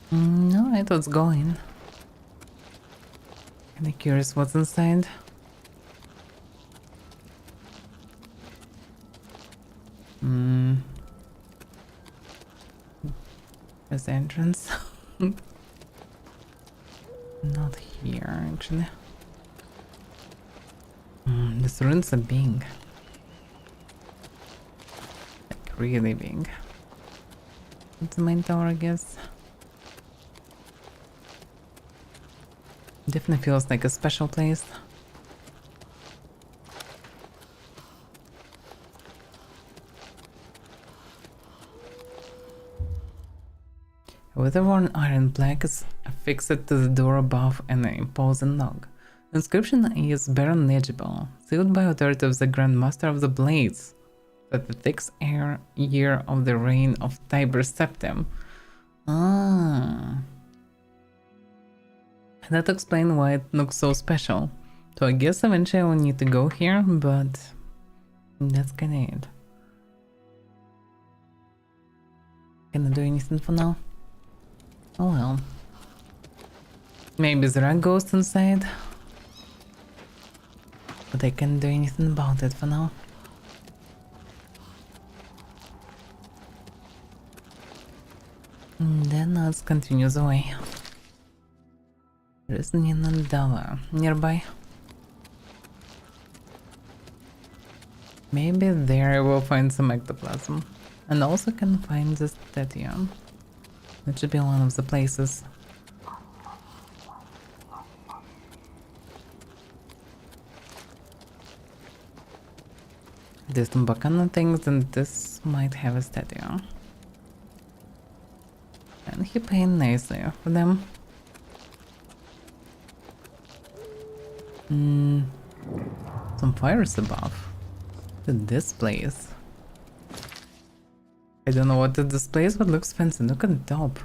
No, it was going. Kinda curious what's inside. There's the entrance. Not here, actually. This ruins are big. Like, really big. It's the main tower, I guess. Definitely feels like a special place. Weather-worn iron plaque is affixed to the door above an imposing log. The inscription is barely legible, sealed by authority of the Grand Master of the Blades, that the 6th year of the reign of Tiber Septim. That explains why it looks so special. So I guess eventually I will need to go here, but that's kinda it. Can I do anything for now? Oh well. Maybe there are ghosts inside, but I can't do anything about it for now. And then Let's continue the way. There is Ninandala nearby. Maybe there I will find some ectoplasm. And also can find the statue. That should be one of the places. There's some bacana things, and this might have a statue. And he paid nicely for them. Some fires above. This place. I don't know what is this place, but looks fancy. Look at the top.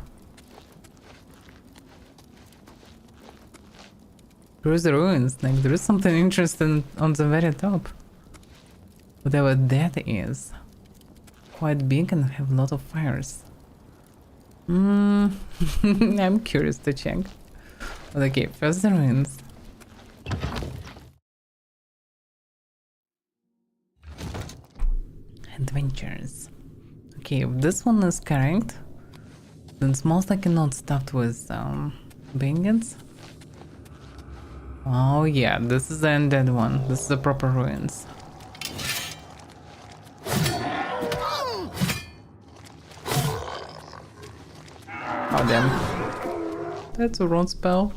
Cruise the ruins. Like, there is something interesting on the very top. Whatever that is. Quite big and have a lot of fires. I'm curious to check. But okay, first the ruins. Adventures. Okay, if this one is correct, then it's most likely not stuffed with bangers. Oh yeah, this is the undead one. This is the proper ruins. Oh damn. That's a wrong spell.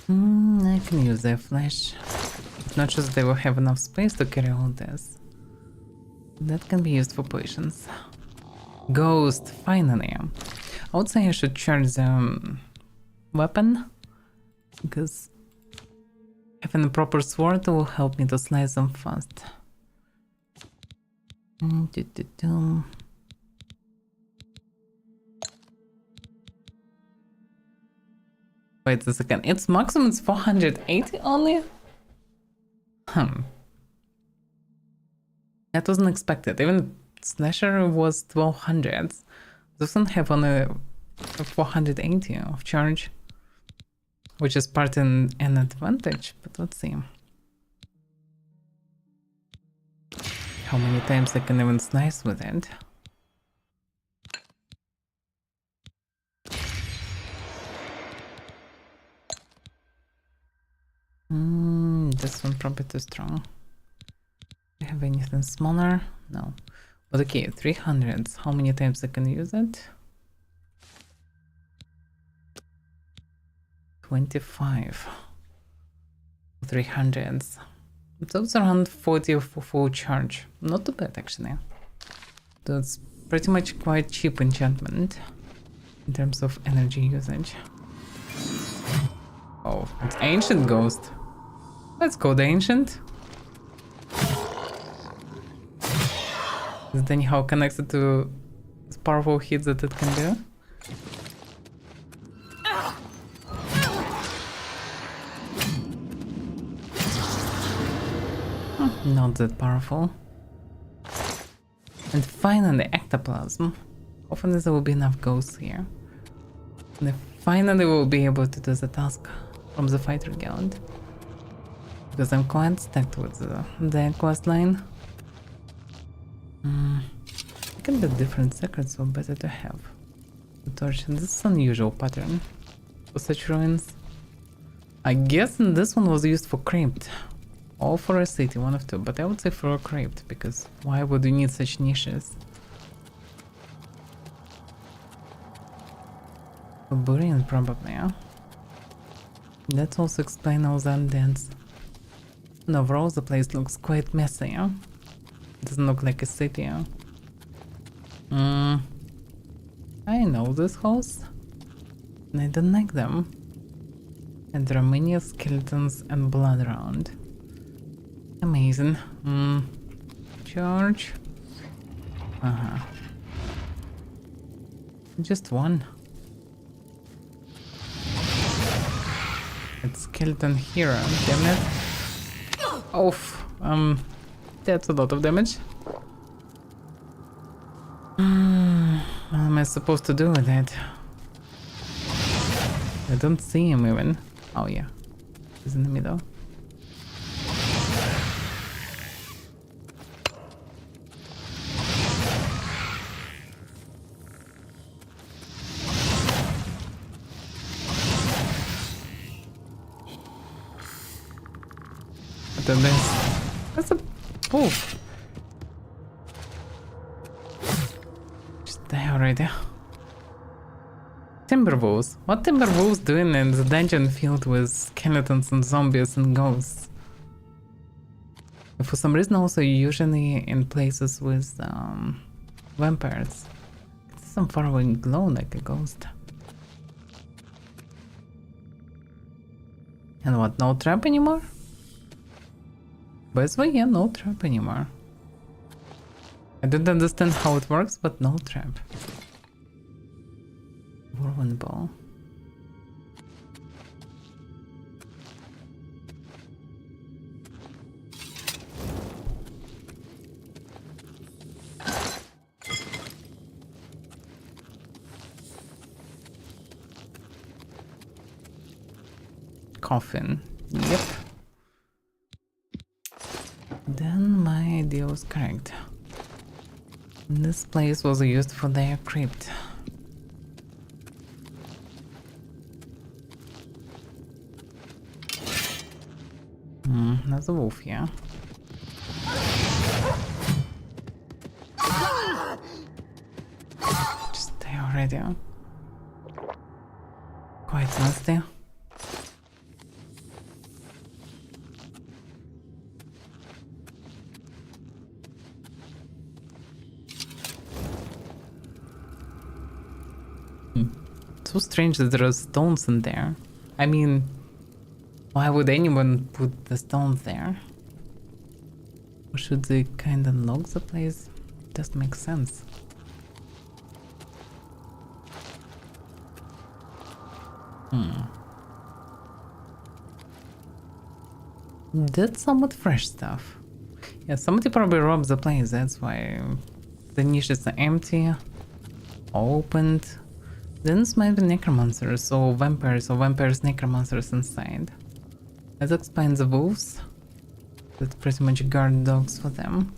I can use their flesh. Not just they will have enough space to carry all this. That can be used for potions. Ghost, finally. I would say I should charge the weapon, because having a proper sword will help me to slice them fast. Wait a second, its maximum is 480 only? That wasn't expected. Even Slasher was 1200. Doesn't have only 480 of charge, which is part in an advantage, but let's see. How many times I can even slice with it. This one probably too strong. Do you have anything smaller? No. But okay, 300s. How many times I can use it? 25. 300s. It's around 40 for full charge. Not too bad actually. That's pretty much quite cheap enchantment in terms of energy usage. Oh, it's Ancient Ghost. Let's go the Ancient. Is it anyhow connected to the powerful hits that it can do? Not that powerful. And finally, ectoplasm. Hopefully there will be enough ghosts here. And finally we'll be able to do the task from the Fighter Guild. Because I'm quite stuck with the quest line. It can be different secrets, so better to have. The torch, this is an unusual pattern for such ruins. I guess this one was used for crypt. Or for a city, one of two, but I would say for a crypt, because why would you need such niches? For Burin, probably, yeah? That also explains all the undeads. And overall, the place looks quite messy, yeah? It doesn't look like a city, yeah? I know this house, and I don't like them. And there are many skeletons and blood around. Amazing. Charge. Just one. It's skeleton hero, damn it. Oof. That's a lot of damage. What am I supposed to do with it? I don't see him even. Oh yeah. He's in the middle. to this. That's a wolf. Just die already. Timberwolves. What Timberwolves doing in the dungeon filled with skeletons and zombies and ghosts? And for some reason also usually in places with vampires. It's some faraway glow like a ghost. And what, no trap anymore? Best way, yeah, no trap anymore. I don't understand how it works, but no trap. Whirlwind ball. Coffin. Yep. Then my idea was correct. This place was used for their crypt. That's a wolf, yeah. Just stay already. Quite nasty. So strange that there are stones in there. I mean, why would anyone put the stones there? Or should they kinda lock the place? Doesn't make sense. That's somewhat fresh stuff. Yeah, somebody probably robbed the place, that's why the niches are empty, opened. Then this might be necromancers or vampires necromancers inside. That explains the wolves. That's pretty much guard dogs for them.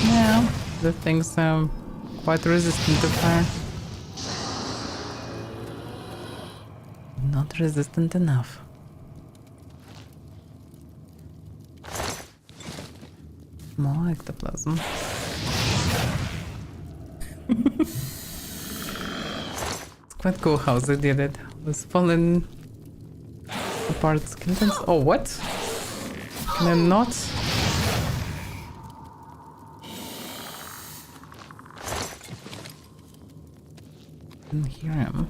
Yeah, the things are quite resistant to fire. Not resistant enough. More ectoplasm. It's quite cool how they did it. With fallen apart skeletons. Oh, what? Can I not? Didn't hear him.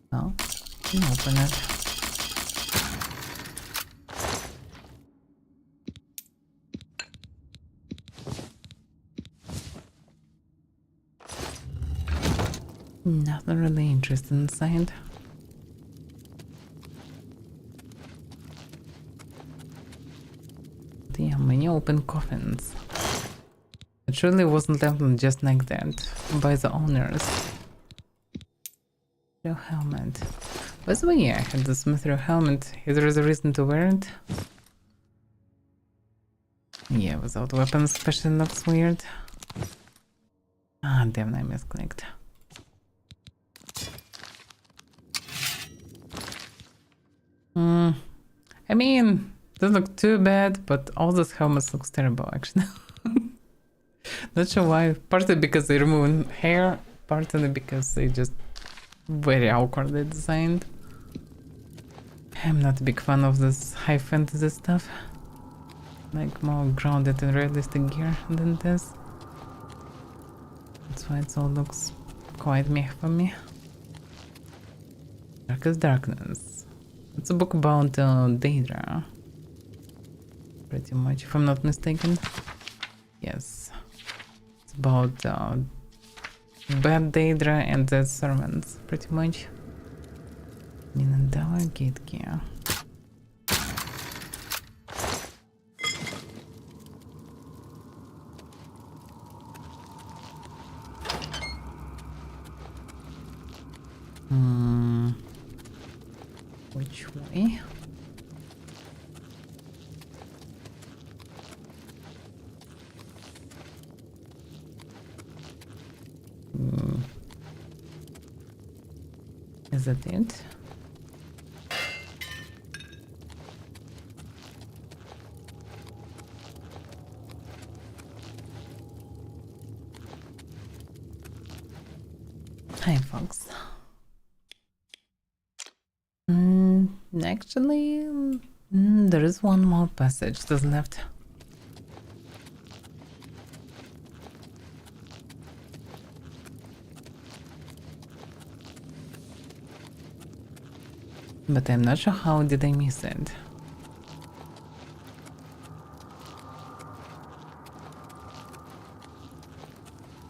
No, can open it. Nothing really interesting inside. Damn, many open coffins. It surely wasn't left just like that by the owners. Your helmet. By the way, yeah, I had this mithril helmet. Is there a reason to wear it? Yeah, without weapons especially looks weird. Ah, damn, I misclicked. I mean, doesn't look too bad, but all those helmets looks terrible actually. Not sure why. Partly because they remove hair, partly because they just very awkwardly designed. I'm not a big fan of this high fantasy stuff. Like more grounded and realistic gear than this. That's why it all looks quite meh for me. Darkest Darkness. It's a book about Daedra. Pretty much, if I'm not mistaken. Yes. It's about bad Daedra and their servants, pretty much. Ninandawa Gate Gear. Which way? Is that it? Hi, folks. Actually, there is one more passage that's left. But I'm not sure how did I miss it.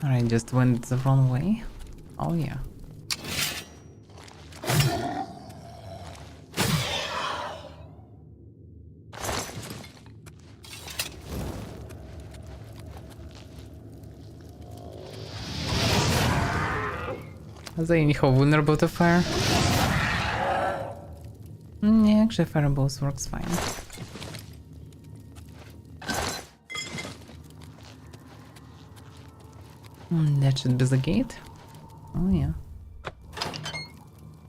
I just went the wrong way. Oh yeah. Are they anyhow vulnerable to fire? Yeah, actually fireballs works fine. That should be the gate. Oh yeah.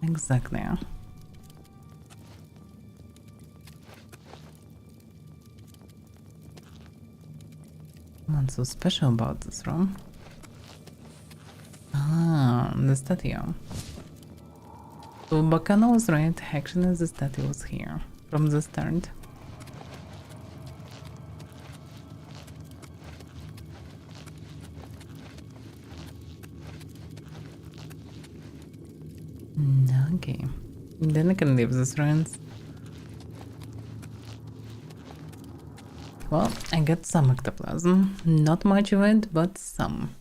Exactly. What's so special about this room? Ah, the statue. So Bacano was right, actually the statue was here, from the start. Okay, then I can leave these ruins. Well, I got some ectoplasm, not much of it, but some.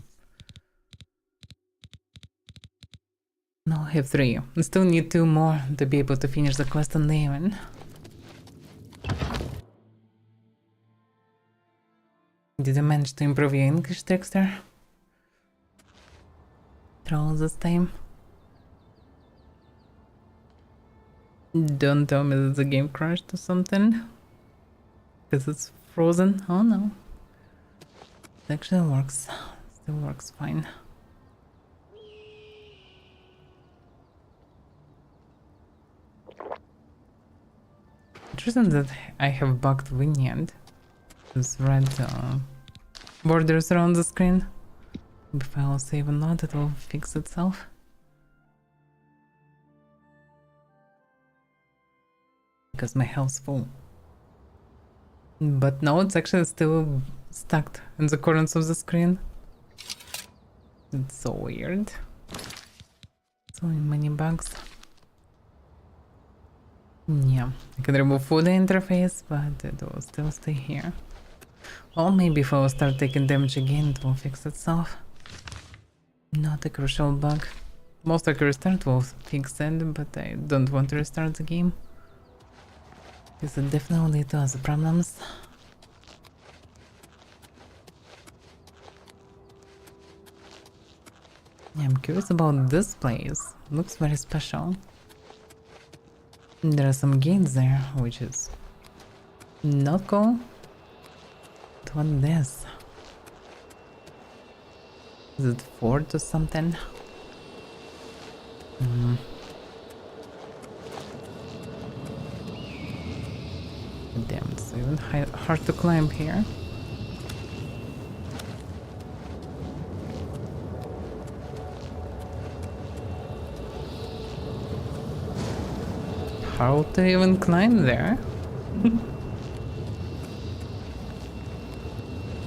No, I have 3. I still need 2 more to be able to finish the quest on Haven. Did I manage to improve your English, Dexter? Through all this time? Don't tell me that the game crashed or something. Because it's frozen. Oh no. It actually works. Still works fine. Interesting that I have bugged vignette. There's red borders around the screen. If I will save or not, it will fix itself. Because my health's full. But now it's actually still stuck in the corners of the screen. It's so weird. So many bugs. Yeah, I can remove full the interface, but it will still stay here. Or maybe if I will start taking damage again, it will fix itself. Not a crucial bug. Most likely restart will fix it, but I don't want to restart the game. Because it definitely leads to other problems. Yeah, I'm curious about this place. Looks very special. There are some gates there, which is not cool. But what is this? Is it fort or something? Damn, it's even hard to climb here. How to even climb there?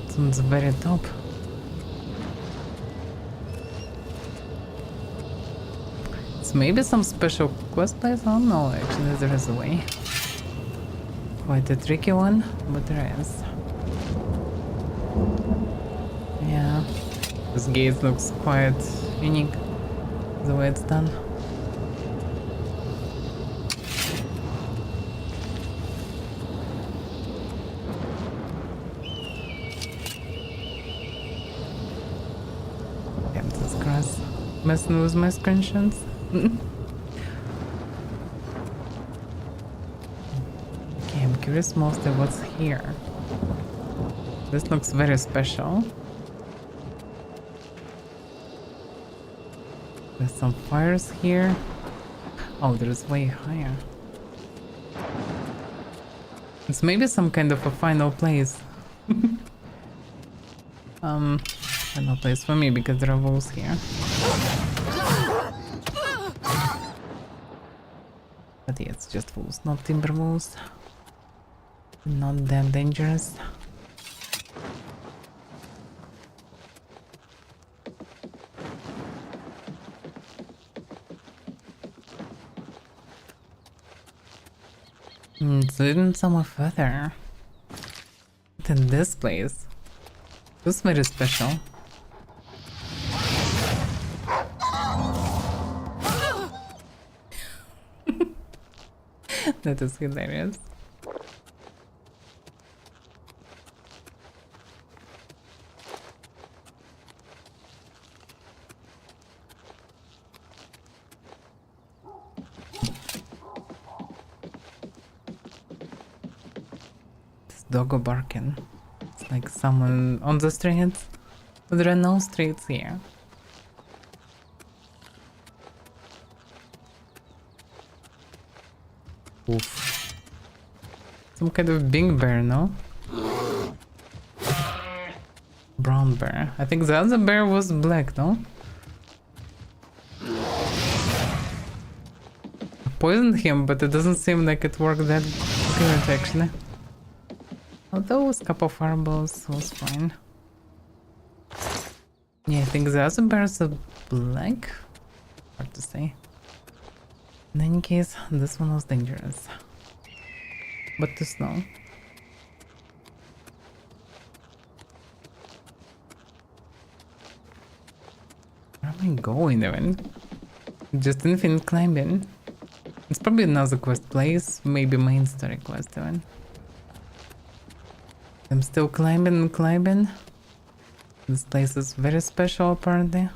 It's on the very top. It's maybe some special quest place? Oh no, actually there is a way. Quite a tricky one, but there is. Yeah, this gate looks quite unique, the way it's done. Damn, this grass messing with my screenshots. curious mostly what's here. This looks very special. There's some fires here. Oh, there's way higher. It's maybe some kind of a final place. Final place for me because there are wolves here. But yeah, it's just wolves, not timber wolves. Not that dangerous. It's even somewhere further than this place. This is very special. That is hilarious. This doggo barking. It's like someone on the streets. But there are no streets here. Oof. Some kind of big bear, no? Brown bear. I think the other bear was black, no? I poisoned him, but it doesn't seem like it worked that good actually. Although a couple of fireballs was fine. Yeah, I think the other bears are black. Hard to say. In any case, this one was dangerous. But too slow. Where am I going even? Just infinite climbing. It's probably another quest place, maybe main story quest even. I'm still climbing and climbing. This place is very special apparently.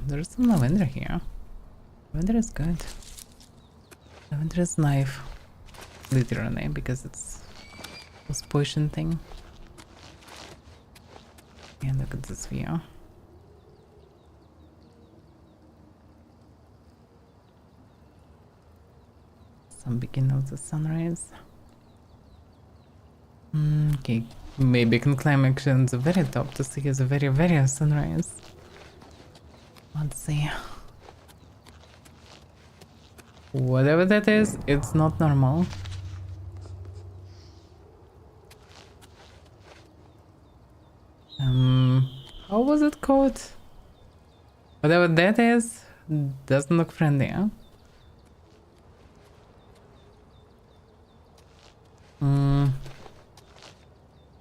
There's some lavender here. Lavender is good. Lavender is knife. Literally, because it's this potion thing. Yeah, look at this view. Some beginning of the sunrise. Okay, maybe I can climb actually on the very top to see the very sunrise. Let's see. Whatever that is, it's not normal. How was it called? Whatever that is, doesn't look friendly, huh?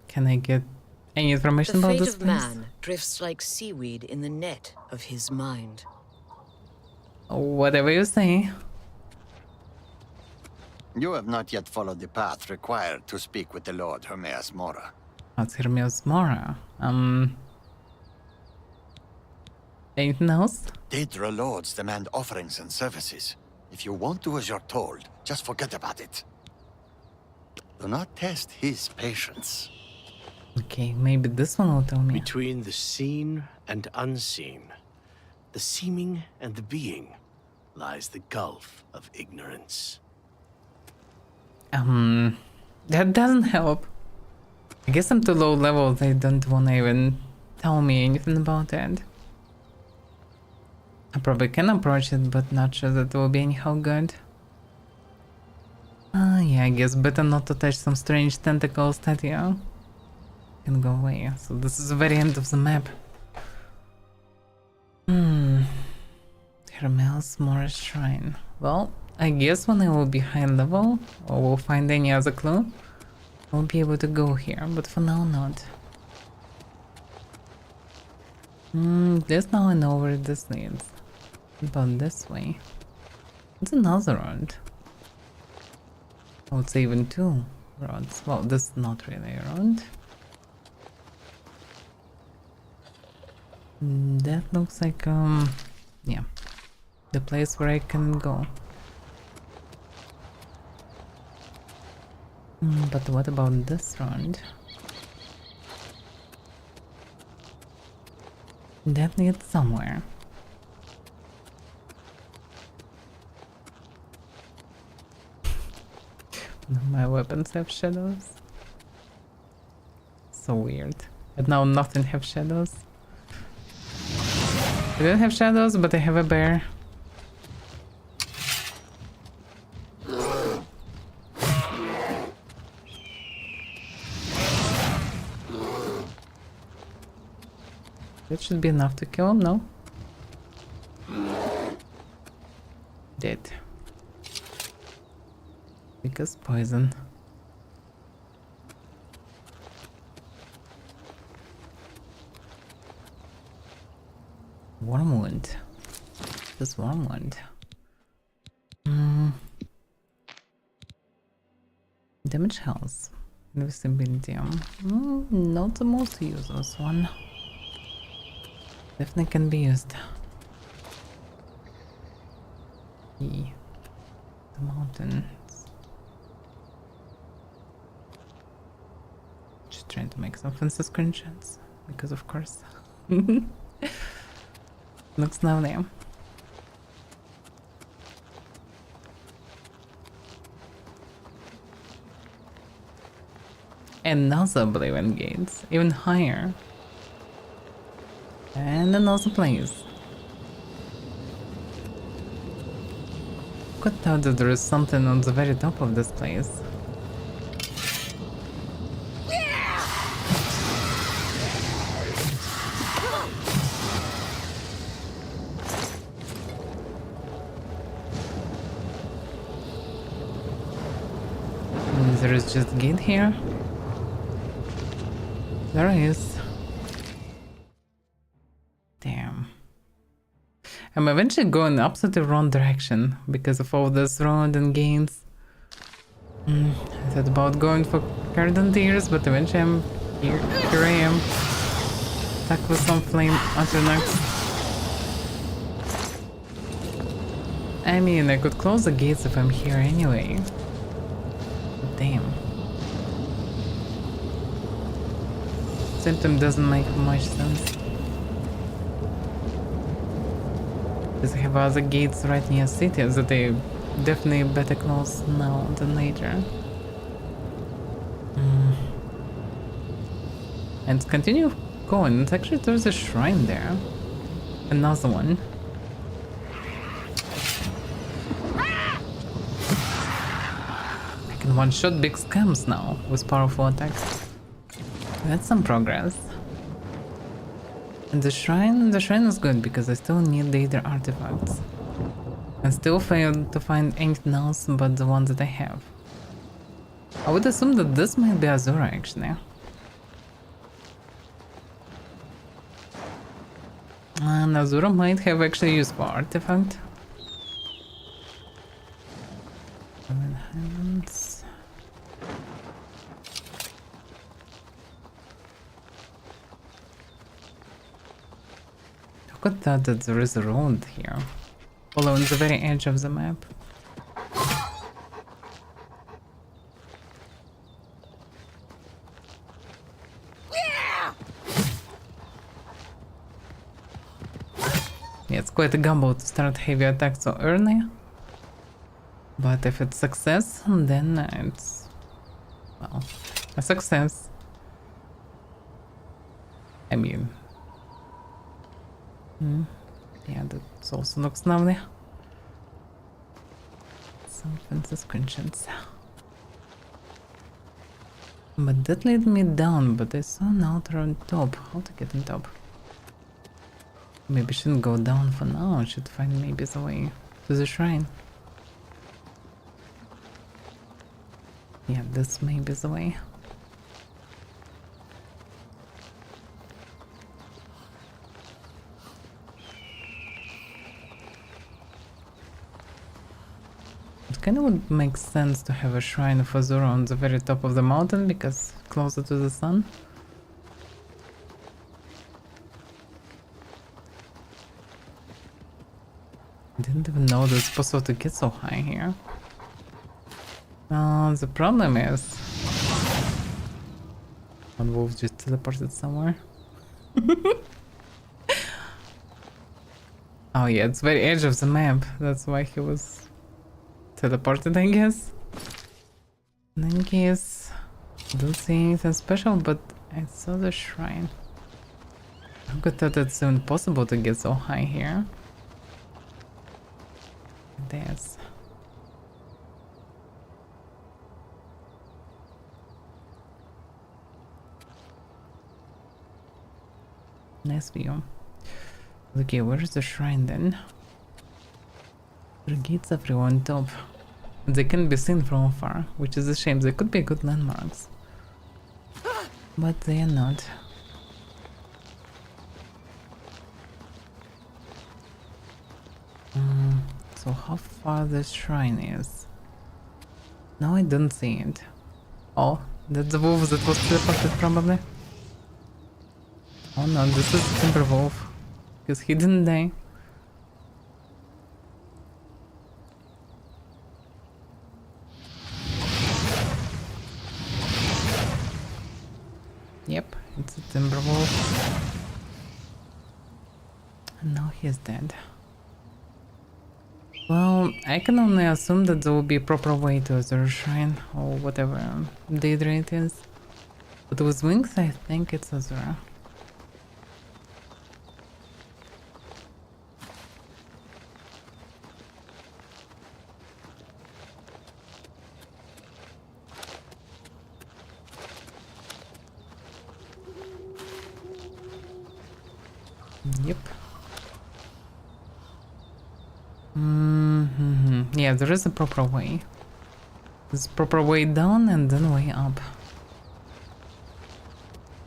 Can I get any information about this The fate place? of man drifts like seaweed in the net of his mind. Whatever you say. You have not yet followed the path required to speak with the Lord Hermes Mora. What's Hermes Mora? Anything else? Daedra lords demand offerings and services. If you won't do as you're told, just forget about it. Do not test his patience. Okay, maybe this one will tell me. Between the seen and unseen, the seeming and the being, lies the gulf of ignorance. That doesn't help. I guess I'm too low level, they don't wanna even tell me anything about it. I probably can approach it, but not sure that will be anyhow good. Yeah, I guess better not to touch some strange tentacles that, yeah, can go away. So this is the very end of the map. Hermes Mora Shrine. Well, I guess when I will be high level, or will find any other clue, I'll be able to go here, but for now not. This now I know where this leads. About this way. It's another road. I would say even two roads. Well, this is not really a road. That looks like, yeah, the place where I can go. But what about this round? That leads somewhere. My weapons have shadows. So weird. And now nothing have shadows. I don't have shadows, but I have a bear. That should be enough to kill him, no? Dead. Because poison. Worm wound. This worm wound. Damage health. Invisibility. Not the most useless one. Definitely can be used. The mountains. Just trying to make some fancy screenshots. Because of course. Looks lovely. Another Oblivion gates, even higher. And another place. Could tell that there is something on the very top of this place. There is just gate here. There is. Damn. I'm eventually going absolutely wrong direction because of all this road and gains. I thought about going for Garden Tears, but eventually I'm here. Here I am. Stuck with some flame alternates. I mean, I could close the gates if I'm here anyway. Damn. Symptom doesn't make much sense. Because I have other gates right near cities that they definitely better close now than later. And continue going. It's actually there's a shrine there. Another one. I can one-shot big scams now with powerful attacks. That's some progress. And the shrine is good because I still need the other artifacts. I still failed to find anything else but the ones that I have. I would assume that this might be Azura actually. And Azura might have actually used for artifact. 7 hands. Look at that there is a road here. Following the very edge of the map. Yeah, it's quite a gamble to start heavy attacks so early. But if it's success, then it's, well, a success. I mean, yeah, that also looks lovely. Some fancy screenshots. But that led me down, but I saw an altar on top. How to get on top? Maybe shouldn't go down for now. I should find maybe the way to the shrine. Yeah, this may be the way. It kind of would make sense to have a shrine of Azura on the very top of the mountain because closer to the sun. Didn't even know that it's possible to get so high here. The problem is One wolf just teleported somewhere. Oh yeah, it's very edge of the map. That's why he was teleported, I guess. In case, don't see anything special, but I saw the shrine. Who could thought it's impossible to get so high here? It is. Nice view. Okay, where's the shrine then? The gates everywhere on top. They can be seen from afar, which is a shame. They could be good landmarks. But they are not. So how far this shrine is? No, I don't see it. Oh, that's the wolf that was teleported probably. Oh no, this is Timber Wolf. Because he didn't die. Yep, it's a Timber Wolf. And now he's dead. Well, I can only assume that there will be a proper way to the shrine or whatever Daedra it is. But with wings, I think it's Azura. Yep. Yeah, there is a proper way. There's a proper way down and then way up.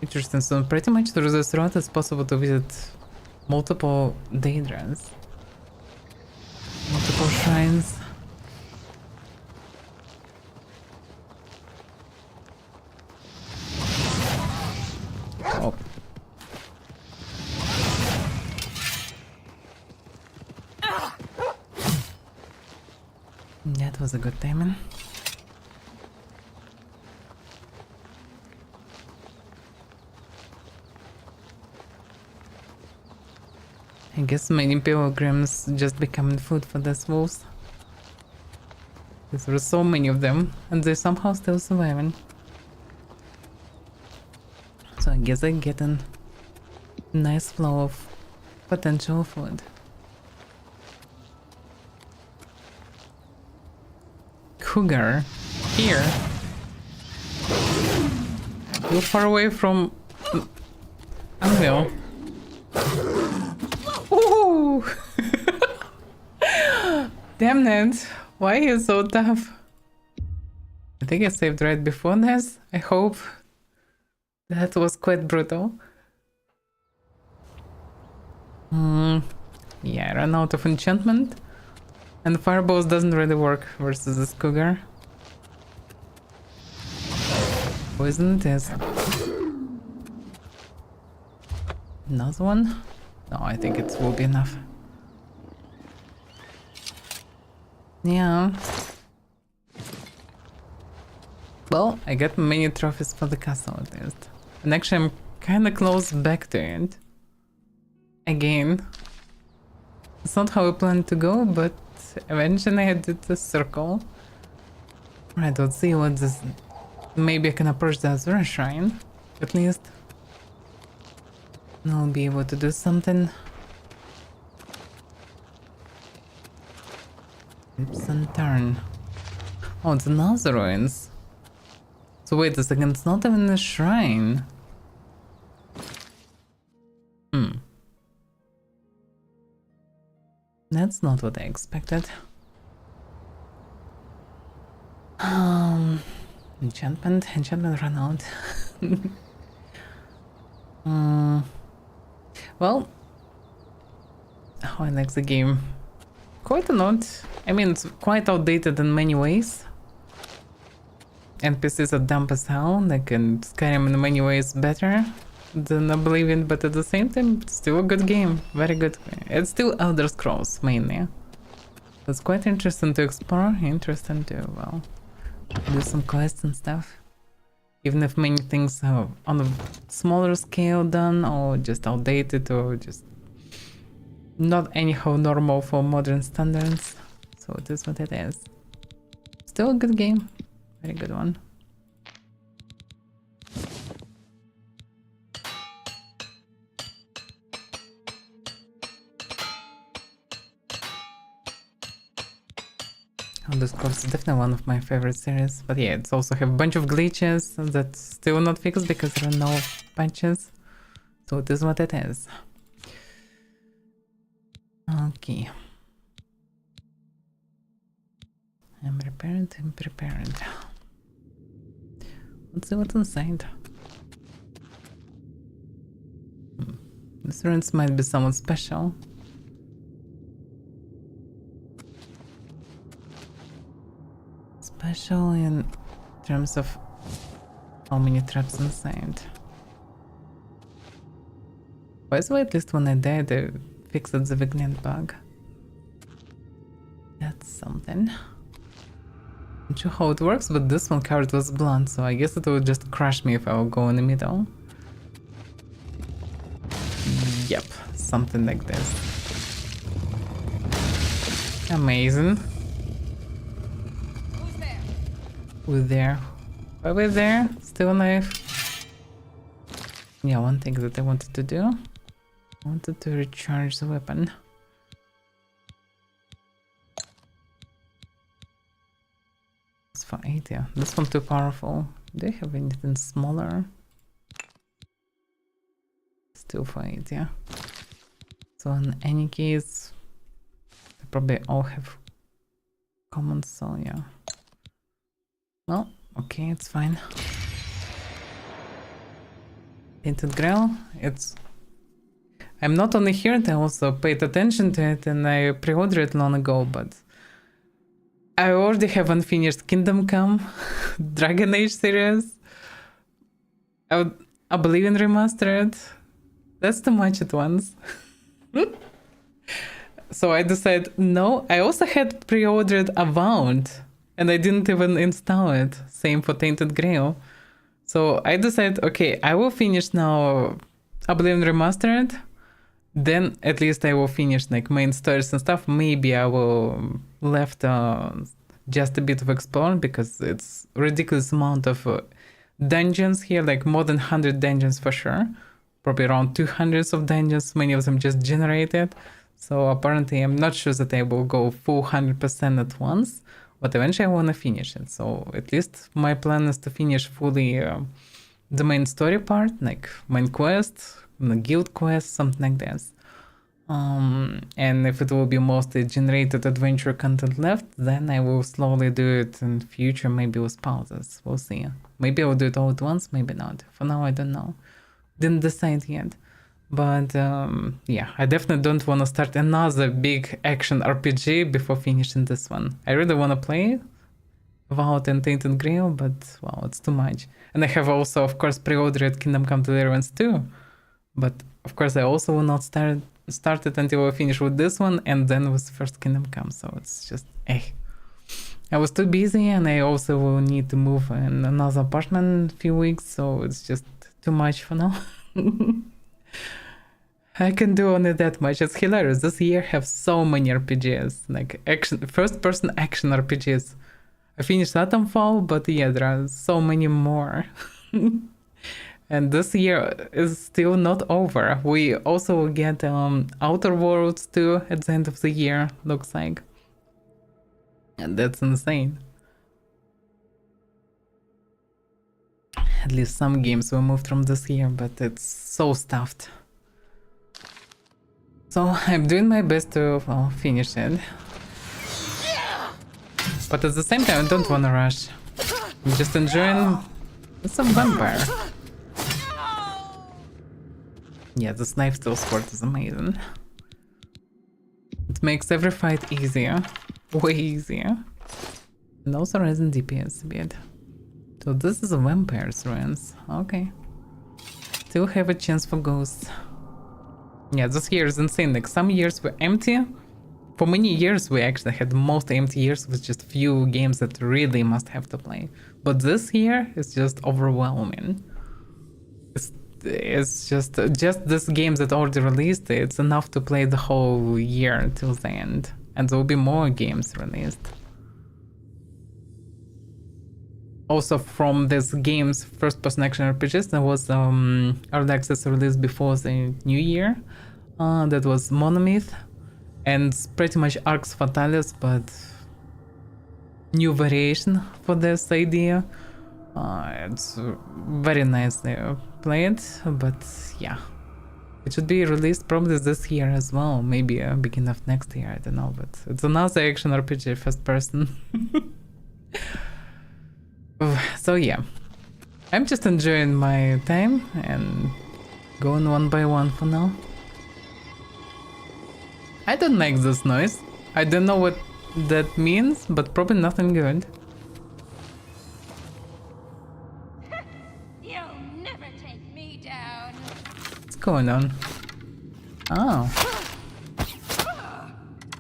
Interesting, so pretty much through this route it's possible to visit multiple Daedras. Multiple shrines. Oh. That was a good timing. I guess many pilgrims just becoming food for these wolves. Because there are so many of them, and they're somehow still surviving. So I guess I get a nice flow of potential food. Cougar, here. You're far away from Anvil. Ooh! Damn it! Why are you so tough? I think I saved right before this. I hope. That was quite brutal. Yeah, I ran out of enchantment. And fireballs doesn't really work versus this cougar. Poison it is. Another one? No, I think it will be enough. Yeah. Well, I got many trophies for the castle at least. And actually I'm kinda close back to it. Again. It's not how I planned to go, but eventually I did the circle. Right, let's see what this... Maybe I can approach the Azura shrine, at least. And I'll be able to do something. Oops, and turn. Oh, it's another ruins. So wait a second, it's not even a shrine. That's not what I expected. Enchantment ran out. Well, how I like the game. Quite a lot. I mean, it's quite outdated in many ways. NPCs are dumb as hell, like in Skyrim in many ways better than Oblivion, but at the same time, it's still a good game. Very good. It's still Elder Scrolls, mainly. It's quite interesting to explore, interesting to, well, do some quests and stuff. Even if many things are on a smaller scale done, or just outdated, or just not anyhow normal for modern standards. So it is what it is. Still a good game. Very good one. This course is definitely one of my favorite series, but yeah, it's also have a bunch of glitches that's still not fixed because there are no patches. So it is what it is. Okay. I'm prepared. Let's see what's inside. This runes might be somewhat special. Special in terms of how many traps inside. By the way, at least when I died, I fixed the vignette bug. That's something. Not sure how it works, but this one card was blunt, so I guess it would just crush me if I would go in the middle. Yep, something like this. Amazing. We're there. Are we there? Still alive? Yeah, one thing that I wanted to do. I wanted to recharge the weapon. It's for 80. This one too powerful. Do they have anything smaller? Still for 80. So in any case, they probably all have common, so yeah. Well, okay, it's fine. Painted Grail, it's... I'm not only here, I also paid attention to it and I pre-ordered it long ago, but... I already have unfinished Kingdom Come, Dragon Age series, Oblivion Remastered. That's too much at once. So I decided, no, I also had pre-ordered Avowed. And I didn't even install it. Same for Tainted Grail. So I decided, okay, I will finish now Oblivion Remastered. Then at least I will finish like main stories and stuff. Maybe I will left just a bit of explore because it's ridiculous amount of dungeons here, like more than 100 dungeons for sure. Probably around 200 of dungeons, many of them just generated. So apparently I'm not sure that I will go full 100% at once. But eventually I want to finish it, so at least my plan is to finish fully the main story part, like main quest, the guild quest, something like this. And if it will be mostly generated adventure content left, then I will slowly do it in future, maybe with pauses, we'll see. Maybe I'll do it all at once, maybe not. For now I don't know. Didn't decide yet. But yeah, I definitely don't want to start another big action RPG before finishing this one. I really want to play Avowed and Tainted Grail, but wow, it's too much. And I have also, of course, pre-ordered Kingdom Come Deliverance 2. But of course, I also will not start it until I finish with this one and then with first Kingdom Come. So it's just, I was too busy and I also will need to move in another apartment in a few weeks. So it's just too much for now. I can do only that much. It's hilarious. This year have so many RPGs, like action, first-person action RPGs. I finished Atomfall, but yeah, there are so many more. And this year is still not over. We also will get Outer Worlds too at the end of the year, looks like. And that's insane. At least some games will move from this year, but it's so stuffed. So I'm doing my best to, well, finish it. But at the same time, I don't want to rush. I'm just enjoying some vampire. Yeah, this knife still sword is amazing. It makes every fight easier. Way easier. And also raises DPS a bit. So this is a vampire's ruins. Okay. Still have a chance for ghosts. Yeah, this year is insane. Like some years were empty for many years we actually had most empty years with just few games that really must have to play. But this year is just overwhelming. It's just this games that already released, it's enough to play the whole year till the end. And there will be more games released. Also from this game's first-person action RPGs, there was early access release before the new year. That was Monomyth. And pretty much Arx Fatalis, but new variation for this idea. It's very nicely played, but yeah. It should be released probably this year as well, maybe beginning of next year, I don't know, but it's another action RPG, first person. So yeah, I'm just enjoying my time and going one by one for now. I don't like this noise. I don't know what that means, but probably nothing good. You'll never take me down. What's going on? Oh.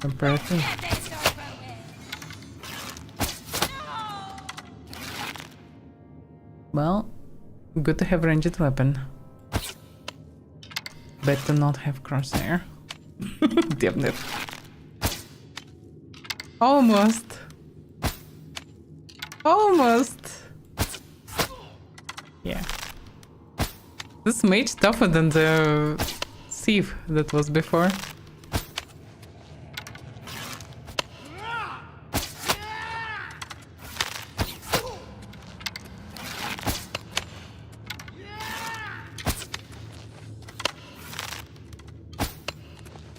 Impressive. Get this over with. Well, good to have ranged weapon. Bad to not have crosshair. Damn it. Almost. Almost. Yeah. This mage tougher than the thief that was before.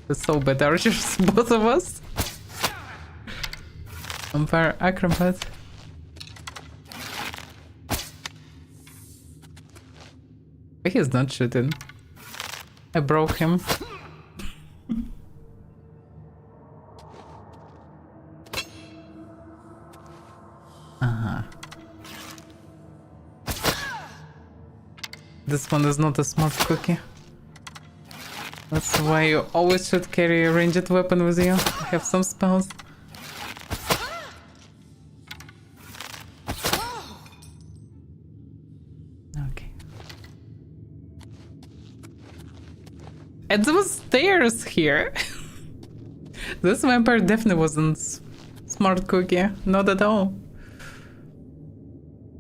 We're so bad archers, both of us. Vampire acrobat. He's not shooting. I broke him. This one is not a smart cookie. That's why you always should carry a ranged weapon with you. Have some spells. Okay. And there was stairs here. This vampire definitely wasn't smart cookie. Not at all.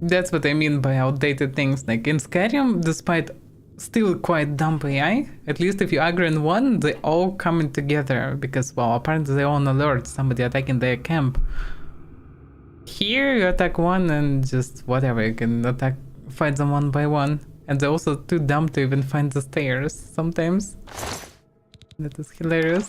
That's what I mean by outdated things. Like in Skyrim, despite still quite dumb AI, at least if you aggro in one, they all coming together because, well, apparently they're on alert, somebody attacking their camp. Here you attack one and just whatever, you can fight them one by one. And they're also too dumb to even find the stairs sometimes. That is hilarious.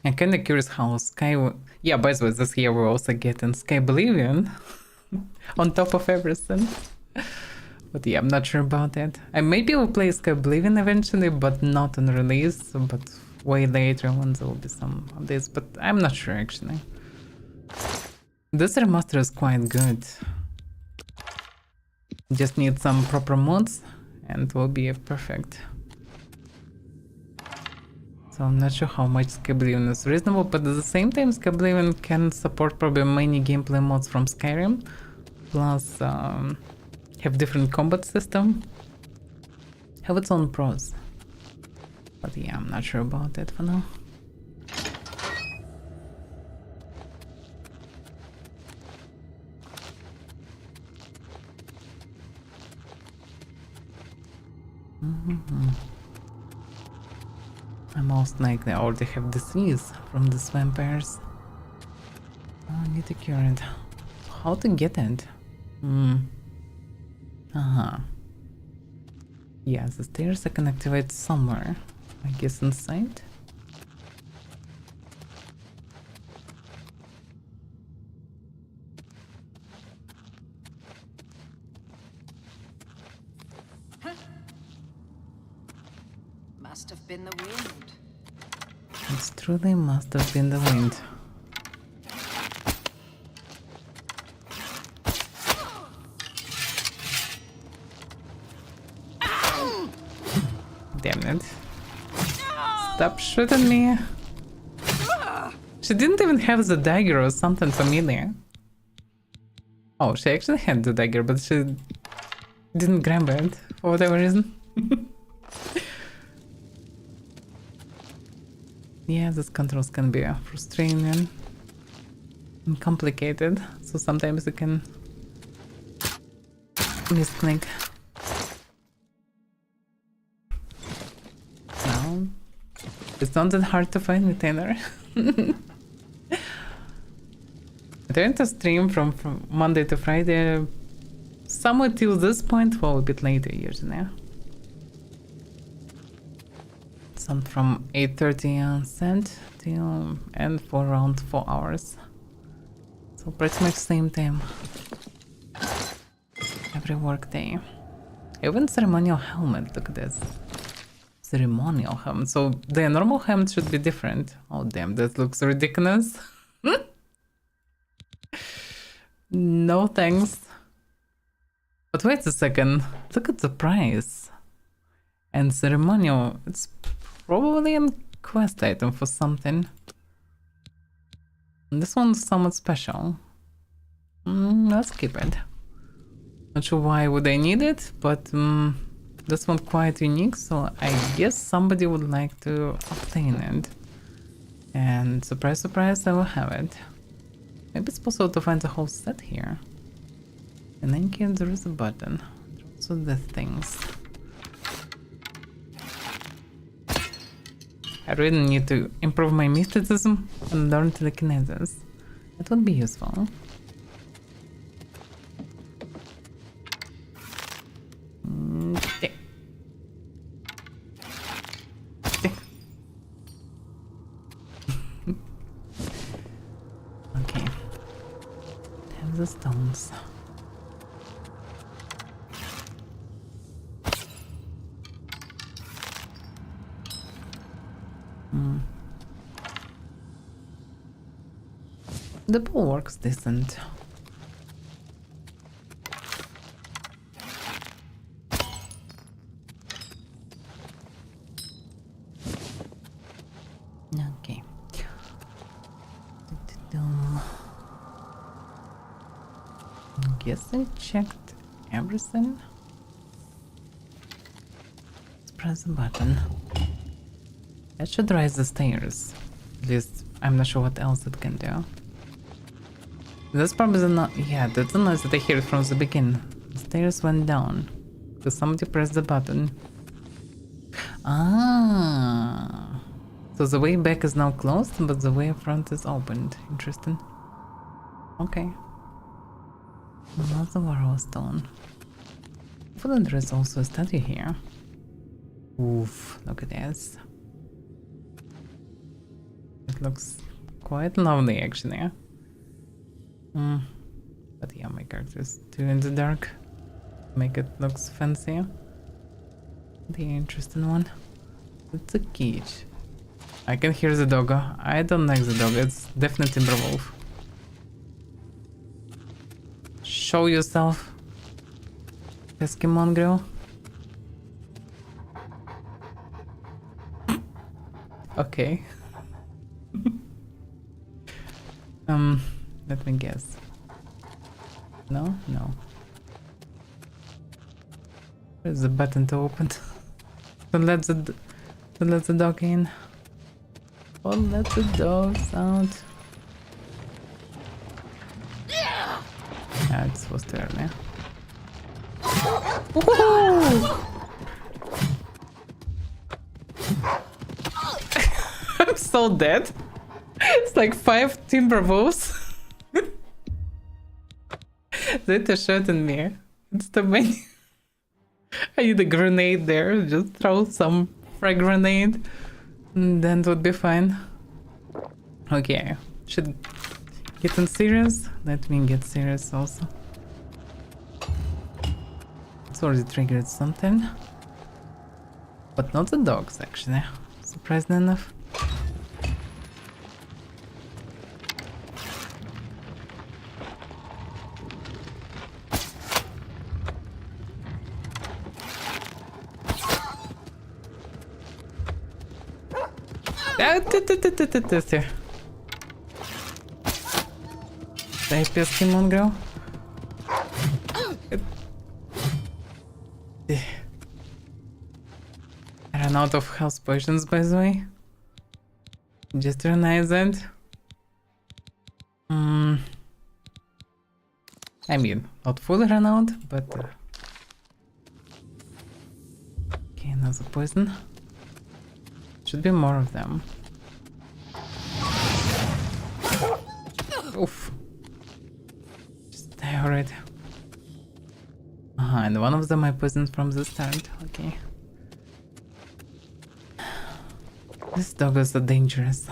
I'm kinda curious how yeah, by the way, this year we're also getting Sky Oblivion on top of everything. But yeah, I'm not sure about that. I maybe will play Sky Oblivion eventually, but not on release, but way later when there will be some updates, but I'm not sure actually. This remaster is quite good. Just need some proper mods and it will be perfect. So I'm not sure how much Sky Oblivion is reasonable, but at the same time Sky Oblivion can support probably many gameplay mods from Skyrim, plus have different combat system, have its own pros. But yeah, I'm not sure about that for now. I most likely already have disease from these vampires. I need to cure it. How to get it? Yeah, the stairs I can activate somewhere. I guess inside? Must have been the wind. It truly must have been the wind. Damn it. Stop shooting me. She didn't even have the dagger or something familiar. Oh, she actually had the dagger, but she didn't grab it for whatever reason. Yeah, these controls can be frustrating and complicated, so sometimes you can misclick. No, it's not that hard to find me, Taylor. I turned to stream from Monday to Friday, somewhere till this point, well, a bit later usually. Some from 8:30 cent till and for around 4 hours. So pretty much same time every work day. Even ceremonial helmet, look at this. Ceremonial helmet. So the normal helmet should be different. Oh damn, that looks ridiculous. No thanks. But wait a second, look at the price. And ceremonial, it's probably a quest item for something. And this one's somewhat special. Let's keep it. Not sure why would I need it, but this one quite unique, so I guess somebody would like to obtain it. And surprise, surprise, I will have it. Maybe it's possible to find the whole set here. And then there is a button. Also the things. I really need to improve my mysticism and learn telekinesis. That would be useful. Tick. Tick. Okay. Have the stones. The ball works decent. Okay. Guess I checked everything. Let's press the button. That should rise the stairs. At least I'm not sure what else it can do. That's probably the not. Yeah, that's the noise that I heard from the beginning. The stairs went down. Because somebody pressed the button. Ah. So the way back is now closed, but the way front is opened. Interesting. Okay. Another Warrow stone. Hopefully there is also a statue here. Oof, look at this. It looks quite lovely actually. But yeah, my character is too in the dark. Make it looks fancy. The interesting one. It's a cage. I can hear the doggo. I don't like the dog. It's definitely Wolf. Show yourself, pesky mongrel. Okay. Let me guess. No? No. Where's the button to open? to let the dog in. Oh, let the dogs out. Yeah, it's supposed to early. I'm so dead. It's like 5 Timberwolves. They're shooting me. It's too many. I need a grenade there. Just throw some frag grenade. And then it would be fine. Okay. Should getting serious? Let me get serious also. It's already triggered something. But not the dogs actually. Surprisingly enough. Дай пески Монгрел. I ran out of health potions, by the way. Just realize that. I mean, not fully run out, but... Okay, another poison. Should be more of them. Oof. Just die already. And one of them I poisoned from the start. Okay. This dog is dangerous.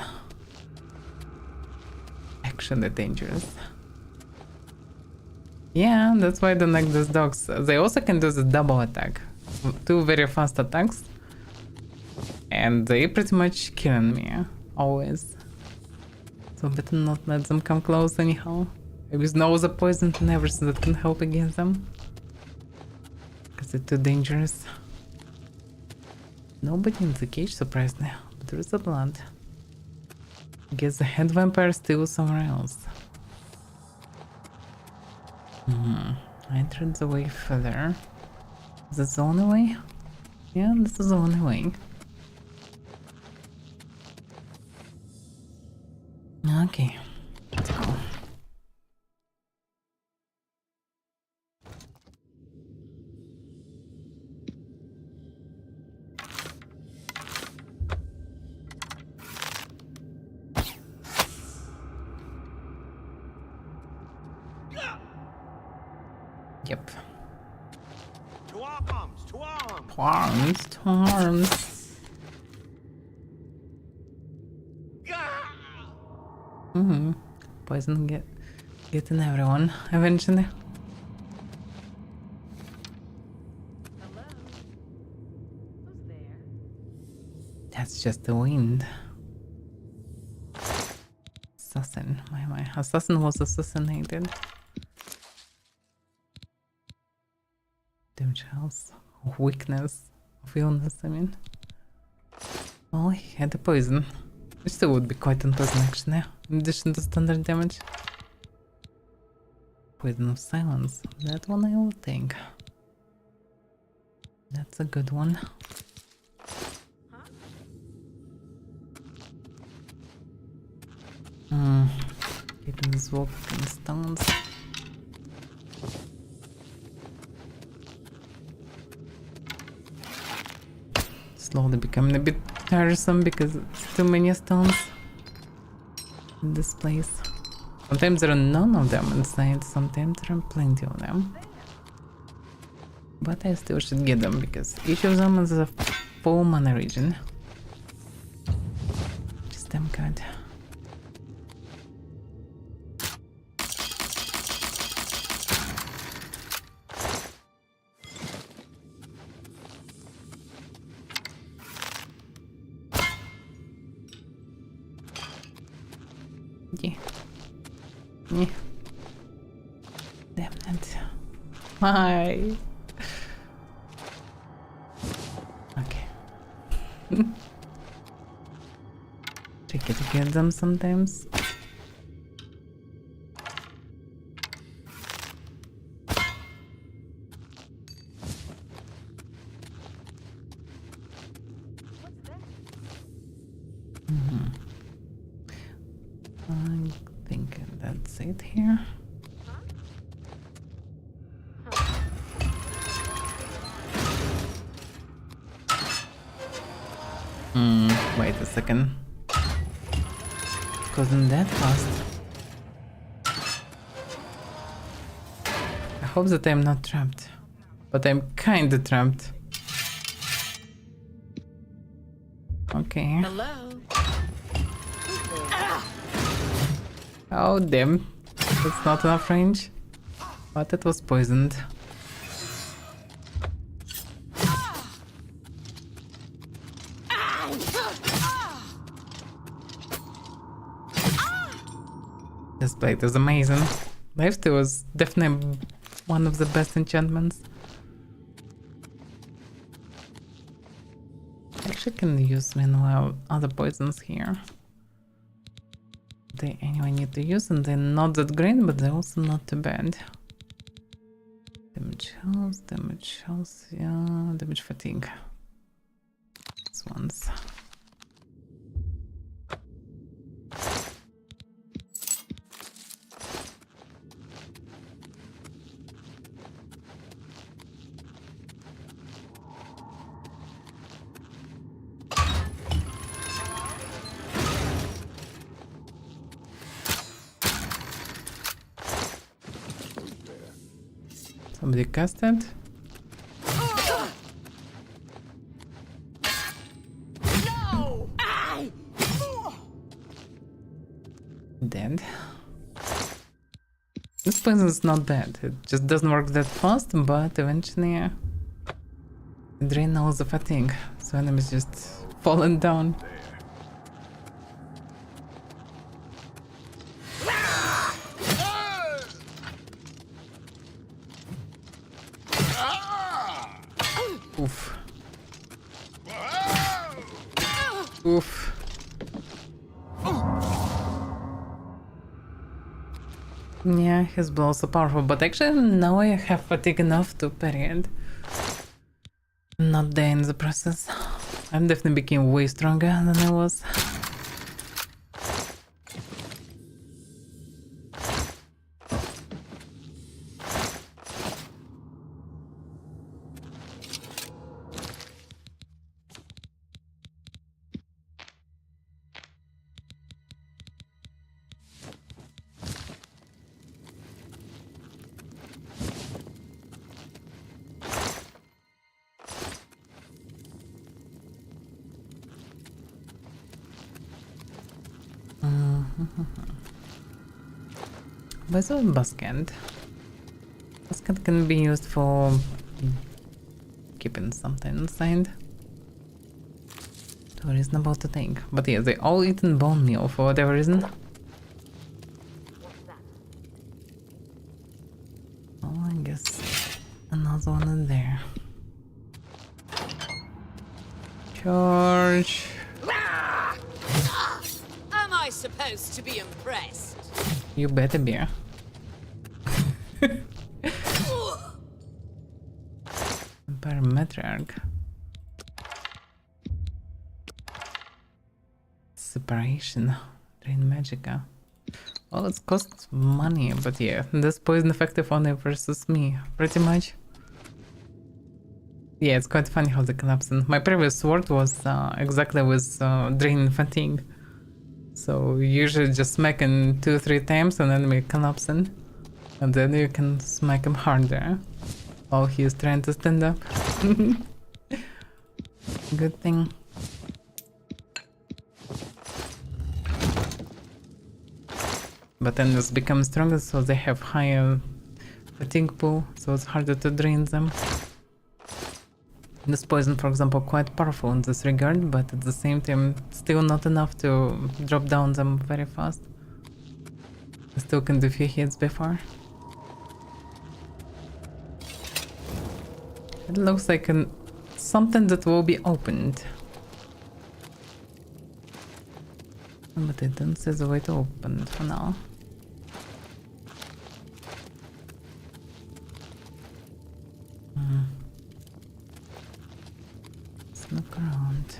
Actually dangerous. Yeah, that's why I don't like these dogs. They also can do the double attack. 2 very fast attacks. And they pretty much killing me. Always. So better not let them come close anyhow. I use no the poison and everything that can help against them. Because they're too dangerous. Nobody in the cage surprised me. But there is a blood. I guess the head vampire is still somewhere else. I entered the way further. Is this the only way? Yeah, this is the only way. Okay, let's go. Yep. To arms! To arms! Arms to arms. Poison getting everyone eventually. Hello? Who's there? That's just the wind. Assassin. My assassin was assassinated. Damage health. Of weakness. Of illness, I mean. Oh, he had the poison. Which still would be quite unpleasant actually, in addition to standard damage. Poison of silence. That one I will take. That's a good one. Keeping this walk in stones. Slowly becoming a bit tiresome because it's too many stones in this place. Sometimes there are none of them inside, sometimes there are plenty of them. But I still should get them because each of them is a full mana region. Just damn good. Yeah. Damn it. Why? Okay. Tricky to get them sometimes. I think that's it here. Wait a second. Wasn't that fast? I hope that I'm not trapped. But I'm kinda trapped. Okay. Hello? Oh damn. That's not enough range. But it was poisoned. This blade is amazing. Lifesteal was definitely one of the best enchantments. actually can use meanwhile other poisons here. They anyway need to use, and they're not that great, but they're also not too bad. Damage health, yeah, damage fatigue. These ones. Somebody cast it. Dead. This poison is not bad. It just doesn't work that fast, but eventually it drains all the fatigue. So enemies just falling down. Oof. Oof. Yeah, his blows are powerful, but actually now I have fatigue enough to parry it. Not die in the process. I'm definitely became way stronger than I was. Where's a basket? Basket can be used for keeping something inside. Too reasonable to think. But yeah, they all eaten bone meal for whatever reason. Oh, I guess another one in there. Charge. Am I supposed to be impressed? You better be. Parametric. Separation. Drain Magica. Well, it costs money, but yeah, this poison effective only versus me, pretty much. Yeah, it's quite funny how they collapsing. My previous sword was exactly with drain fatigue. So usually just smacking 2-3 times and enemy collapsing. And then you can smack him harder while he's trying to stand up. Good thing. But enemies become stronger, so they have higher fatigue pool, so it's harder to drain them. This poison, for example, quite powerful in this regard, but at the same time, still not enough to drop down them very fast. I still can do few hits before. It looks like something that will be opened. But I don't see the way to open it for now. Let's look around.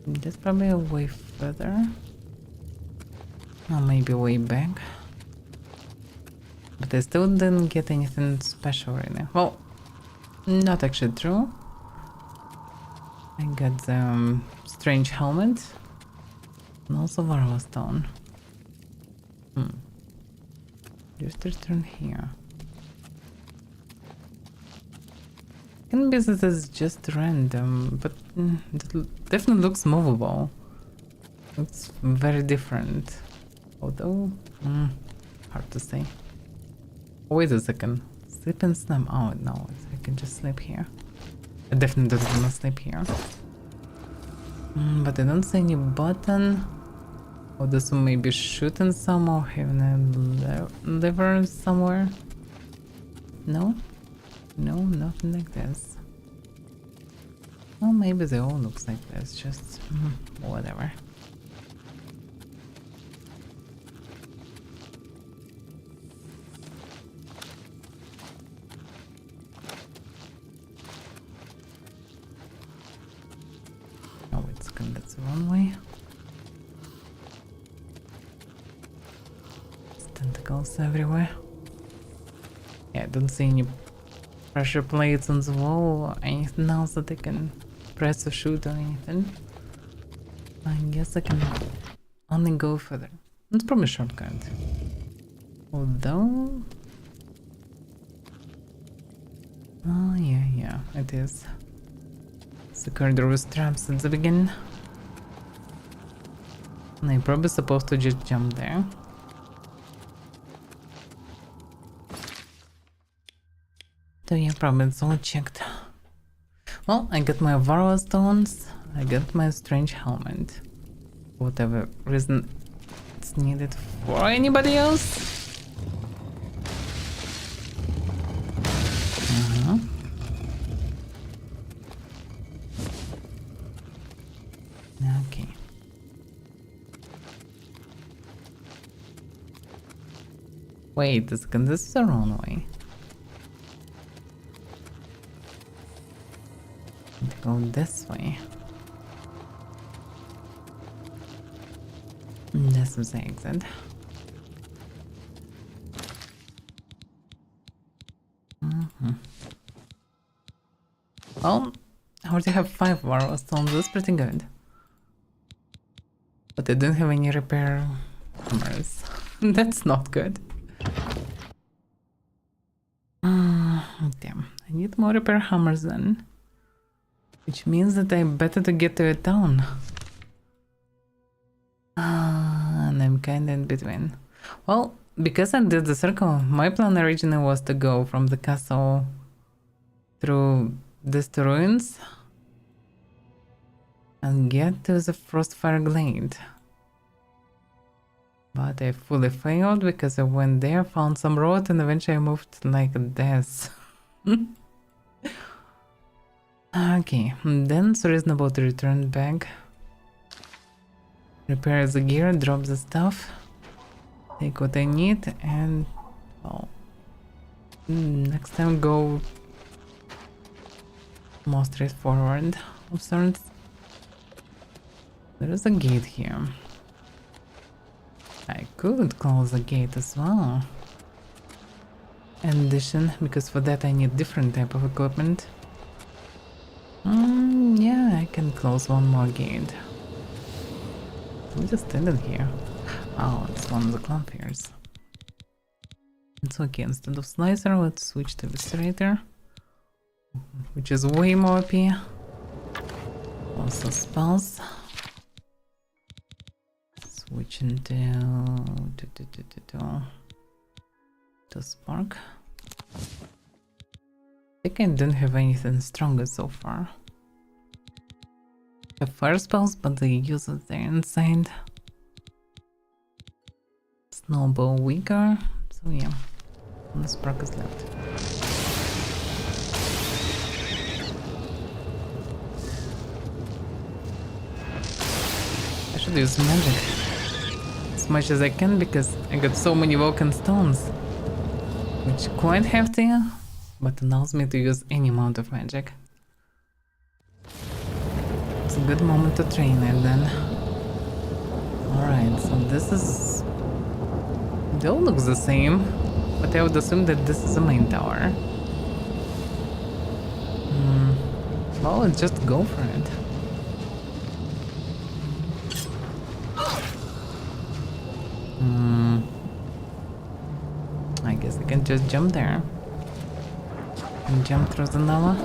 That's probably a way further. Or maybe way back. But I still didn't get anything special really. Well, not actually true. I got the strange helmet and also Varroa stone. Just return here. Can be that it's just random, but it definitely looks movable. Looks very different. Although, hard to say. Wait a second. Sleep and snap. Oh no, I can just sleep here. I definitely don't wanna sleep here. But I don't see any button. Or this one may be shooting somewhere, having a lever somewhere. No? No, nothing like this. Well, maybe they all looks like this, just whatever. Oh, it's good, that's the wrong way. There's tentacles everywhere. Yeah, I don't see any pressure plates on the wall or anything else that I can press or shoot or anything. I guess I can only go further. It's probably a shortcut. Although... Oh yeah, it is. The corridor with traps at the beginning. And I'm probably supposed to just jump there. So yeah, probably it's all checked. Well, I got my Avaira stones, I got my strange helmet. Whatever reason it's needed for anybody else. Okay. Wait a second, this is the wrong way. Go this way. This is the exit. Well, I already have 5 Avaira stones, that's pretty good. But I don't have any repair hammers. That's not good. Damn, I need more repair hammers then. Which means that I better to get to a town. And I'm kinda in between. Well, because I did the circle, my plan originally was to go from the castle through these 2 ruins and get to the Frostfire Glade. But I fully failed because I went there, found some road, and eventually I moved like this. Okay, then it's reasonable to return back. Repair the gear, drop the stuff, take what I need, and well, next time go more straightforward of sorts. There is a gate here. I could close the gate as well. In addition, because for that I need different type of equipment. Yeah, I can close one more gate. We just did it here. Oh, it's one of the clampers. It's okay, instead of slicer, let's switch to eviscerator, which is way more OP. Also spells. Switching to spark. I think I don't have anything stronger so far. I have fire spells, but the users they're inside. Snowball weaker, so yeah, only spark is left. I should use magic as much as I can because I got so many Vulcan stones, which quite hefty, but allows me to use any amount of magic. It's a good moment to train it then. Alright, so this is... They all look the same, but I would assume that this is the main tower. Well, let's just go for it. I guess I can just jump there. And jump through the lava.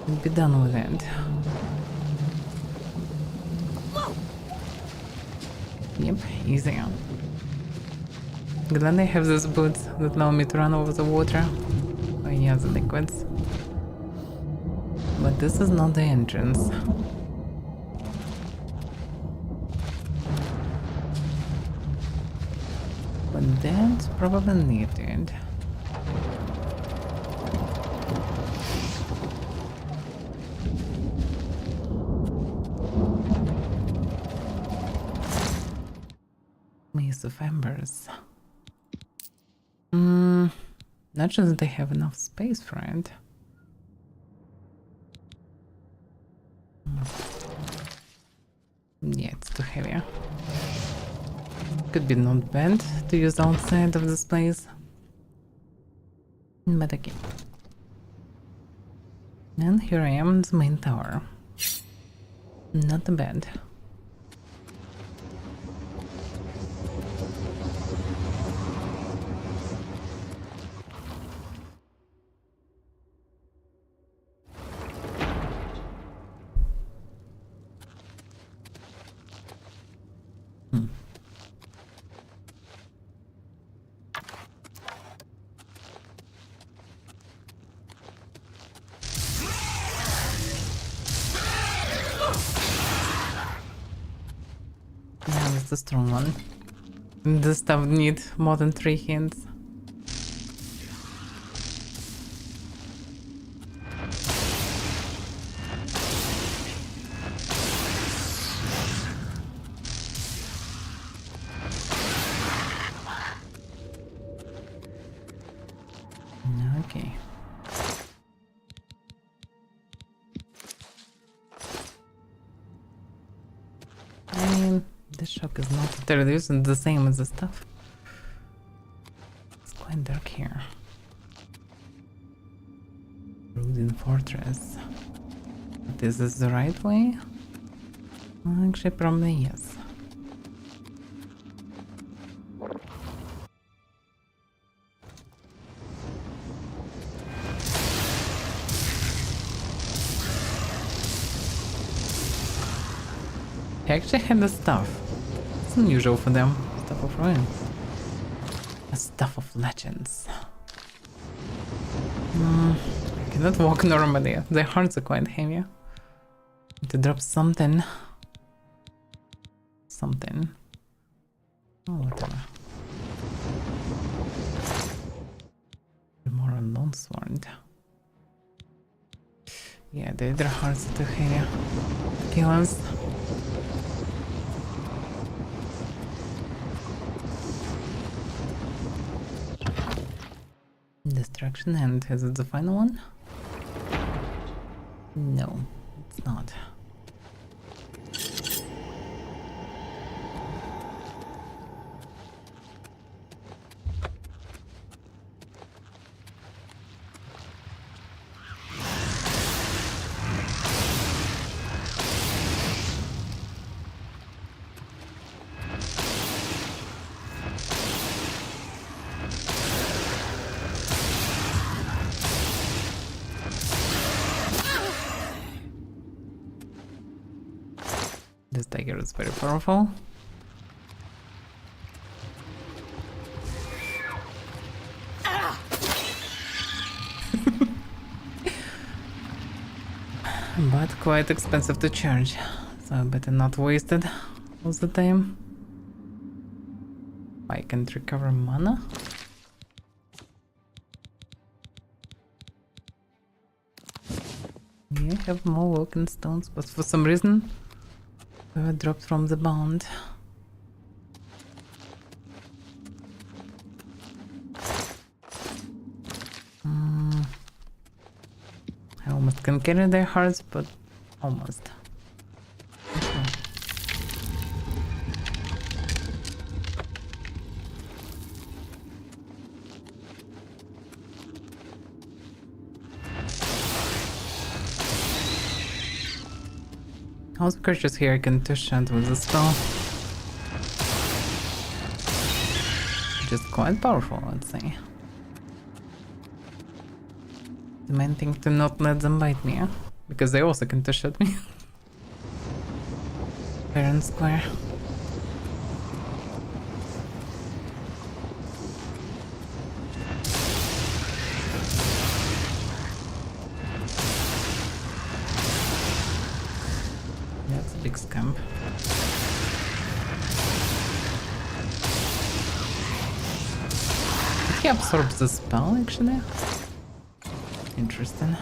And be done with it. Yep, easy. Glad I have these boots that allow me to run over the water. Oh yeah, the liquids. But this is not the entrance. But that's probably needed. embers. Not sure that they have enough space for it. Yeah, it's too heavy. Could be not bad to use outside of this place. But okay. And here I am in the main tower. Not bad. Yeah, that's the strong one. This stuff need more than 3 hands. Okay. I mean, the shock is not entirely using the same as the stuff. It's quite dark here. Ruined fortress. This is the right way? Actually, probably yes. He actually had the stuff. It's unusual for them. Stuff of ruins. A stuff of legends. I cannot walk normally. The hearts are quite heavy. Need to drop something. Something. Oh, whatever. More on longsword. Yeah, the other hearts are too heavy. Kill us. Destruction, and is it the final one? No, it's not. This dagger is very powerful. But quite expensive to charge, so I better not waste it all the time. I can't recover mana. Yeah, I have more walking stones, but for some reason they were dropped from the bound. I almost can carry their hearts, but almost. Okay. Also, creatures here I can touch shot with the spell. Just quite powerful, I'd say. The main thing to not let them bite me, because they also can touch at me. Fair and square. That's a big scamp. He absorbs the spell, actually. Interesting.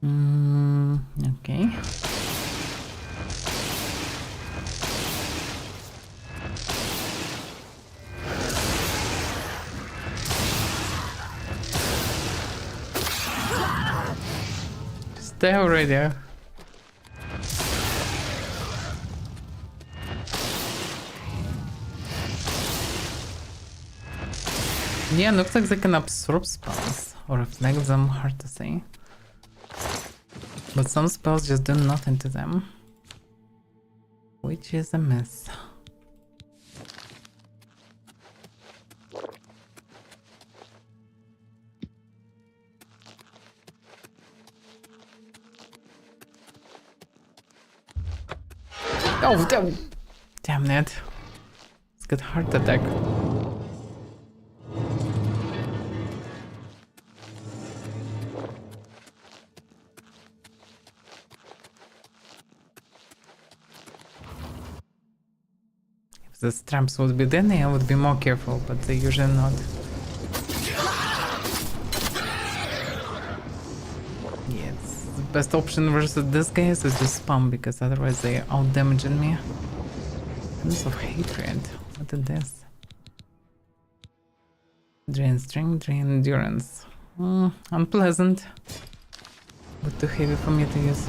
Okay. Stay already. Yeah, looks like they can absorb spells or reflect them, hard to say. But some spells just do nothing to them, which is a mess. Oh, damn it. It's got heart attack. If the traps would be deadly, I would be more careful, but they're usually not. Yeah, it's the best option versus this guy is just spam, because otherwise they out-damaging me. Tons of hatred. What is this? Drain strength, drain endurance. Unpleasant. But too heavy for me to use.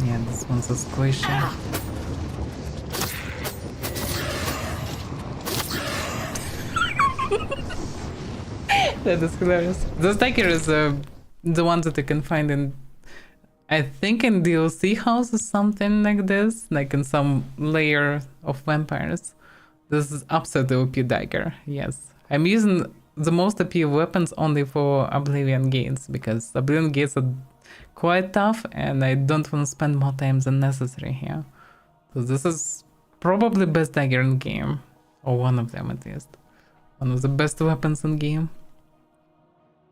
Yeah, this one's a squishy. That is hilarious. This tiger is the one that you can find in, I think, in DLC house or something like this, like in some layer of vampires. This is absolutely OP dagger. Yes, I'm using the most OP weapons only for Oblivion gates, because Oblivion gates are quite tough and I don't want to spend more time than necessary here. So this is probably best dagger in game, or one of them at least. One of the best weapons in game.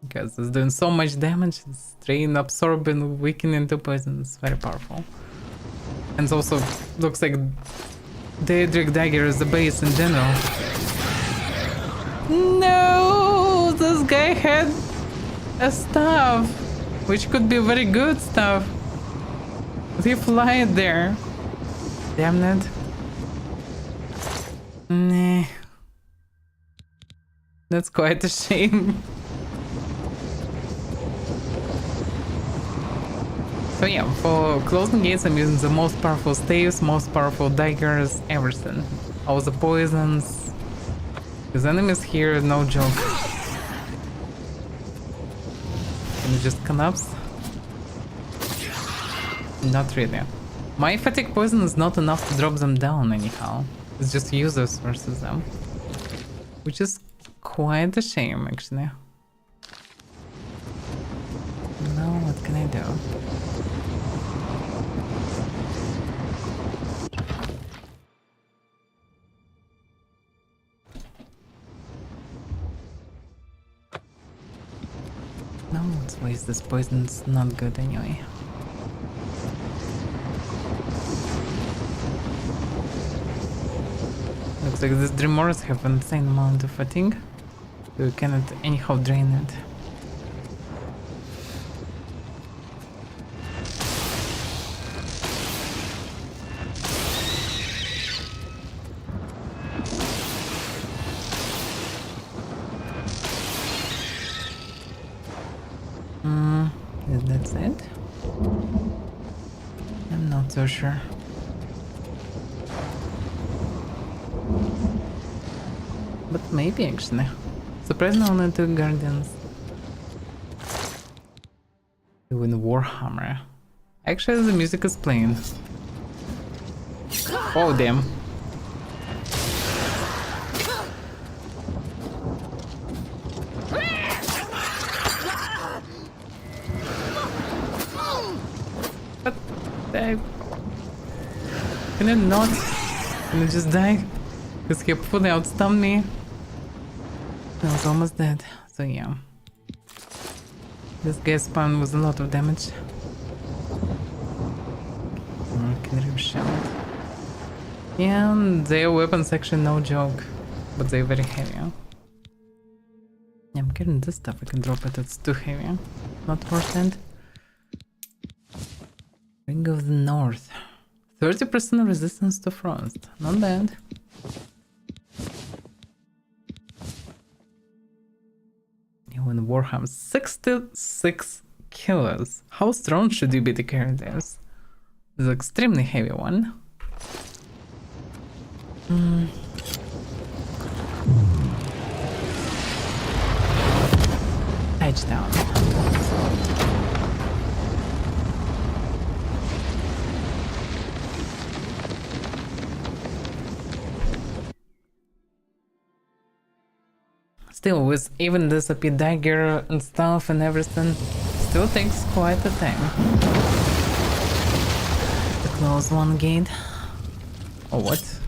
Because it's doing so much damage, it's drain, absorbing, weakening to poison. It's very powerful. And it also looks like Daedric dagger is the base in general. No, this guy had a staff, which could be very good stuff. But he flied there. Damn it. Nah. That's quite a shame. So yeah, for closing gates I'm using the most powerful staves, most powerful daggers, everything. All the poisons. His enemies here, no joke. Can you just collapse? Not really. My fatigue poison is not enough to drop them down anyhow. It's just users versus them. Which is quite a shame actually. Now what can I do? No, let's waste this poison, it's not good anyway. Looks like these Dreamers have an insane amount of fatigue. So you cannot anyhow drain it. That's it? I'm not so sure. But maybe actually. Surprisingly only 2 guardians. Doing Warhammer. Actually the music is playing. Oh damn. Can it not? Can it just die? Because he fully outstunned me. I was almost dead, so yeah. This guy spawned with a lot of damage. Can shield. Yeah, and their weapons actually no joke, but they're very heavy. Yeah, I'm getting this stuff. I can drop it. It's too heavy. Not worth it. Ring of the North. 30% resistance to frost. Not bad. You in Warhammer 66 kilos. How strong should you be to carry this? It's an extremely heavy one. Touchdown. Still, with even this OP dagger and stuff and everything, still takes quite a time to close one gate. Oh, what?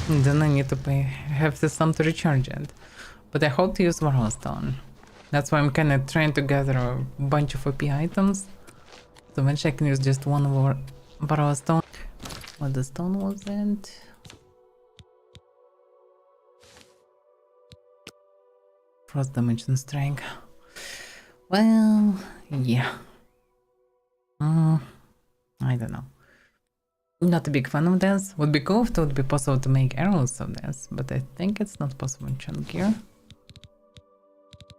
Then I need to have the sum to recharge it. But I hope to use Varrow Stone. That's why I'm kinda trying to gather a bunch of OP items. So eventually I can use just one Varrow Stone. What the stone was it? Frost damage and strength. Well, yeah. I don't know. Not a big fan of this. Would be cool if it would be possible to make arrows of this, but I think it's not possible to enchant gear.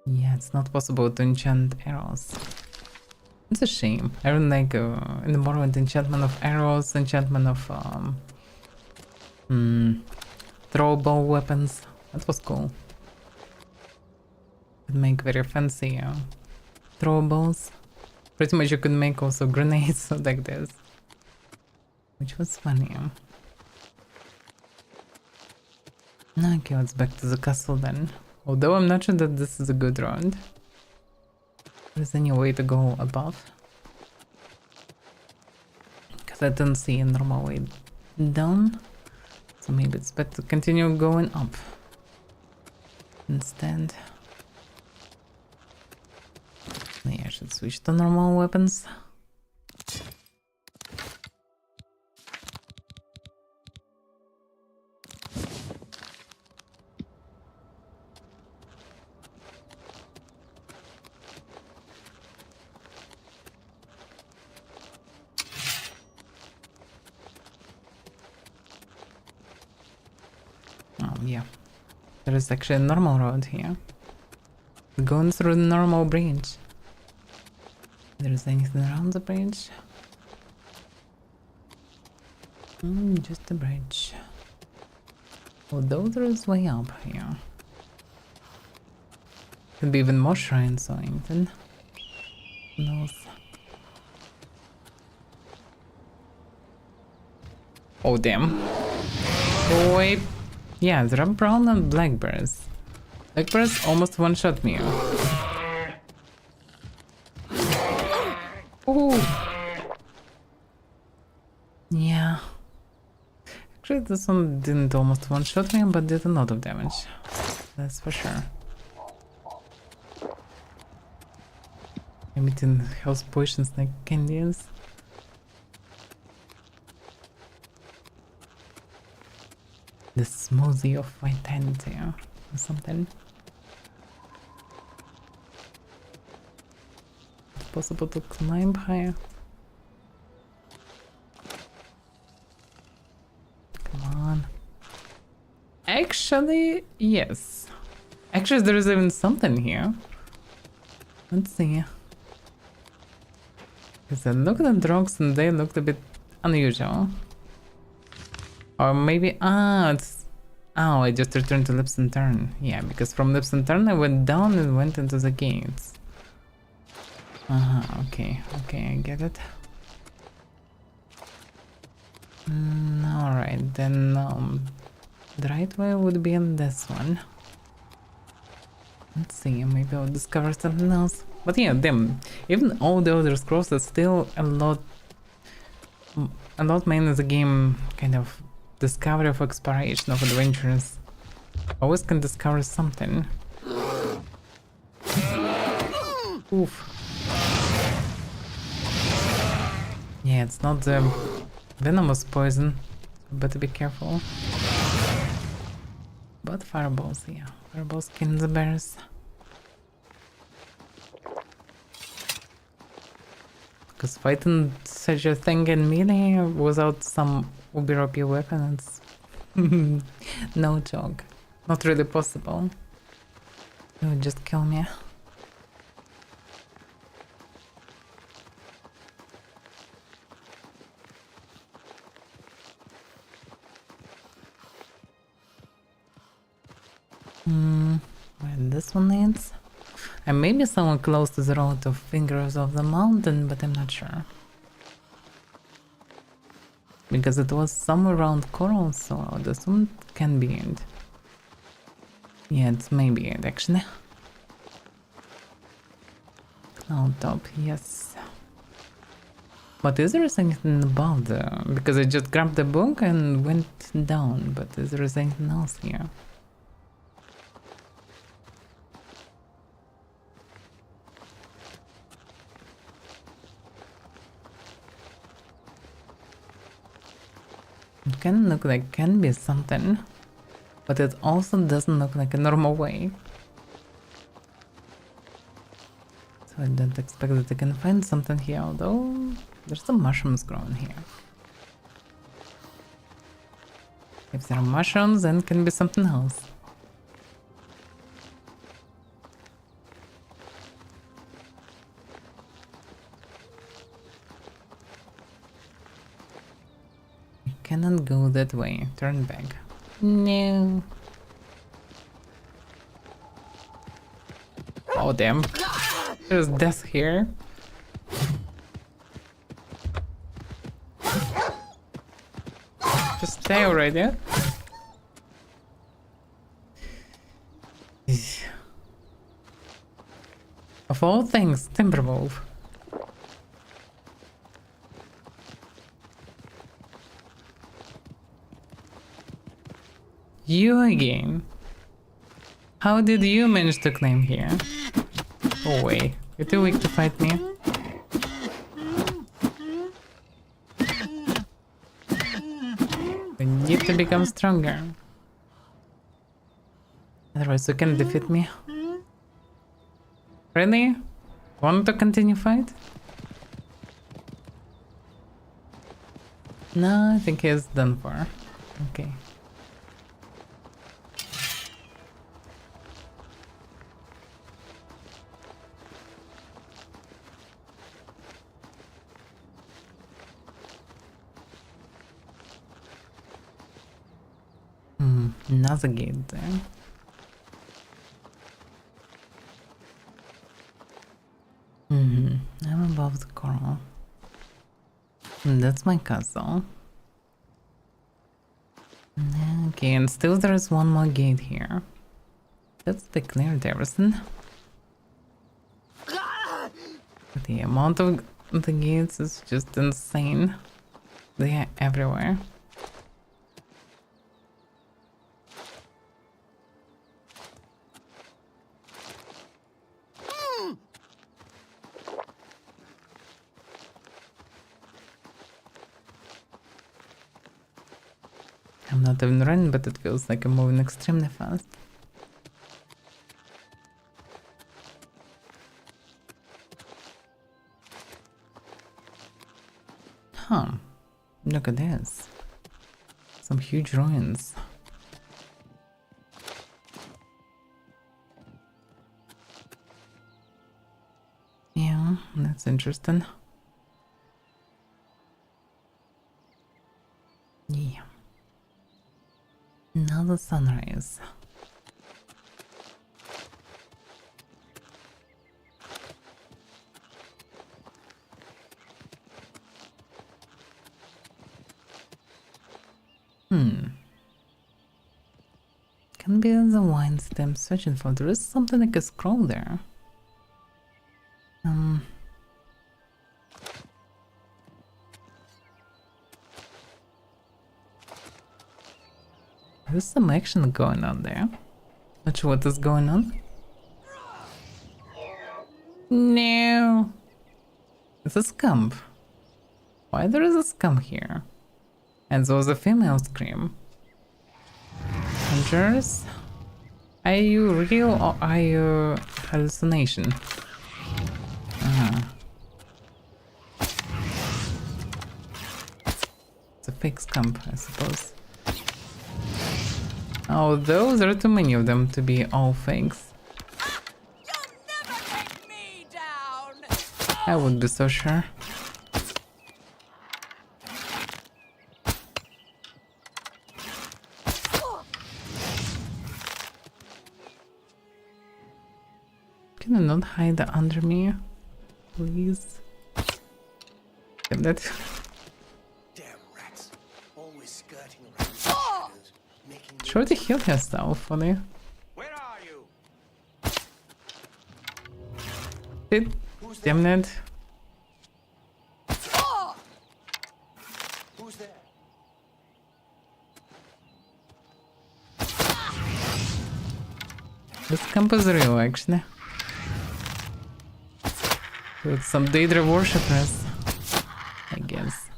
Yeah, it's not possible to enchant arrows. It's a shame. I don't like in the Morrowind enchantment of arrows, enchantment of throwable weapons. That was cool. Could make very fancy throwables. Pretty much you could make also grenades like this. Which was funny. Okay, let's back to the castle then. Although I'm not sure that this is a good road. There's any way to go above? Because I don't see a normal way down. So maybe it's better to continue going up instead. Yeah, I should switch to normal weapons. Yeah, there is actually a normal road here. Going through the normal bridge. There is anything around the bridge? Just a bridge. Although there is way up here. Could be even more shrines or anything. Who knows? Oh damn. Wait. Yeah, there are brown and black bears. Black bears almost one-shot me. Ooh. Yeah. Actually, this one didn't almost one-shot me, but did a lot of damage. That's for sure. Emitting health potions like Candians. The smoothie of vitality or something. It's possible to climb higher. Come on. Actually, yes. Actually, there is even something here. Let's see. Because I looked at the rocks and they looked a bit unusual. Or maybe, it's... Oh, I just returned to Lips and Turn. Yeah, because from Lips and Turn I went down and went into the gates. Okay, I get it. Alright, then the right way would be in this one. Let's see, maybe I'll discover something else. But yeah, damn, even all the other scrolls, there's still a lot main of the game kind of discovery of exploration of adventures. Always can discover something. Oof. Yeah, it's not the venomous poison. Better be careful. But fireballs, yeah. Fireballs kill the bears. Because fighting such a thing in melee without some uber-OP weapon, it's no joke. Not really possible. It would just kill me. Where this one leads? And maybe somewhere close to the road of Fingers of the Mountain, but I'm not sure. Because it was somewhere around Coral, so I would assume it can be it. Yeah, it's maybe it actually. Cloud top, yes. But is there anything above the... Because I just grabbed the book and went down, but is there anything else here? It can look like can be something, but it also doesn't look like a normal way. So I don't expect that I can find something here, although there's some mushrooms growing here. If there are mushrooms, then it can be something else. Cannot go that way. Turn back. No. Oh damn. There's death here. Just stay already. Of all things, Timberwolf. You again. How did you manage to claim here? Oh wait, you're too weak to fight me. We need to become stronger. Otherwise you can defeat me. Really? Want to continue fight? No, I think he's done for. Okay. Another gate there. I'm above the coral. And that's my castle. Okay, and still there's one more gate here. That's declared everything. The amount of the gates is just insane. They are everywhere. I'm not even running, but it feels like I'm moving extremely fast. Huh. Look at this. Some huge ruins. Yeah, that's interesting. Yeah. Another sunrise. Can be the wine stem searching for. There is something like a scroll there. There's some action going on there. Not sure what is going on. No. It's a scamp. Why there is a scum here? And there was a female scream. Hunters? Are you real or are you hallucination? It's a fake scum, I suppose. Oh, those are too many of them to be all fakes. You'll never take me down! I would be so sure. Can you not hide under me? Please. Damn that. Damn rats. Always skirting around the shadows, making Try to heal herself, funny. Where are you? It. Damn it. Who's there? This camp is real, actually. With some Daedra worshippers, I guess.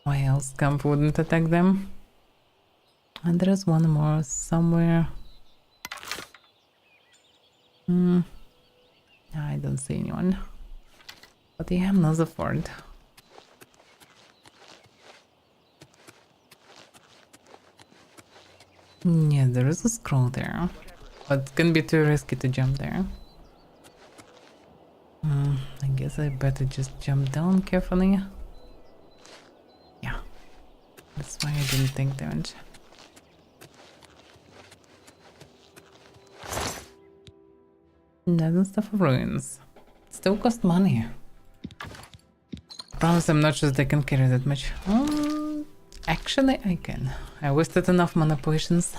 Why else camp wouldn't attack them? And there's one more somewhere. I don't see anyone. But yeah, another fort. Yeah, there is a scroll there. But it can be too risky to jump there. I guess I better just jump down carefully. Yeah. That's why I didn't take damage. Doesn't stuff of ruins. Still cost money. Promise I'm not sure they can carry that much. Actually I can. I wasted enough mana potions.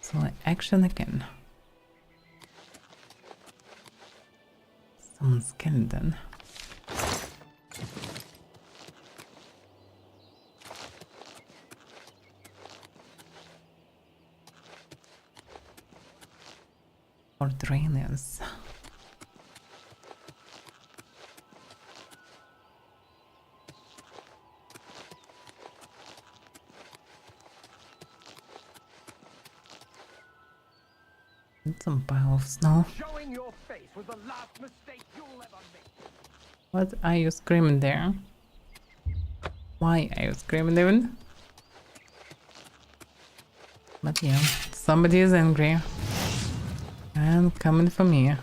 So I actually can. Someone's skeleton. Or drainers. Some pile of snow. Showing your face was the last mistake you'll ever make. What are you screaming there? Why are you screaming even? But yeah, somebody is angry. And coming for me.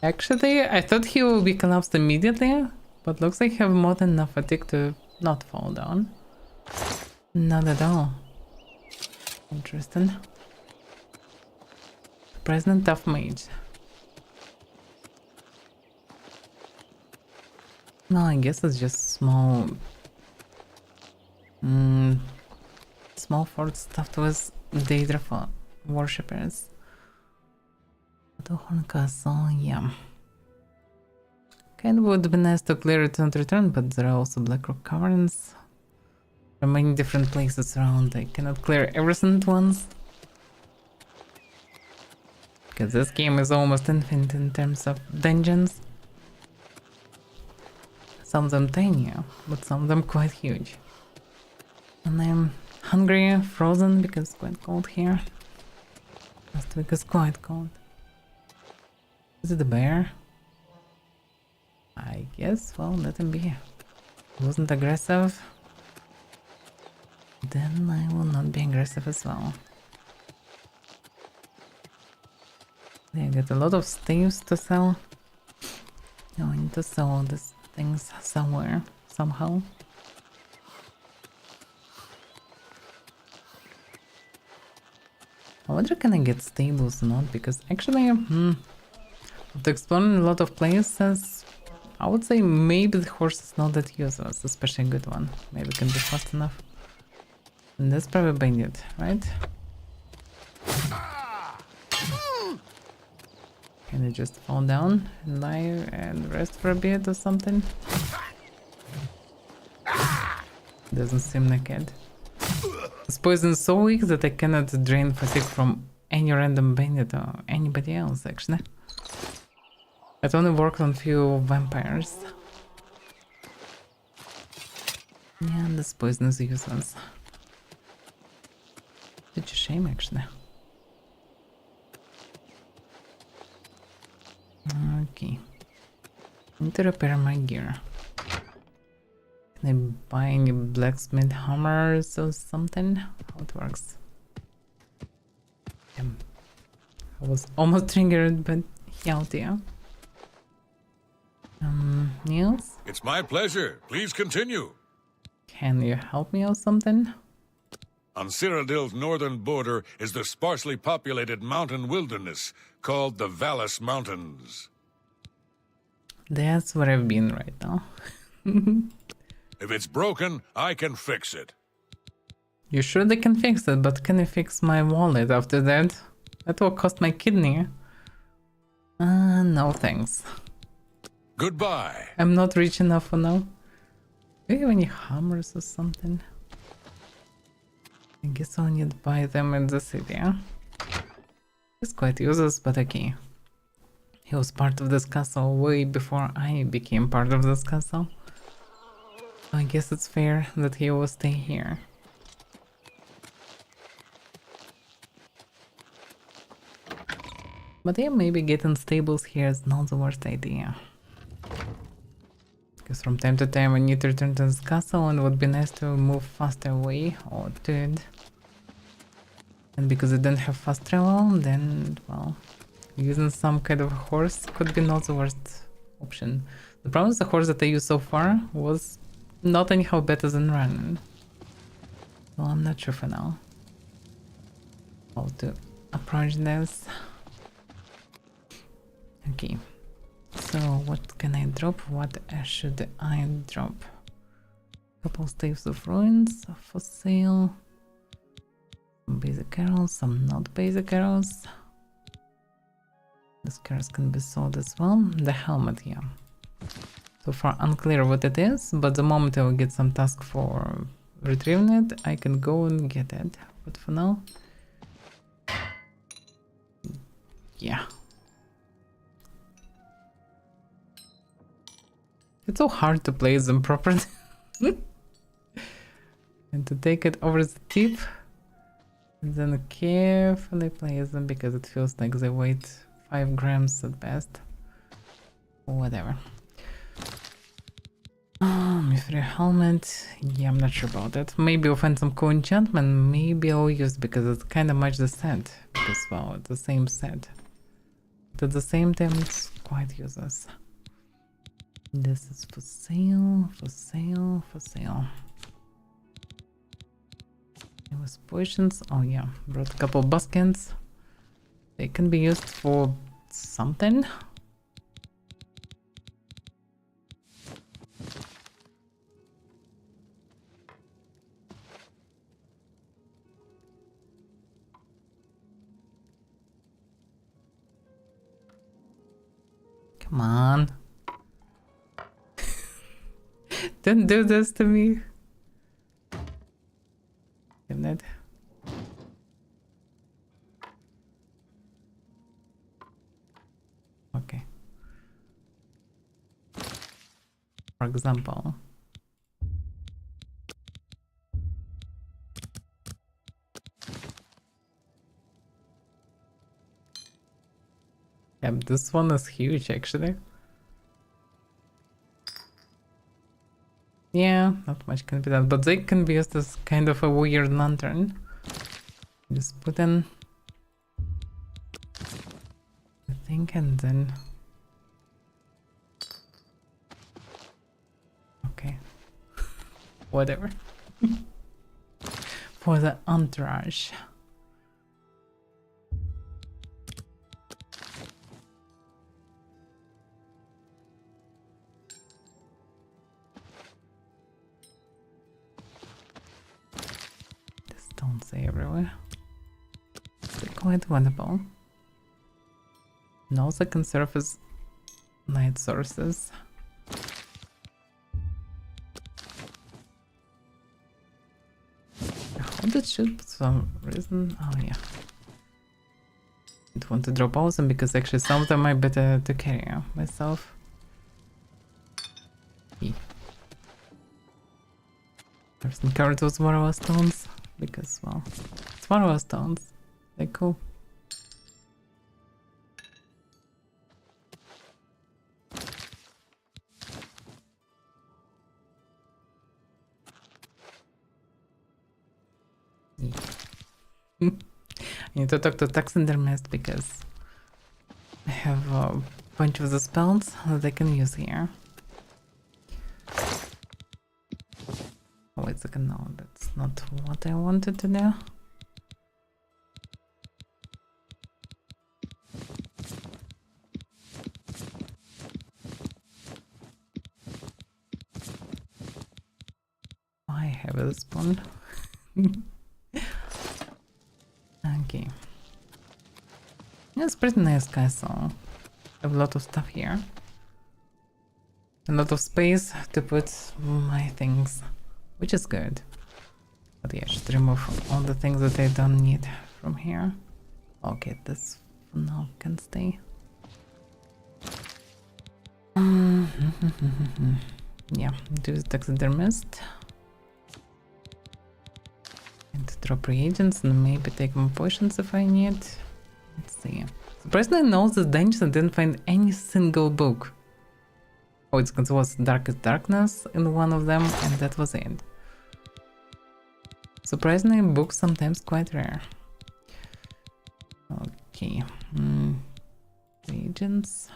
Actually, I thought he will be collapsed immediately. But looks like I have more than enough fatigue to not fall down. Not at all. Interesting. President Tough Mage. No, I guess it's just small... small fort stuffed with Daedra worshippers. Horn Castle, yeah. Kind of would be nice to clear it and return, but there are also Blackrock Caverns. There are many different places around. I cannot clear everything at once. Because this game is almost infinite in terms of dungeons. Some of them tiny, but some of them quite huge. And I'm hungry, frozen, because it's quite cold here. Last week is quite cold. Is it a bear? I guess, well, let him be. He wasn't aggressive. Then I will not be aggressive as well. I get a lot of staves to sell. Now I need to sell all these things somewhere, somehow. I wonder can I get stables or not, because actually, after exploring a lot of places, I would say maybe the horse is not that useless, especially a good one. Maybe it can be fast enough. And that's probably bandit, right? Can I just fall down and lie and rest for a bit or something? Doesn't seem like it. This poison is so weak that I cannot drain fatigue from any random bandit or anybody else, actually. It only worked on few vampires. Yeah, this poison is useless. Such a shame, actually. Okay. Need to repair my gear. Can I buy any blacksmith hammers or something? How it works? I was almost triggered, but healthy. Niels? It's my pleasure. Please continue. Can you help me or something? On Cyrodiil's northern border is the sparsely populated mountain wilderness called the Vallis Mountains. That's where I've been right now. If it's broken, I can fix it. You sure they can fix it, but can I fix my wallet after that? That will cost my kidney. No thanks. Goodbye. I'm not rich enough for now. Do you have any hammers or something? I guess I'll need to buy them in the city. It's quite useless, but okay. He was part of this castle way before I became part of this castle. I guess it's fair that he will stay here. But yeah, maybe getting stables here is not the worst idea. Because from time to time I need to return to this castle and it would be nice to move faster away or to it. And because I don't have fast travel, then, well, using some kind of horse could be not the worst option. The problem is the horse that I used so far was not anyhow better than running. So I'm not sure for now how to approach this. Okay. So what can I drop? What should I drop? Couple staves of ruins for sale. Some basic arrows, some not basic arrows. The scars can be sold as well. The helmet, yeah. So far unclear what it is, but the moment I will get some task for retrieving it, I can go and get it. But for now, yeah. It's so hard to place them properly. And to take it over the tip. And then carefully place them because it feels like they weigh 5 grams at best. Whatever. Mithril helmet. Yeah, I'm not sure about that. Maybe I'll find some cool enchantment. Maybe I'll use it because it's kind of much the set. Because, well, it's the same set. But at the same time, it's quite useless. This is for sale, for sale, for sale. It was potions. Oh yeah, brought a couple of buskins. They can be used for something. Come on. Don't do this to me. Damn it. Okay. For example. Yeah, this one is huge actually. Yeah, not much can be done, but they can be used as kind of a weird lantern. Just put in the thing and then... Okay. Whatever. For the entourage. Don't say everywhere. They're quite wonderful. And also can serve as light sources. How did shoot for some reason? Oh yeah. I don't want to drop all of them because actually some of them are better to carry myself. Person carried those Varroa stones because, well, it's Varroa stones. They're cool. I need to talk to taxidermist because I have a bunch of the spells that I can use here. Oh, wait a second, no, that's not what I wanted to do. I have a spoon. Okay. It's pretty nice castle. I have a lot of stuff here. A lot of space to put my things, which is good. But yeah, I should remove all the things that I don't need from here. Okay, this for now can stay. Yeah, do taxidermist. And drop reagents and maybe take more potions if I need. Let's see. Surprisingly, in all the dungeons I didn't find any single book. Oh, it was Darkest Darkness in one of them, and that was it. Surprisingly, books sometimes quite rare. Okay. Reagents.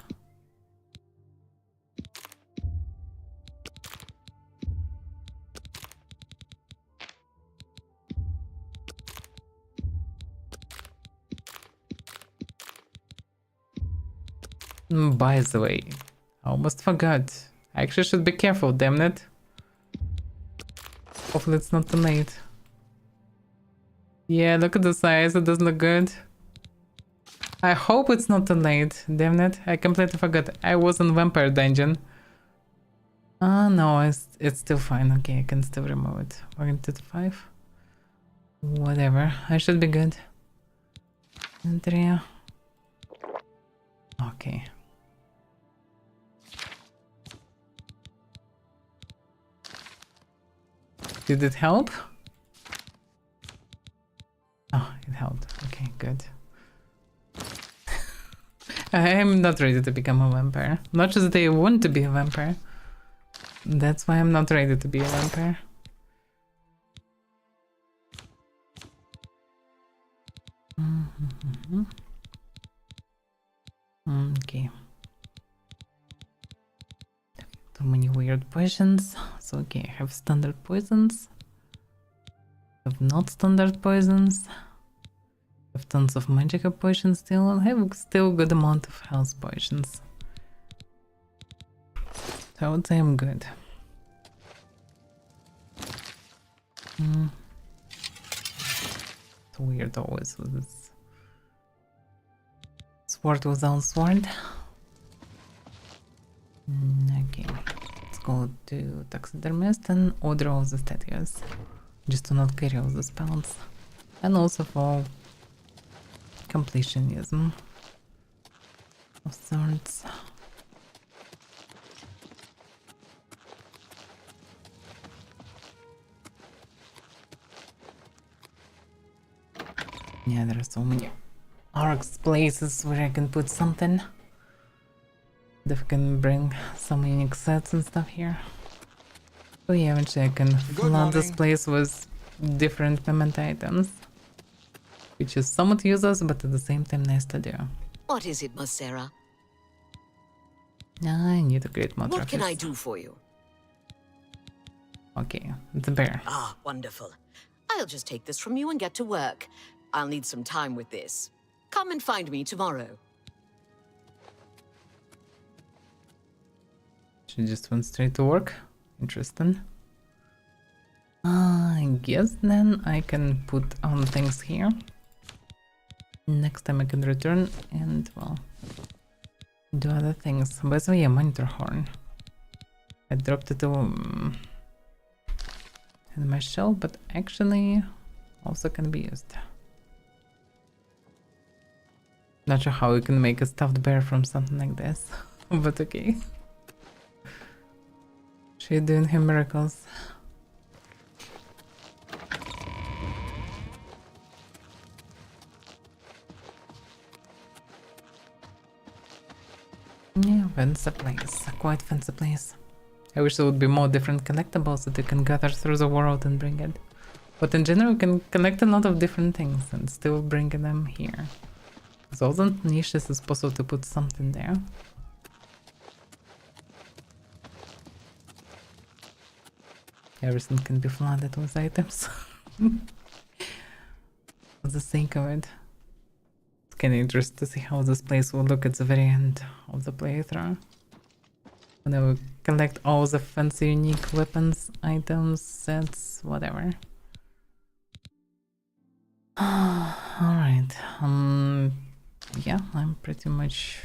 By the way, I almost forgot. I actually should be careful, damn it. Hopefully it's not too late. Yeah, look at the size, it doesn't look good. I hope it's not too late, damn it. I completely forgot. I was in Vampire Dungeon. No, it's still fine. Okay, I can still remove it. We're into the 5. Whatever, I should be good. Andrea. Okay. Did it help? Oh, it helped. Okay, good. I'm not ready to become a vampire. Not just that I want to be a vampire. That's why I'm not ready to be a vampire. Okay. Too many weird poisons. So okay, I have standard poisons. I have not standard poisons. I have tons of magical potions still. I have still a good amount of health potions. So I would say I'm good. It's weird always with this. Sword without sword. Okay, let's go to taxidermist and order all the statues. Just to not carry all the spells. And also for completionism of sorts. Yeah, there are so many arcs places where I can put something. That can bring some unique sets and stuff here. So yeah, eventually I can flood this place with different memento items. Which is somewhat useless, but at the same time nice to do. What is it, Miss Sarah? I need to create more What can I trophies. do for you? Okay, it's a bear. Ah, wonderful. I'll just take this from you and get to work. I'll need some time with this. Come and find me tomorrow. She just went straight to work. Interesting. I guess then I can put on things here. Next time I can return and, well, do other things. By the way, a monitor horn. I dropped it in my shell, but actually also can be used. Not sure how we can make a stuffed bear from something like this, but okay. She's doing her miracles. Yeah, fancy place. Quite fancy place. I wish there would be more different collectibles that you can gather through the world and bring it. But in general, you can collect a lot of different things and still bring them here. So all the niches is possible to put something there. Everything can be flooded with items. For the sake of it. It's kinda interesting to see how this place will look at the very end of the playthrough. When I will collect all the fancy unique weapons, items, sets, whatever. Alright, yeah, I'm pretty much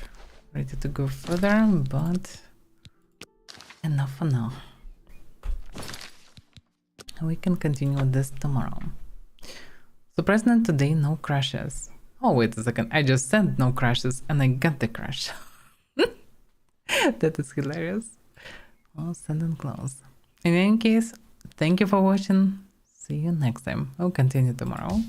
ready to go further, but enough for now. We can continue with this tomorrow. Surprisingly today, no crashes. Oh, wait a second, I just said no crashes and I got the crash. That is hilarious. Well, send and close. In any case, thank you for watching. See you next time. We'll continue tomorrow.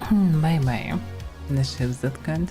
Bye bye. The ship's that good.